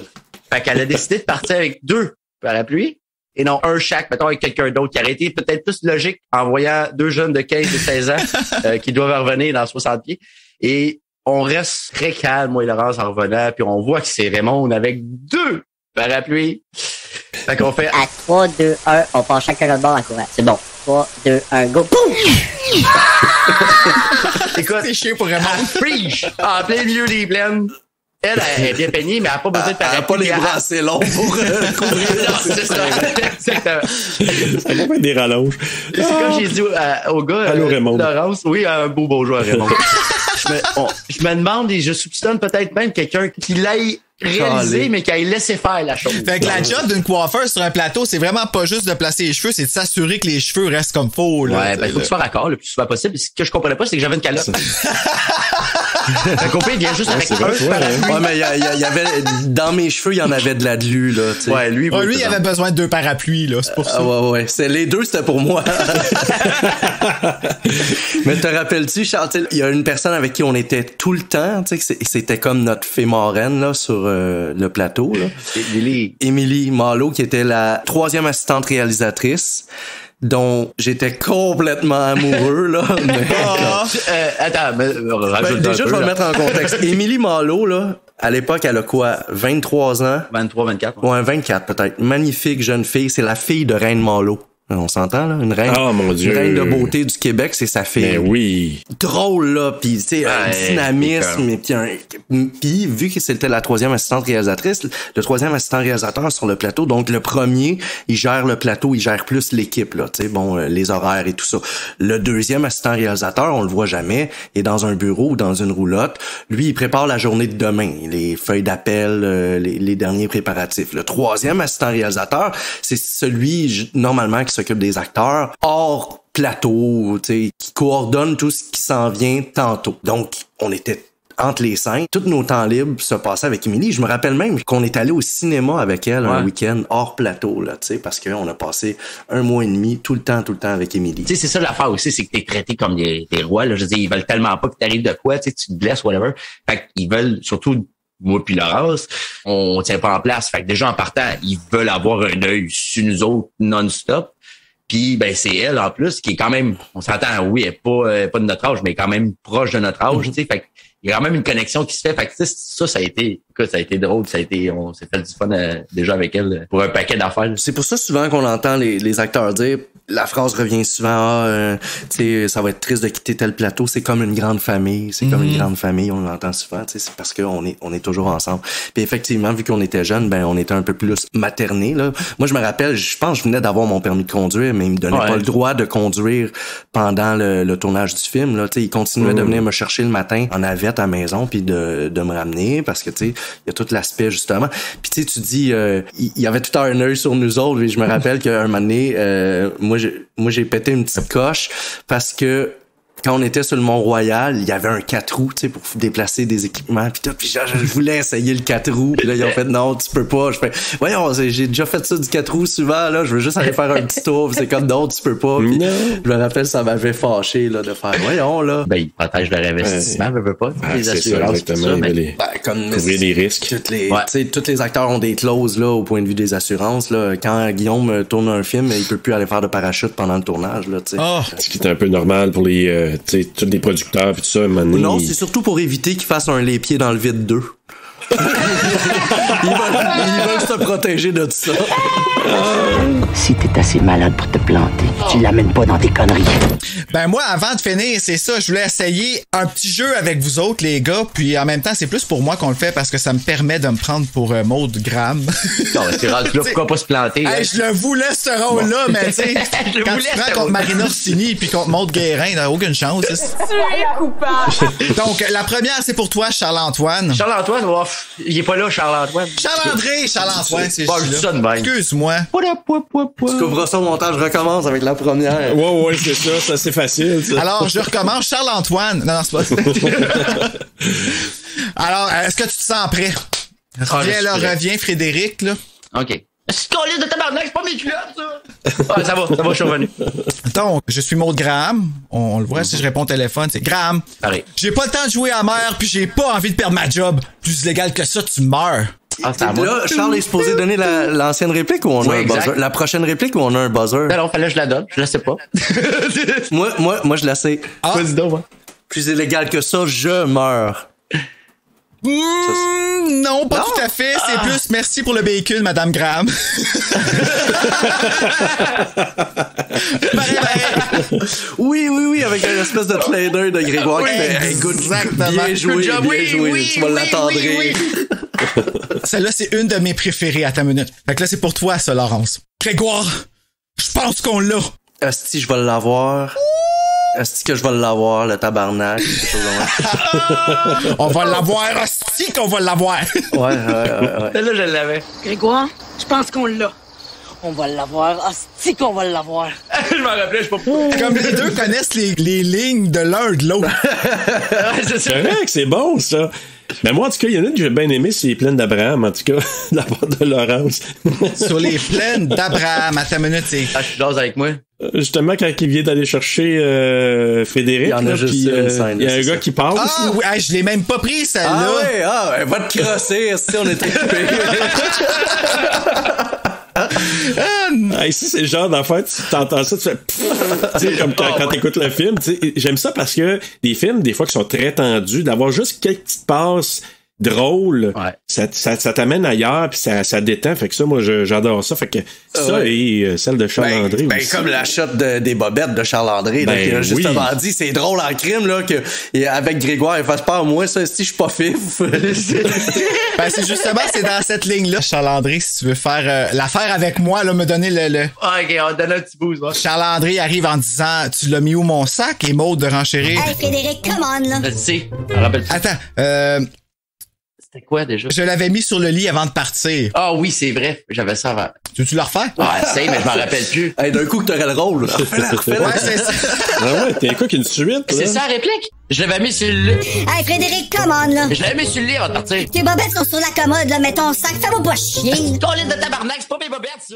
Fait qu'elle a décidé de partir avec 2 parapluies. Et non, un chaque, mettons, avec quelqu'un d'autre qui aurait été peut-être plus logique en voyant 2 jeunes de 15 et 16 ans qui doivent revenir dans 60 pieds. Et on reste très calme, moi et Laurence, en revenant, puis on voit que c'est Raymond avec 2 parapluies. Fait qu'on fait... À 3, 2, 1, on part chacun de bord en courant. C'est bon. 3, 2, 1, go. Boum! Écoute, c'est chiant pour Raymond. Freeze! En plein milieu des plaines. Elle est bien peignée, mais elle n'a pas besoin de parapluie. Elle n'a pas les bras assez longs pour couvrir. Non, c'est ça. Exactement. Elle a fait des rallonges. C'est comme j'ai dit au gars, allô, Raymond. Laurence. Oui, un beau bonjour à Raymond. Je me demande et je soupçonne peut-être même quelqu'un qui l'ait réalisé, mais qui ait laissé faire la chose. Fait que la job d'une coiffeuse sur un plateau, c'est vraiment pas juste de placer les cheveux, c'est de s'assurer que les cheveux restent comme faux. Là. Ouais, ben, faut que tu sois raccord le plus souvent possible. Ce que je comprenais pas, c'est que j'avais une calotte. Fait qu'au pire, il vient juste avec un parapluie. Ouais, mais il y avait, dans mes cheveux, il y en avait de l'adlu, là, tu sais. Ouais, lui, il avait besoin de 2 parapluies, là, c'est pour ça. Ouais. C'est, les 2, c'était pour moi. Mais te rappelles-tu, Charles, il y a une personne avec qui on était tout le temps, tu sais, c'était comme notre fée marraine, là, sur le plateau, là. Émilie Malo, qui était la 3e assistante réalisatrice, dont j'étais complètement amoureux, là. Mais, attends, rajoute déjà, un peu, je vais le mettre en contexte. Émilie Malo, là, à l'époque, elle a quoi? 23 ans? 23, 24. Ouais, 24 peut-être. Magnifique jeune fille. C'est la fille de Reine Malo. On s'entend, là? Une reine. Oh, mon Dieu. Une reine de beauté du Québec, c'est sa fille. Mais oui. Drôle, là. Pis, tu sais, un dynamisme. Puis, vu que c'était la 3e assistante réalisatrice, le 3e assistant réalisateur sur le plateau, donc le premier, il gère le plateau, il gère plus l'équipe, là. Tu sais, bon, les horaires et tout ça. Le 2e assistant réalisateur, on le voit jamais, il est dans un bureau ou dans une roulotte. Lui, il prépare la journée de demain, les feuilles d'appel, les derniers préparatifs. Le 3e assistant réalisateur, c'est celui, normalement, qui s'occupe des acteurs hors plateau, tu sais, qui coordonne tout ce qui s'en vient tantôt. Donc, on était entre les 5. Tous nos temps libres se passaient avec Émilie. Je me rappelle même qu'on est allé au cinéma avec elle un week-end hors plateau, là, tu sais, parce qu'on a passé 1 mois et demi tout le temps avec Émilie. Tu sais, c'est ça l'affaire aussi, c'est que t'es traité comme des rois, là. Je veux dire, ils veulent tellement pas que t'arrives de quoi, tu sais, tu te blesses, whatever. Fait qu'ils veulent surtout, moi puis Laurence, on tient pas en place. Fait que déjà en partant, ils veulent avoir un œil sur nous autres non-stop. Puis ben c'est elle en plus qui est quand même, on s'entend, oui, elle est pas de notre âge, mais quand même proche de notre âge, tu sais. Fait il y a quand même une connexion qui se fait. Fait que ça a été, écoute, ça a été drôle, on s'est fait du fun déjà avec elle pour un paquet d'affaires. C'est pour ça souvent qu'on entend les acteurs dire, la phrase revient souvent, tu sais, ça va être triste de quitter tel plateau, c'est comme une grande famille, comme une grande famille, on l'entend souvent, tu sais, c'est parce qu'on est toujours ensemble. Puis effectivement, vu qu'on était jeunes, ben on était un peu plus maternés, là. Moi, je me rappelle, je pense que je venais d'avoir mon permis de conduire, mais il me donnait pas le droit de conduire pendant le tournage du film, là, tu sais, il continuait de venir me chercher le matin en navette à la maison puis de me ramener parce que tu sais, il y a tout l'aspect justement. Puis tu sais, tu dis il y avait tout un œil sur nous autres, et je me rappelle qu'un moment donné moi j'ai pété une petite coche parce que quand on était sur le Mont-Royal, il y avait un 4 roues, tu sais, pour déplacer des équipements, puis tout. Puis je voulais essayer le 4 roues. Puis là, ils ont fait, non, tu peux pas. Je fais, voyons, j'ai déjà fait ça du 4 roues souvent, là. Je veux juste aller faire un petit tour. Puis c'est comme, non, tu peux pas. Puis je me rappelle, ça m'avait fâché, là, de faire, voyons, là. Ben, ils protègent leur investissement, veut pas. Les assurances, ça, exactement. Comme couvrir les risques. Tous les acteurs ont des clauses, là, au point de vue des assurances, là. Quand Guillaume tourne un film, il peut plus aller faire de parachute pendant le tournage, là, tu sais. Ce qui est un peu normal pour les, tous les producteurs et tout ça. Non, c'est surtout pour éviter qu'ils fassent un les pieds dans le vide 2. Ils veulent se protéger de tout ça. Si t'es assez malade pour te planter, tu l'amènes pas dans tes conneries. Ben moi, avant de finir, c'est ça, je voulais essayer un petit jeu avec vous autres, les gars, puis en même temps, c'est plus pour moi qu'on le fait parce que ça me permet de me prendre pour Maud Graham. Non, c'est rendu là, pourquoi pas se planter? Je le voulais, ce rôle-là, mais tu sais, quand tu prends contre Marina Orsini puis contre Maud Guérin, t'as aucune chance. Tu es coupable. Donc, la première, c'est pour toi, Charles-Antoine. Charles-Antoine, il est pas là, Charles-Antoine. Charles-Antoine, c'est ça de même. Excuse-moi. Tu couvres ça au montage, je recommence avec la première. Ouais, c'est ça, c'est facile. Ça. Alors, je recommence. Charles-Antoine. Non, c'est pas ça. Alors, est-ce que tu te sens prêt? Reviens, Frédéric, là. OK. C'est ton liste de tabarnak, c'est pas mes culottes, ça! Ça va, je suis revenu. Donc, je suis Maud Graham. On le voit si je réponds au téléphone, c'est Graham. Pareil. J'ai pas le temps de jouer à mer, puis j'ai pas envie de perdre ma job. Plus légal que ça, tu meurs. Là, Charles est supposé donner l'ancienne réplique ou on a un buzzer? La prochaine réplique ou on a un buzzer? Non, fallait que je la donne. Je la sais pas. moi, je la sais. Vas-y donc, ouais. Plus illégal que ça, je meurs. Non, pas tout à fait. C'est plus merci pour le bacon, Madame Graham. Oui, avec une espèce de clin d'œil de Grégoire qui fait hey, exactement. Bien joué, tu vas l'attendrir. Celle-là, c'est une de mes préférées à ta minute. Fait que là, c'est pour toi, ça, Laurence. Grégoire, je pense qu'on l'a. Asti, je vais l'avoir. Est-ce que je vais l'avoir, le tabarnak? On va l'avoir, hostie qu'on va l'avoir. Ouais. Là, je l'avais. Grégoire, je pense qu'on l'a. On va l'avoir, hostie qu'on va l'avoir. Je m'en rappelais, je sais pas. Comme les deux connaissent les lignes de l'un de l'autre. C'est vrai que c'est bon, ça. Mais moi, en tout cas, il y en a une que j'ai bien aimé, c'est les plaines d'Abraham, en tout cas, de la part de Laurence. Sur les plaines d'Abraham, à ta minute, c'est... je suis d'ose avec moi. Justement, quand il vient d'aller chercher Frédéric, il y en a juste une scène. Il y a un gars qui passe. Ah oui, je l'ai même pas pris, celle-là. Va te crosser, si on est occupé. Ici, c'est le genre d'affaire, tu t'entends ça, tu fais tu sais, comme quand t'écoutes le film, tu sais, j'aime ça parce que des films, des fois, qui sont très tendus, d'avoir juste quelques petites passes drôles, ça t'amène ailleurs, puis ça détend, fait que ça, moi, j'adore ça, fait que ça et celle de Charles-André aussi. Comme la shot des bobettes de Charles-André, qui a justement dit, c'est drôle en crime, là, que avec Grégoire, il fasse pas moi, ça, si je suis pas fif. C'est justement, c'est dans cette ligne-là, Charles-André, si tu veux faire l'affaire avec moi, là, me donner le... OK, on donne un petit boost, ouais. Charles-André arrive en disant, tu l'as mis où mon sac? Et Maud de renchérir. Hey, Frédéric, come on, là. Je le sais. Attends, c'était quoi déjà? Je l'avais mis sur le lit avant de partir. Ah oui, c'est vrai. J'avais ça avant. Tu veux-tu le refaire? Essaye, mais je m'en rappelle plus. Hey, d'un coup que t'aurais le rôle. Ouais, c'est ça. T'es un coup qu'une suite. C'est ça la réplique? Je l'avais mis sur le lit. Hey, Frédéric, come on, là. Je l'avais mis sur le lit avant de partir. Tes bobettes sont sur la commode, là. Mets ton sac, fais-moi pas chier. Ton lit de tabarnak, c'est pas mes bobettes, ça.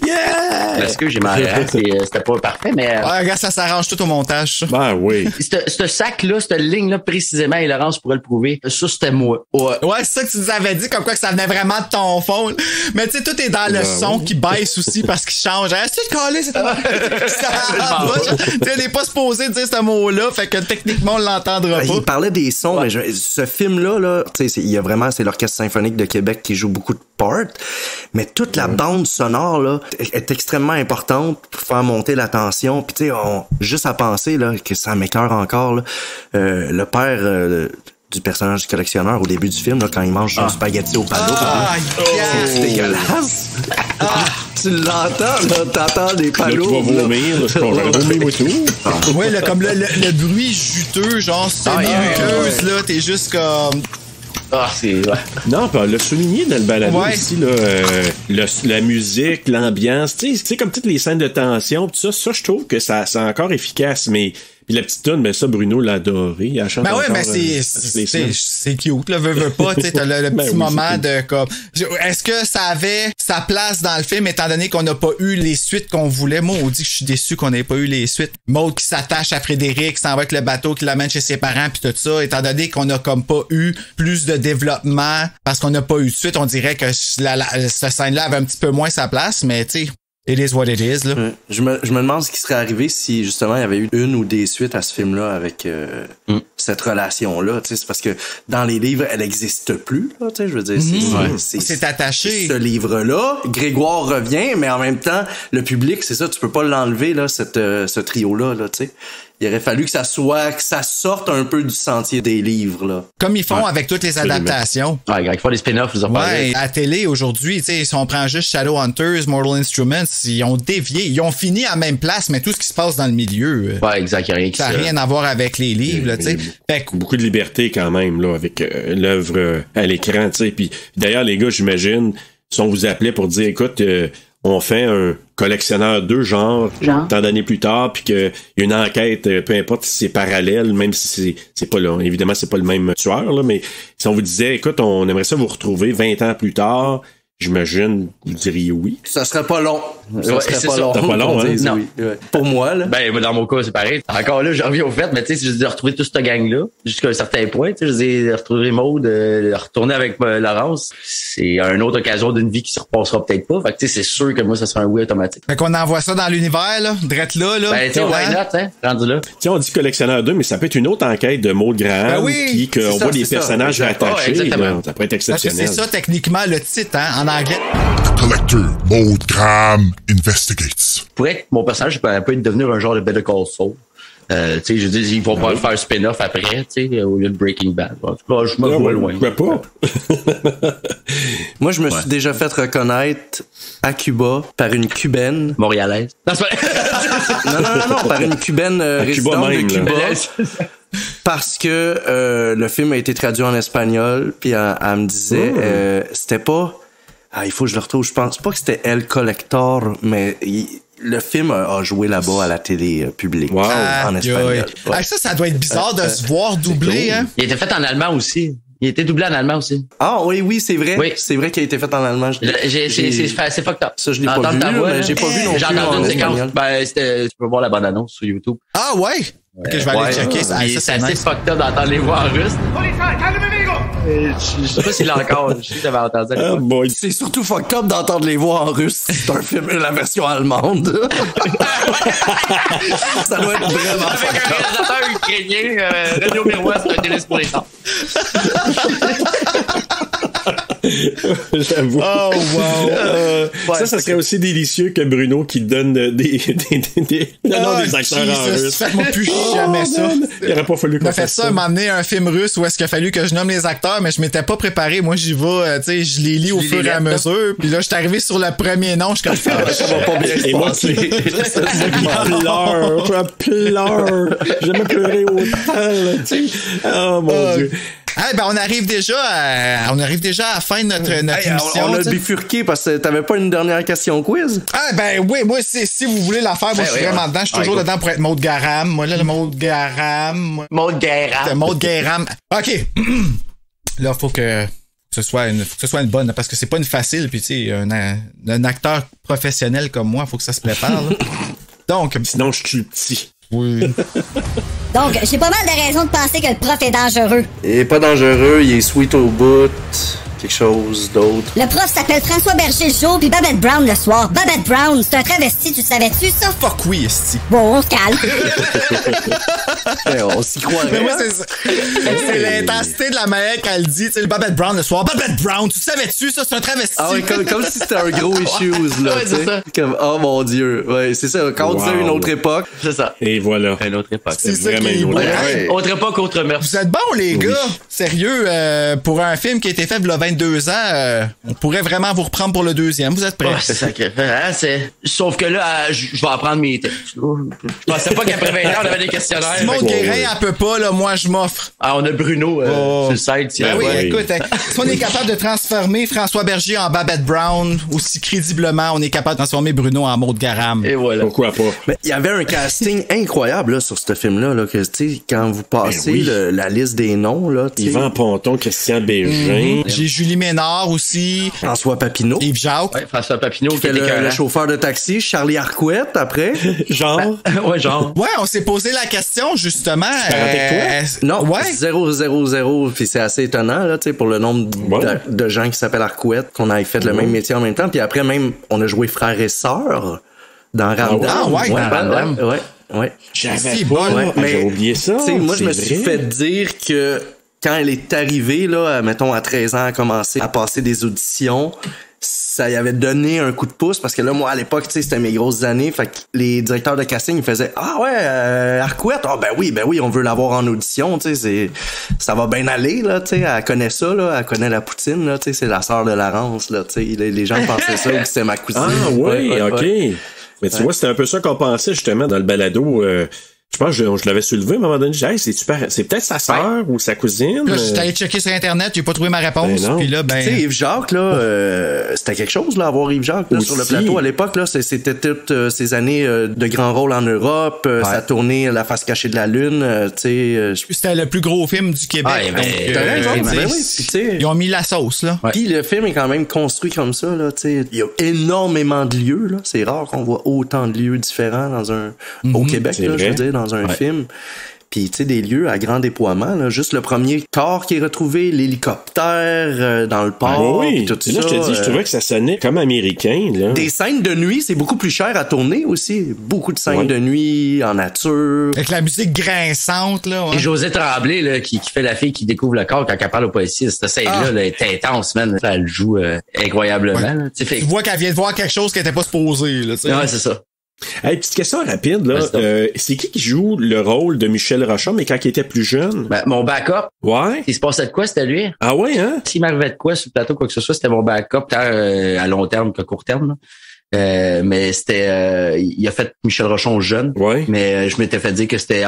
Yeah! Parce que j'ai marre, c'était pas parfait, mais... Ouais, regarde, ça s'arrange tout au montage, ça. Ben oui. Ce sac-là, cette ligne-là, précisément, et Laurence pourrait le prouver, ça, c'était moi. Ouais, c'est ça que tu nous avais dit, comme quoi que ça venait vraiment de ton fond. Mais tu sais, tout est dans le son qui baisse aussi parce qu'il change. Est-ce que tu calais, c'est il n'est pas supposé dire ce mot-là, fait que techniquement, on l'entendra pas. Il parlait des sons, mais ce film-là, tu sais, il y a vraiment, c'est l'Orchestre symphonique de Québec qui joue beaucoup de parts, mais toute la bande sonore, là, est extrêmement importante pour faire monter la tension. Puis tu sais, juste à penser, là, que ça m'écoeure encore, là, le père... du personnage du collectionneur au début du film, là, quand il mange son spaghetti au palo. C'est dégueulasse. Tu l'entends, là, t'entends des palos. Tu vas vomir, je vais vomir et tout. Ouais, comme le bruit juteux, genre, c'est muqueuse, là, t'es juste comme... Ah, c'est... Ouais. Non, puis on l'a souligné dans le balado aussi, là, la musique, l'ambiance, tu sais, comme toutes les scènes de tension, tout ça, je trouve que c'est encore efficace, mais... Puis la petite toune, mais ça, Bruno l'a adoré. Elle chante encore, mais c'est cute, là, veux pas, tu sais, t'as le petit moment de comme... Est-ce que ça avait sa place dans le film, étant donné qu'on n'a pas eu les suites qu'on voulait? Moi, on dit que je suis déçu qu'on n'ait pas eu les suites. Maud qui s'attache à Frédéric, s'en va avec le bateau, qui l'amène chez ses parents, puis tout ça, étant donné qu'on a comme pas eu plus de développement, parce qu'on n'a pas eu de suite, on dirait que cette scène-là avait un petit peu moins sa place, mais tu sais... It is what it is, là. Je me demande ce qui serait arrivé si, justement, il y avait eu une ou des suites à ce film-là avec cette relation-là. Tu sais, c'est parce que dans les livres, elle n'existe plus, là. Tu sais, je veux dire, c'est attaché. Ce livre-là, Grégoire revient, mais en même temps, le public, c'est ça, tu peux pas l'enlever, là, ce trio-là, là, tu sais. Il aurait fallu que ça sorte un peu du sentier des livres, là. Comme ils font avec toutes les adaptations. Ouais, quand ils font des spin-offs, ils ont à la télé, aujourd'hui, tu sais, si on prend juste Shadowhunters, Mortal Instruments, ils ont dévié. Ils ont fini à la même place, mais tout ce qui se passe dans le milieu. Ouais, exact. Ça n'a rien à voir avec les livres, là, tu sais. Beaucoup de liberté, quand même, là, avec l'œuvre à l'écran, tu sais. Puis d'ailleurs, les gars, j'imagine, si on vous appelait pour dire, écoute, on fait un collectionneur 2 genre tant d'années plus tard, puis qu'il y a une enquête, peu importe si c'est parallèle, même si c'est pas là, évidemment c'est pas le même tueur, là, mais si on vous disait, écoute, on aimerait ça vous retrouver 20 ans plus tard, j'imagine, vous diriez oui. Ça serait pas long. Ça serait pas long. C'est pas long, hein? Non. Oui. Ouais. Pour moi, là. Ben, dans mon cas, c'est pareil. Encore là, j'en reviens au fait, mais tu sais, je dis de retrouver toute cette gang-là, jusqu'à un certain point, tu sais, je dis de retrouver Maud, retourner avec Laurence, c'est une autre occasion d'une vie qui se repassera peut-être pas. Fait que tu sais, c'est sûr que moi, ça sera un oui automatique. Fait qu'on envoie ça dans l'univers, là, drette là. Ben, tu sais, why not, hein, rendu là. Tu sais, on dit collectionneur 2, mais ça peut être une autre enquête de Maud Graham, qu'on voit des personnages rattachés. Ça pourrait être exceptionnel. Parce que c'est ça, techniquement, le titre, hein, en anglais. Collector Maud Graham Investigates. Pourrait mon personnage peut devenir un genre de Better Call Saul. Tu sais, je dis, ils vont pas faire un spin-off après, tu sais, au lieu de Breaking Bad. En tout cas, je me vois loin. Pas. Moi, je me suis déjà fait reconnaître à Cuba par une Cubaine. Montréalaise. Non, non, par une Cubaine résidente de Cuba. Parce que le film a été traduit en espagnol, puis elle me disait, c'était pas... il faut que je le retrouve. Je pense pas que c'était El Collector, mais le film a joué là-bas à la télé publique en espagnol. Ouais. Ça doit être bizarre de se voir doublé. Hein? Il a été fait en allemand aussi. Il a été doublé en allemand aussi. Ah oui, c'est vrai. Oui. C'est vrai qu'il a été fait en allemand. C'est fucked up. Ça, je l'ai pas vu, mais j'ai pas vu non plus. J'ai entendu une séquence. Ben, tu peux voir la bande-annonce sur YouTube. Ah ouais? Ok, je vais aller checker. C'est assez fucked up d'entendre les voix en russe. Je sais pas s'il l'a encore. Je sais que j'avais entendu. C'est surtout fucked up d'entendre les voix en russe. C'est un film, la version allemande. Ça doit être vraiment fucked up. Avec un réalisateur ukrainien, Radio Miroir, c'est un délice pour les temps. J'avoue. Oh, wow. Ça serait aussi délicieux que Bruno qui donne des acteurs en russe. Faites-moi plus jamais ça. Il aurait pas fallu qu'on fasse ça. M'a amené un film russe où est-ce qu'il a fallu que je nomme les acteurs, mais je m'étais pas préparé. Moi, j'y vais, tu sais, je les lis au fur et à mesure. Puis là, je suis arrivé sur le premier nom, je suis comme ça va pas bien se passer. Je pleure. J'ai jamais pleuré autant, tu sais. Oh, mon Dieu. Ben on arrive déjà à la fin de notre émission. On a bifurqué parce que t'avais pas une dernière question quiz. Oui, moi si vous voulez la faire, moi je suis vraiment dedans. Je suis toujours dedans pour être Maud Graham. Moi là, le Maud Graham. Maud Graham. OK. Là, faut que ce soit une bonne, parce que c'est pas une facile, puis tu sais, un acteur professionnel comme moi, faut que ça se prépare. Là. Donc, sinon je suis petit. Oui. Donc, j'ai pas mal de raisons de penser que le prof est dangereux. Il est pas dangereux, il est sweet au bout. Quelque chose d'autre. Le prof s'appelle François Berger le jour, puis Babette Brown le soir. Babette Brown, c'est un travesti, tu savais-tu ça? Fuck oui, esti. Bon, on se calme. On s'y croirait. Mais moi, c'est l'intensité de la manière qu'elle dit, tu sais, le Babette Brown le soir. Babette Brown, tu savais-tu ça? C'est un travesti. Ah oui, comme si c'était un gros issues, là, tu sais. Comme, oh mon Dieu. Ouais, c'est ça. Quand on disait une autre époque. C'est ça. Et voilà. Une autre époque. C'est vraiment une autre époque. Autre époque, autre meurtre. Vous êtes bons, les gars. Sérieux, pour un film qui a été fait il y a 22 ans, on pourrait vraiment vous reprendre pour le deuxième. Vous êtes prêts? Ouais, c'est ça que sauf que là, je vais apprendre mes textes. Je pensais pas qu'après 20 ans, on avait des questionnaires. Simon Guérin, elle peut pas, là, moi, je m'offre. Ah, on a Bruno sur le site. Ben oui, écoute, si on est capable de transformer François Bergier en Babette Brown, aussi crédiblement, on est capable de transformer Bruno en Maud Garam. Et voilà. Pourquoi pas? Mais il y avait un casting incroyable là, sur ce film-là, là, que tu sais, quand vous passez la liste des noms, là, Yvan Ponton, Christian Bégin. J'ai Julie Ménard aussi. François Papineau. Yves Jacques. Ouais, François Papineau qui était le chauffeur de taxi. Charlie Arquette, après. Genre. Ouais, genre. Ouais, on s'est posé la question, justement. Non, ouais. 000, puis c'est assez étonnant, là, tu sais, pour le nombre de gens qui s'appellent Arquette, qu'on ait fait le même métier en même temps. Puis après, même, on a joué frères et sœurs dans Ramdam. Ah ouais, dans Ramdam. Ouais. J'avais pas, mais j'ai oublié ça. Moi, je me suis fait dire que quand elle est arrivée, là, mettons, à 13 ans, elle a commencé à passer des auditions, ça y avait donné un coup de pouce parce que là, moi, à l'époque, tu sais, c'était mes grosses années. Fait que les directeurs de casting, ils faisaient, ah ouais, Arquette, ben oui, on veut l'avoir en audition, tu sais, ça va bien aller, là, tu sais, elle connaît ça, là, elle connaît la poutine, là, tu sais, c'est la sœur de Laurence, là, tu sais, les gens pensaient ça ou que c'était ma cousine. Ah oui, ok. Ouais. Mais tu vois, c'était un peu ça qu'on pensait justement dans le balado. Je pense que je l'avais soulevé à un moment donné. J'ai dit, hey, c'est peut-être sa sœur ou sa cousine. Là, j'étais allé checker sur Internet, j'ai pas trouvé ma réponse. Puis là, tu sais, Yves Jacques, là, c'était quelque chose, là, avoir Yves Jacques, là, sur le plateau à l'époque, là. C'était toutes ces années de grands rôles en Europe. Ça tournait La face cachée de la Lune, tu sais. C'était le plus gros film du Québec. Ils ont mis la sauce, là. Puis le film est quand même construit comme ça, là, tu sais. Il y a énormément de lieux, là. C'est rare qu'on voit autant de lieux différents au Québec, là, je veux dire, dans un film. Puis, tu sais, des lieux à grand déploiement, là. Juste le premier corps qui est retrouvé, l'hélicoptère dans le port, tout ça. Là, je te dis, je trouvais que ça sonnait comme américain, là. Des scènes de nuit, c'est beaucoup plus cher à tourner aussi. Beaucoup de scènes de nuit, en nature. Avec la musique grinçante, là. Et José Tremblay, là, qui fait la fille qui découvre le corps quand elle parle au policier. Cette scène-là, là, est intense, man. Elle joue incroyablement, là. Tu vois qu'elle vient de voir quelque chose qu'elle était pas supposée, là, tu sais. Ouais, c'est ça. Hey, petite question rapide, là. C'est qui joue le rôle de Michel Rochon, mais quand il était plus jeune? Ben, mon backup. Ouais. Il se passait de quoi, c'était lui? Ah ouais, hein? S'il m'arrivait de quoi sur le plateau, quoi que ce soit, c'était mon backup, tant à long terme qu'à court terme, là. Mais c'était il a fait Michel Rochon jeune, mais je m'étais fait dire que c'était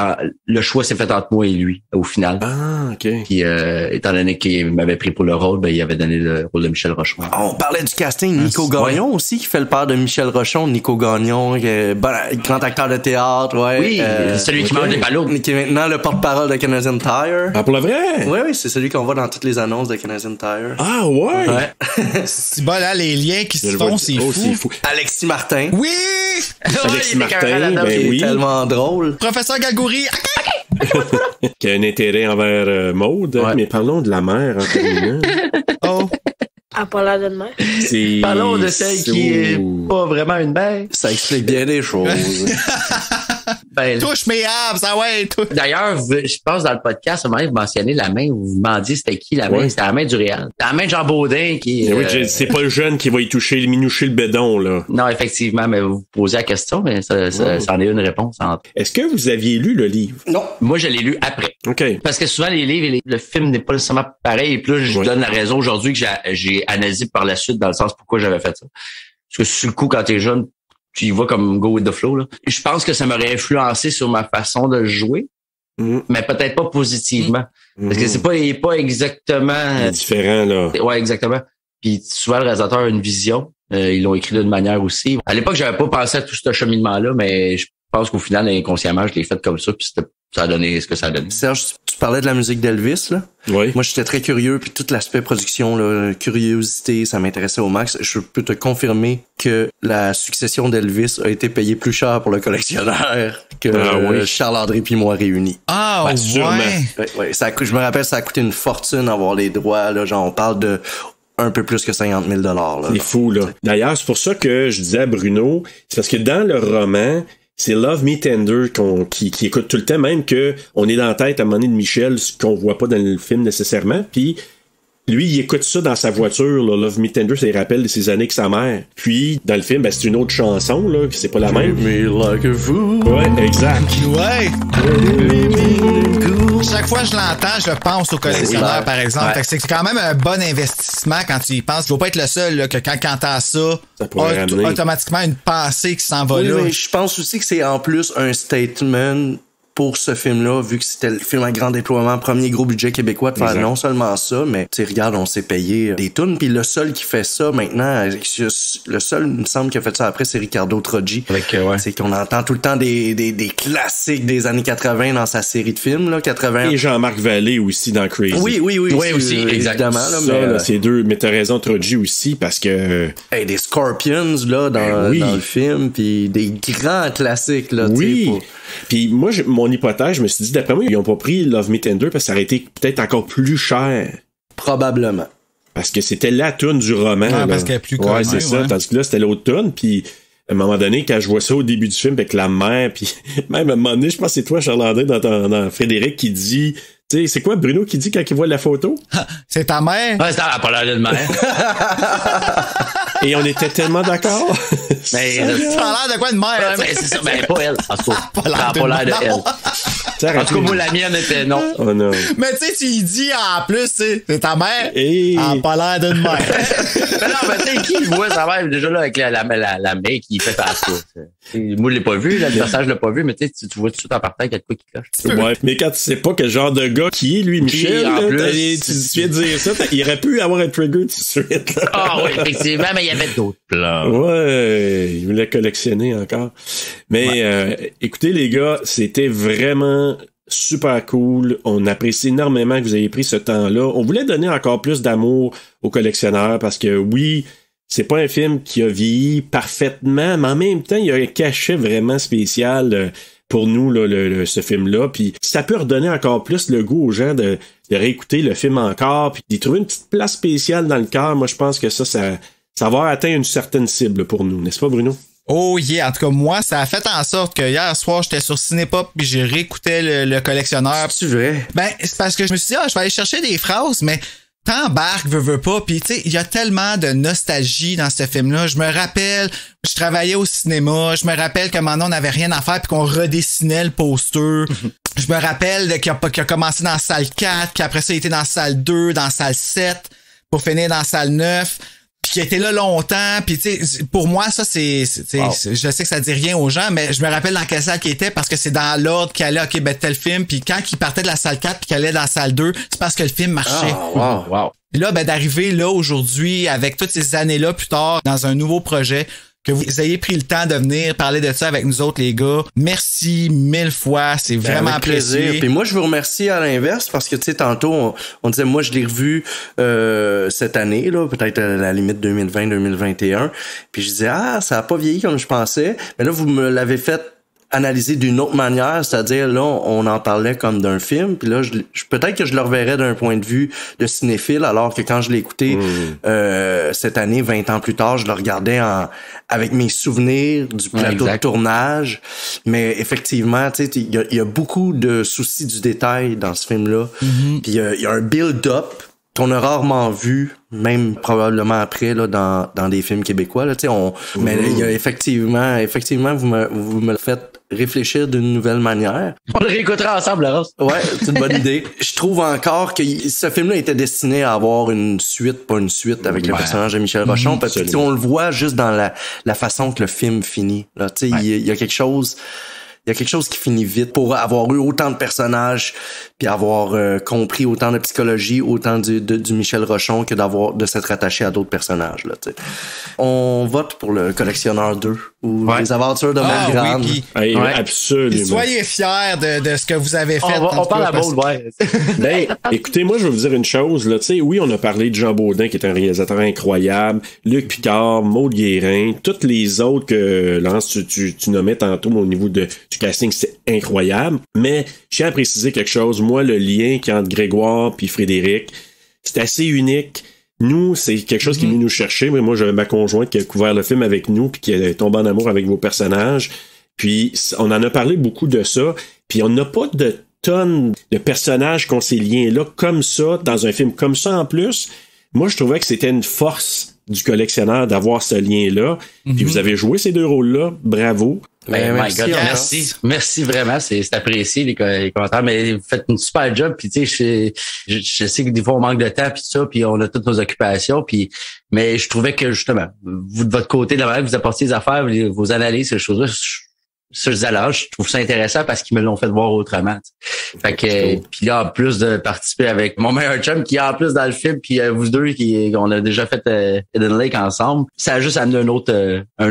le choix s'est fait entre moi et lui au final. Ah, OK. Puis étant donné qu'il m'avait pris pour le rôle, ben il avait donné le rôle de Michel Rochon. On parlait du casting, Nico Gagnon aussi qui fait le père de Michel Rochon, Nico Gagnon, grand acteur de théâtre, Oui, celui qui mange des ballots, qui est maintenant le porte-parole de Canadian Tire. Ah, pour le vrai? Oui, c'est celui qu'on voit dans toutes les annonces de Canadian Tire. Ah ouais. C'est bon là les liens qui se font, c'est fou. Alexis Martin. Oui! Alexis Martin, ben oui. Tellement drôle. Professeur Gagouri. Qui a un intérêt envers Maude. Mais parlons de la mère en terminant. Ah, pas l'air d'une mère. Parlons de celle qui est pas vraiment une mère. Ça explique bien des choses. Touche mes abs, ah ouais. D'ailleurs, je pense dans le podcast, à un moment donné, vous mentionnez la main, vous vous demandiez c'était qui la main, c'était la main du Réal. La main de Jean Baudin qui... Oui, c'est pas le jeune qui va y toucher, minoucher le bédon, là. Non, effectivement, mais vous posez la question, mais ça en est une réponse. Est-ce que vous aviez lu le livre? Non. Moi, je l'ai lu après. OK. Parce que souvent, les livres, le film n'est pas nécessairement pareil, et puis là, je donne la raison aujourd'hui que j'ai analysé par la suite dans le sens pourquoi j'avais fait ça. Parce que sur le coup, quand t'es jeune, tu y vas comme go with the flow, là. Je pense que ça m'aurait influencé sur ma façon de jouer, mais peut-être pas positivement. Parce que il est pas exactement... Il est différent, là. Ouais, exactement. Puis souvent, le réalisateur a une vision. Ils l'ont écrit d'une manière aussi. À l'époque, j'avais pas pensé à tout ce cheminement-là, mais je pense qu'au final, inconsciemment, je l'ai fait comme ça, puis ça a donné ce que ça a donné. Serge, tu parlais de la musique d'Elvis, là. Oui. Moi, j'étais très curieux, puis tout l'aspect production, là, curiosité, ça m'intéressait au max. Je peux te confirmer que la succession d'Elvis a été payée plus cher pour le collectionneur que Charles-André puis moi réunis. Ah, ouais. Sûrement. Ouais. Je me rappelle, ça a coûté une fortune avoir les droits, là. Genre, on parle de un peu plus que 50 000 $. C'est fou, là. D'ailleurs, c'est pour ça que je disais à Bruno, c'est parce que dans le roman, c'est Love Me Tender qui écoute tout le temps, même que on est dans la tête à un moment donné de Michel, ce qu'on voit pas dans le film nécessairement. Puis lui, il écoute ça dans sa voiture, là, Love Me Tender, ça lui rappelle de ses années avec sa mère. Puis dans le film, ben, c'est une autre chanson, là, c'est pas la même. Me like a fool. Ouais, exact. Ouais. Chaque fois que je l'entends, je pense au collectionneur, par exemple. Ouais. Fait que c'est quand même un bon investissement quand tu y penses. Tu vas pas être le seul là, que quand t'entends ça automatiquement une pensée qui s'en va là. Mais je pense aussi que c'est en plus un statement pour ce film-là, vu que c'était le film à grand déploiement, premier gros budget québécois, de faire non seulement ça, mais tu sais, regarde, on s'est payé des tunes, puis le seul qui fait ça maintenant, le seul, il me semble, qui a fait ça après, c'est Ricardo Troggi. C'est qu'on entend tout le temps des classiques des années 80 dans sa série de films, là, 80. Et Jean-Marc Vallée aussi dans Crazy. Oui, aussi, évidemment. Là, ça, là, c'est deux, mais t'as raison, Troggi aussi, parce que... des Scorpions, là, dans le film, puis des grands classiques, là, oui. Puis moi, mon hypothèse, je me suis dit, d'après moi, ils ont pas pris Love Me Tender parce que ça aurait été peut-être encore plus cher. Probablement. Parce que c'était la toune du roman. Ah, parce qu'elle est plus connue. Ouais, c'est ça. Tandis que là, c'était l'autre toune. Puis à un moment donné, quand je vois ça au début du film avec la mère, puis même à un moment donné, je pense que c'est toi, Charlandin, dans Frédéric, qui dit... Tu sais, c'est quoi Bruno qui dit quand il voit la photo? C'est ta mère? Ouais, ça n'a pas l'air de mère. Et on était tellement d'accord. Mais ça a l'air de quoi de mère? Ouais, mais c'est ça, mais pas elle. En tout cas, ça n'a pas l'air de elle. En tout cas, moi, la mienne était non. Oh non. Mais tu sais, tu y dis en plus, c'est ta mère. Et... Elle n'a pas l'air d'une mère. Mais non, mais tu sais, qui voit sa mère déjà là avec la main qui fait à ça? Moi, je l'ai pas vu, l'adversaire, je l'ai pas vu, mais tu sais, tu vois tout de suite en partant qu'il y a de quoi qui cloche. Ouais, mais quand tu sais pas quel genre de gars qui est, lui, Michel, en là, plus, tu viens de dire ça, il aurait pu avoir un trigger tout de suite. Là. Ah oui, effectivement, mais il y avait d'autres plans. Ouais, il voulait collectionner encore. Mais écoutez, les gars, c'était vraiment super cool. On apprécie énormément que vous ayez pris ce temps-là. On voulait donner encore plus d'amour aux collectionneurs parce que oui, c'est pas un film qui a vieilli parfaitement, mais en même temps, il y a un cachet vraiment spécial pour nous, là, ce film-là. Puis ça peut redonner encore plus le goût aux gens de réécouter le film encore, puis d'y trouver une petite place spéciale dans le cœur. Moi, je pense que ça va avoir atteint une certaine cible pour nous, n'est-ce pas, Bruno? Oh yeah, en tout cas moi, ça a fait en sorte que hier soir, j'étais sur Cinépop puis j'ai réécouté le collectionneur. C'est vrai? Ben, c'est parce que je me suis dit, je vais aller chercher des phrases, mais t'embarques, veux pas, puis tu sais, il y a tellement de nostalgie dans ce film-là. Je me rappelle, je travaillais au cinéma, je me rappelle que maintenant on n'avait rien à faire puis qu'on redessinait le poster. Je me rappelle qu'il a commencé dans la salle 4, puis après ça, il était dans la salle 2, dans la salle 7, pour finir dans la salle 9. Puis qui était là longtemps, puis tu sais, pour moi ça je sais que ça dit rien aux gens, mais je me rappelle dans quelle salle qu'il était parce que c'est dans l'ordre qu'il allait, ok, ben tel film, puis quand il partait de la salle 4 puis qu'il allait dans la salle 2, c'est parce que le film marchait. Wow. Et là, ben d'arriver là aujourd'hui avec toutes ces années-là plus tard dans un nouveau projet, que vous ayez pris le temps de venir parler de ça avec nous autres, les gars. Merci 1000 fois. C'est vraiment avec plaisir. Puis moi, je vous remercie à l'inverse parce que, tu sais, tantôt, on disait, moi, je l'ai revu cette année, là, peut-être à la limite 2020-2021. Puis je disais, ça a pas vieilli comme je pensais. Mais là, vous me l'avez fait analyser d'une autre manière, c'est-à-dire là on en parlait comme d'un film, puis là peut-être que je le reverrais d'un point de vue de cinéphile, alors que quand je l'ai écouté cette année, 20 ans plus tard, je le regardais avec mes souvenirs du plateau de tournage. Mais effectivement, tu sais, il y a beaucoup de soucis du détail dans ce film-là. Puis il y a un build-up qu'on a rarement vu, même probablement après là dans des films québécois là, tu sais, mais il y a effectivement vous me le faites réfléchir d'une nouvelle manière. On le réécoutera ensemble, Laurence. Ouais, c'est une bonne idée. Je trouve encore que ce film-là était destiné à avoir une suite, pas une suite avec le personnage de Michel Rochon, parce que on le voit juste dans la façon que le film finit. Là, tu sais, il y a quelque chose. Il y a quelque chose qui finit vite pour avoir eu autant de personnages puis avoir compris autant de psychologie, autant du Michel Rochon que de s'être attaché à d'autres personnages. Là, t'sais. On vote pour le Collectionneur 2 ou Les Aventures de Maud Graham. Oui, absolument. Puis soyez fiers de ce que vous avez fait. On parle à Maud, Ben, écoutez, moi, je vais vous dire une chose. Là, oui, on a parlé de Jean Baudin, qui est un réalisateur incroyable, Luc Picard, Maud Guérin, toutes les autres que, Laurence, tu nommais tantôt au niveau du casting, c'est incroyable. Mais je tiens à préciser quelque chose. Moi, le lien qui est entre Grégoire puis Frédéric, c'est assez unique. Nous, c'est quelque chose qui est venu nous chercher. Mais moi, j'avais ma conjointe qui a couvert le film avec nous puis qui est tombée en amour avec vos personnages. Puis, on en a parlé beaucoup de ça. Puis, on n'a pas de tonnes de personnages qui ont ces liens-là comme ça, dans un film comme ça en plus. Moi, je trouvais que c'était une force du collectionneur d'avoir ce lien-là. Puis vous avez joué ces deux rôles-là, bravo. Merci vraiment, c'est apprécié les commentaires, mais vous faites une super job, puis tu sais, je sais que des fois on manque de temps puis tout ça, puis on a toutes nos occupations, puis mais je trouvais que justement, vous de votre côté, de la manière que vous apportez les affaires, vos analyses, ces choses-là, ça, je trouve ça intéressant parce qu'ils me l'ont fait voir autrement. T'sais. Fait que puis là, en plus de participer avec mon meilleur chum qui est en plus dans le film, puis vous deux on a déjà fait Eden Lake ensemble, ça a juste amené un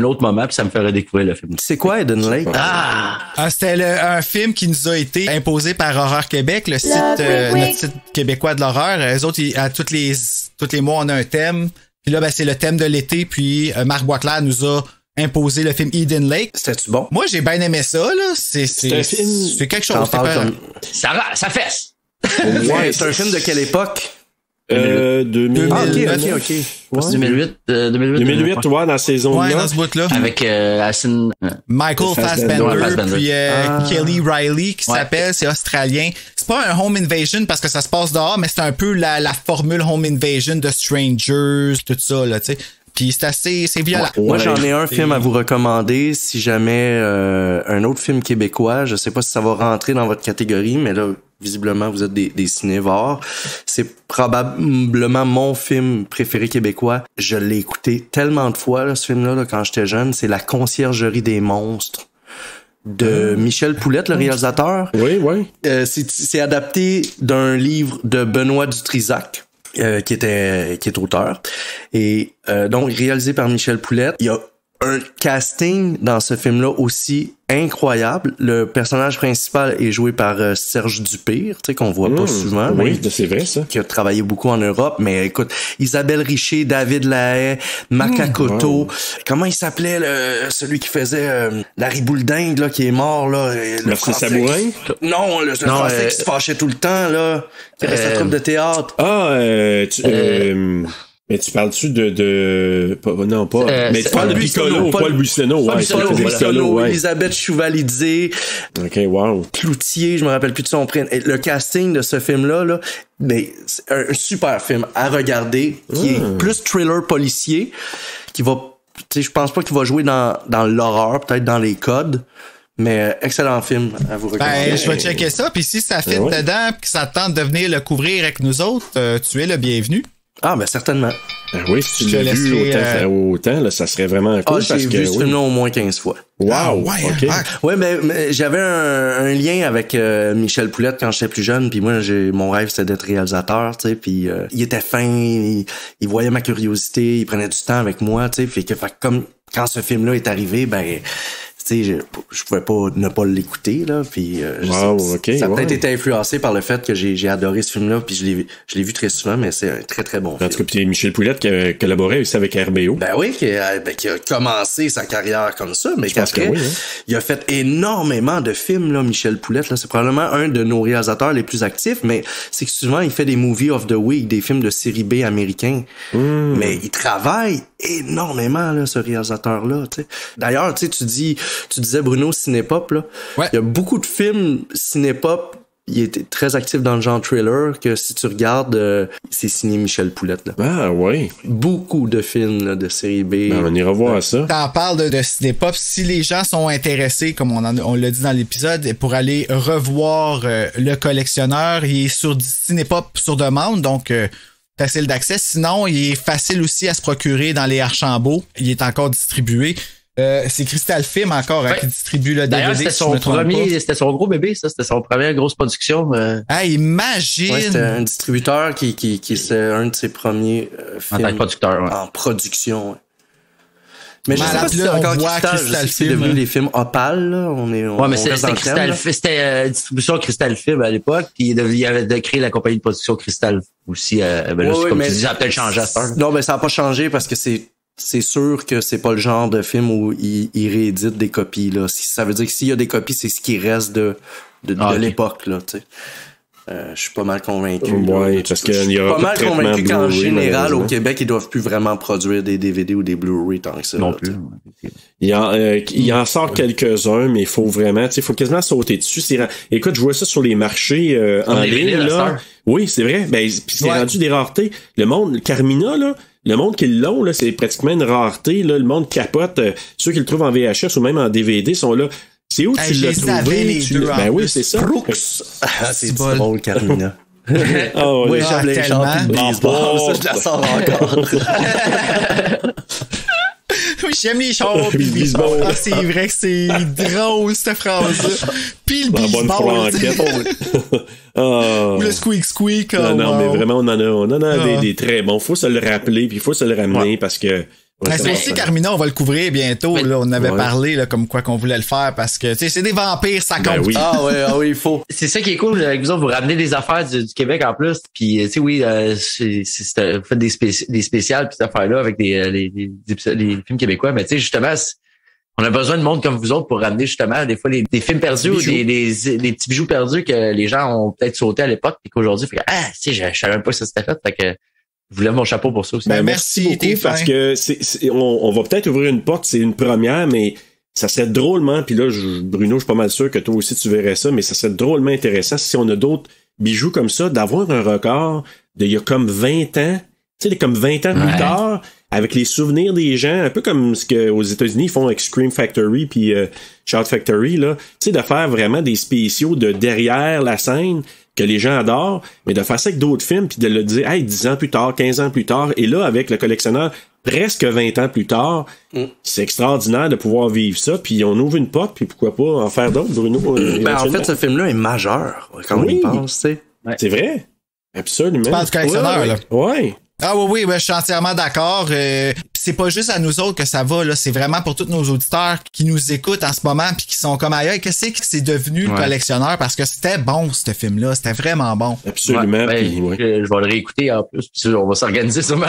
autre moment, puis ça me fait redécouvrir le film. C'est quoi Eden Lake? C'était un film qui nous a été imposé par Horreur Québec, le site notre site québécois de l'horreur. Eux autres, à tous les mois, on a un thème. Puis là, c'est le thème de l'été, puis Marc Boisclair nous a imposé le film Eden Lake. C'était-tu bon? Moi, j'ai bien aimé ça, là. C'est quelque chose. Ça fesse! Ouais, c'est un film de quelle époque? 2000. Ah, ok. Ouais. 2008, dans la saison là. Ouais, dans ce bout-là. Avec Michael Fassbender, puis Kelly Riley, qui s'appelle, c'est australien. C'est pas un home invasion parce que ça se passe dehors, mais c'est un peu la formule home invasion de Strangers, tout ça, là, tu sais. Puis c'est violent. Moi, j'en ai un film à vous recommander. Si jamais un autre film québécois, je sais pas si ça va rentrer dans votre catégorie, mais là, visiblement, vous êtes des cinévores. C'est probablement mon film préféré québécois. Je l'ai écouté tellement de fois, là, ce film-là, là, quand j'étais jeune. C'est La Conciergerie des monstres de Michel Poulette, le réalisateur. Oui. C'est adapté d'un livre de Benoît Dutrisac. Qui est auteur et donc réalisé par Michel Poulette. Il y a un casting dans ce film-là aussi incroyable. Le personnage principal est joué par Serge Dupire, tu sais, qu'on voit pas souvent. Oui, c'est vrai, ça. Qui a travaillé beaucoup en Europe. Mais écoute, Isabelle Richer, David Lahaye, Marc Acoto. Comment il s'appelait, celui qui faisait la Ribouledingue, là, qui est mort, là? Le Sabourin? Non, le français qui se fâchait tout le temps, là. Qui avait sa troupe de théâtre. Mais tu parles-tu non, pas. Mais tu parles de Piccolo, Paul Buissonneau. Piccolo, Elisabeth Chouvalidze. OK, wow. Cloutier, je me rappelle plus de son prénom. Le casting de ce film-là, c'est un super film à regarder, qui est plus thriller policier, qui va, tu sais, je pense pas qu'il va jouer dans l'horreur, peut-être dans les codes. Mais excellent film à vous recommander. Je vais checker ça, puis si ça fit dedans, puis que ça tente de venir le couvrir avec nous autres, tu es le bienvenu. Ah, ben certainement. Oui, si tu l'as vu autant, là, ça serait vraiment cool. J'ai vu ce film-là au moins 15 fois. Wow! OK. Ouais, mais j'avais un lien avec Michel Poulette quand j'étais plus jeune, puis moi, mon rêve, c'était d'être réalisateur, tu sais, puis il était fin, il voyait ma curiosité, il prenait du temps avec moi, tu sais, fait comme quand ce film-là est arrivé, tu sais, je pouvais pas ne pas l'écouter, là, puis ça a peut-être été influencé par le fait que j'ai adoré ce film-là, puis je l'ai vu très souvent, mais c'est un très très bon film. En tout cas, puis Michel Poulette qui a collaboré aussi avec RBO. Ben oui, qui a commencé sa carrière comme ça, mais qu'après, il a fait énormément de films, là, Michel Poulette, là, c'est probablement un de nos réalisateurs les plus actifs, mais c'est que souvent il fait des movies of the week, des films de série B américains, mais il travaille énormément, là, ce réalisateur-là, tu sais. D'ailleurs, tu sais, tu disais Bruno Cinépop, là. Ouais. Il y a beaucoup de films Cinépop. Il était très actif dans le genre thriller, que si tu regardes, c'est signé Michel Poulette, là. Ah, oui. Beaucoup de films, là, de série B. On ira voir ça. T'en parles de Cinépop. Si les gens sont intéressés, comme on l'a dit dans l'épisode, pour aller revoir Le Collectionneur, il est sur Cinépop sur demande, donc facile d'accès. Sinon, il est facile aussi à se procurer dans les Archambault. Il est encore distribué. C'est Crystal Film encore qui distribue le DVD. D'ailleurs, c'était son gros bébé, ça. C'était son première grosse production. Imagine! Ouais, c'était un distributeur qui c'est un de ses premiers films. En tant que producteur, en production, ouais. Mais je sais pas si c'est encore Crystal, c'est devenu les films Opal, là. Mais c'était distribution Crystal Film à l'époque, puis il avait créé la compagnie de production Crystal aussi. Comme tu dis, ça a peut-être changé à cette heure. Non, mais ça a pas changé parce que c'est sûr que c'est pas le genre de film où il réédite des copies, là. Ça veut dire que s'il y a des copies, c'est ce qui reste de l'époque, là, tu sais. Je suis pas mal convaincu. Ouais, parce qu'il y a pas mal convaincu qu'en général, au malheureusement. Québec, ils doivent plus vraiment produire des DVD ou des Blu-ray tant que ça. Non là, plus. Il en sort quelques-uns, mais il faut vraiment, il faut quasiment sauter dessus. Écoute, je vois ça sur les marchés en ligne, là. Oui, c'est vrai. Ben, puis c'est rendu des raretés. Le monde, Carmina, là, le monde qui l'ont, là, c'est pratiquement une rareté, là. Le monde capote. Ceux qui le trouvent en VHS ou même en DVD sont là. C'est où tu l'as trouvé? Ben oui, c'est ça. C'est drôle, Carmina. Oh, oui, j'aime les chants de baseball. Ça, je la sors encore. Oui, j'aime les chants pis le baseball. Ah, c'est vrai que c'est drôle, cette phrase-là. Pis le baseball. Ou le squeak. Non, mais vraiment, on en a des très bons. Faut se le rappeler, puis il faut se le ramener parce que... Ouais, c'est aussi Carmina, on va le couvrir bientôt. Là, on avait parlé là, comme quoi qu'on voulait le faire parce que c'est des vampires, ça compte. Ben oui. Ah oui, il faut. C'est ça qui est cool avec vous autres, vous ramenez des affaires du Québec en plus. Puis tu sais, oui, vous faites des spéciales puis cette affaire-là avec les films québécois. Mais tu sais, justement, on a besoin de monde comme vous autres pour ramener justement des fois des films perdus ou des petits bijoux perdus que les gens ont peut-être sauté à l'époque et qu'aujourd'hui, je savais même pas que ça s'était fait. Fait que je vous lève mon chapeau pour ça aussi. Ben, merci beaucoup parce que on va peut-être ouvrir une porte, c'est une première, mais ça serait drôlement, puis là, Bruno, je suis pas mal sûr que toi aussi tu verrais ça, mais ça serait drôlement intéressant si on a d'autres bijoux comme ça, d'avoir un record d'il y a comme 20 ans, tu sais, comme 20 ans plus tard, avec les souvenirs des gens, un peu comme ce qu'aux États-Unis ils font avec Scream Factory puis Shout Factory, là, tu sais, de faire vraiment des spéciaux de derrière la scène, que les gens adorent, mais de faire ça avec d'autres films, puis de le dire, 10 ans plus tard, 15 ans plus tard, et là, avec le collectionneur, presque 20 ans plus tard, c'est extraordinaire de pouvoir vivre ça, puis on ouvre une porte, puis pourquoi pas en faire d'autres, Bruno? En fait, ce film-là est majeur, quand on y pense, tu sais. C'est vrai. Absolument. Tu parles du collectionneur, là? Ouais. Ah oui, je suis entièrement d'accord. C'est pas juste à nous autres que ça va, là. C'est vraiment pour tous nos auditeurs qui nous écoutent en ce moment puis qui sont comme ailleurs. Qu'est-ce que c'est devenu le collectionneur? Parce que c'était bon, ce film-là. C'était vraiment bon. Absolument. Je vais le réécouter en plus. Puis on va s'organiser sûrement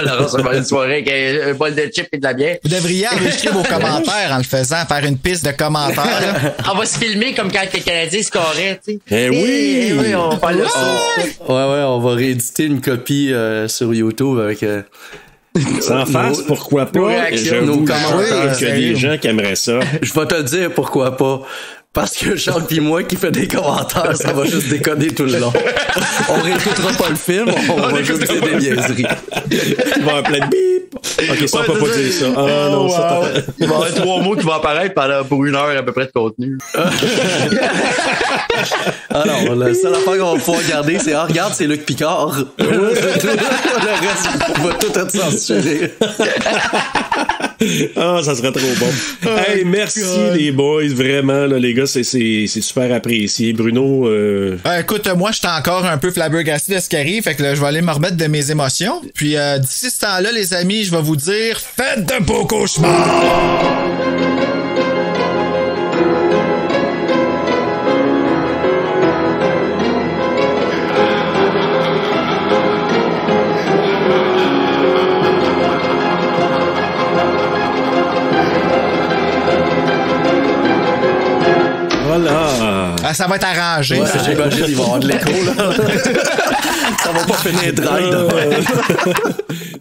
une soirée avec un bol de chips et de la bière. Vous devriez enregistrer vos commentaires en le faisant, faire une piste de commentaires. Là. On va se filmer comme quand les Canadiens scoraient, tu Eh sais. oui! On va faire on va rééditer une copie sur YouTube avec... Sans face, pourquoi pas? Nos commentaires. Il y a des gens qui aimeraient ça. Je vais te le dire pourquoi pas. Parce que Charles pis moi qui fait des commentaires, ça va juste déconner tout le long. On réécoutera pas le film, on va juste dire des niaiseries. Il va y avoir plein de bip. Ok, ça, on peut pas dire ça. Ah non, ça il va y avoir 3 mots qui vont apparaître pour 1 heure à peu près de contenu. Alors, la seule affaire qu'on va pouvoir garder, c'est regarde, c'est Luc Picard. Le reste va tout être censuré. Ça serait trop bon. Hey, merci les boys, vraiment, là, les gars, c'est super apprécié. Bruno, écoute, moi, j'étais encore un peu flabbergasté de ce qui arrive, fait que là, je vais aller me remettre de mes émotions. Puis d'ici ce temps-là, les amis, je vais vous dire, faites de beaux cauchemars! voilà. Ça va être arrangé. Ouais, j'imagine qu'il va y avoir de l'écho, là. Ça va pas finir dry demain.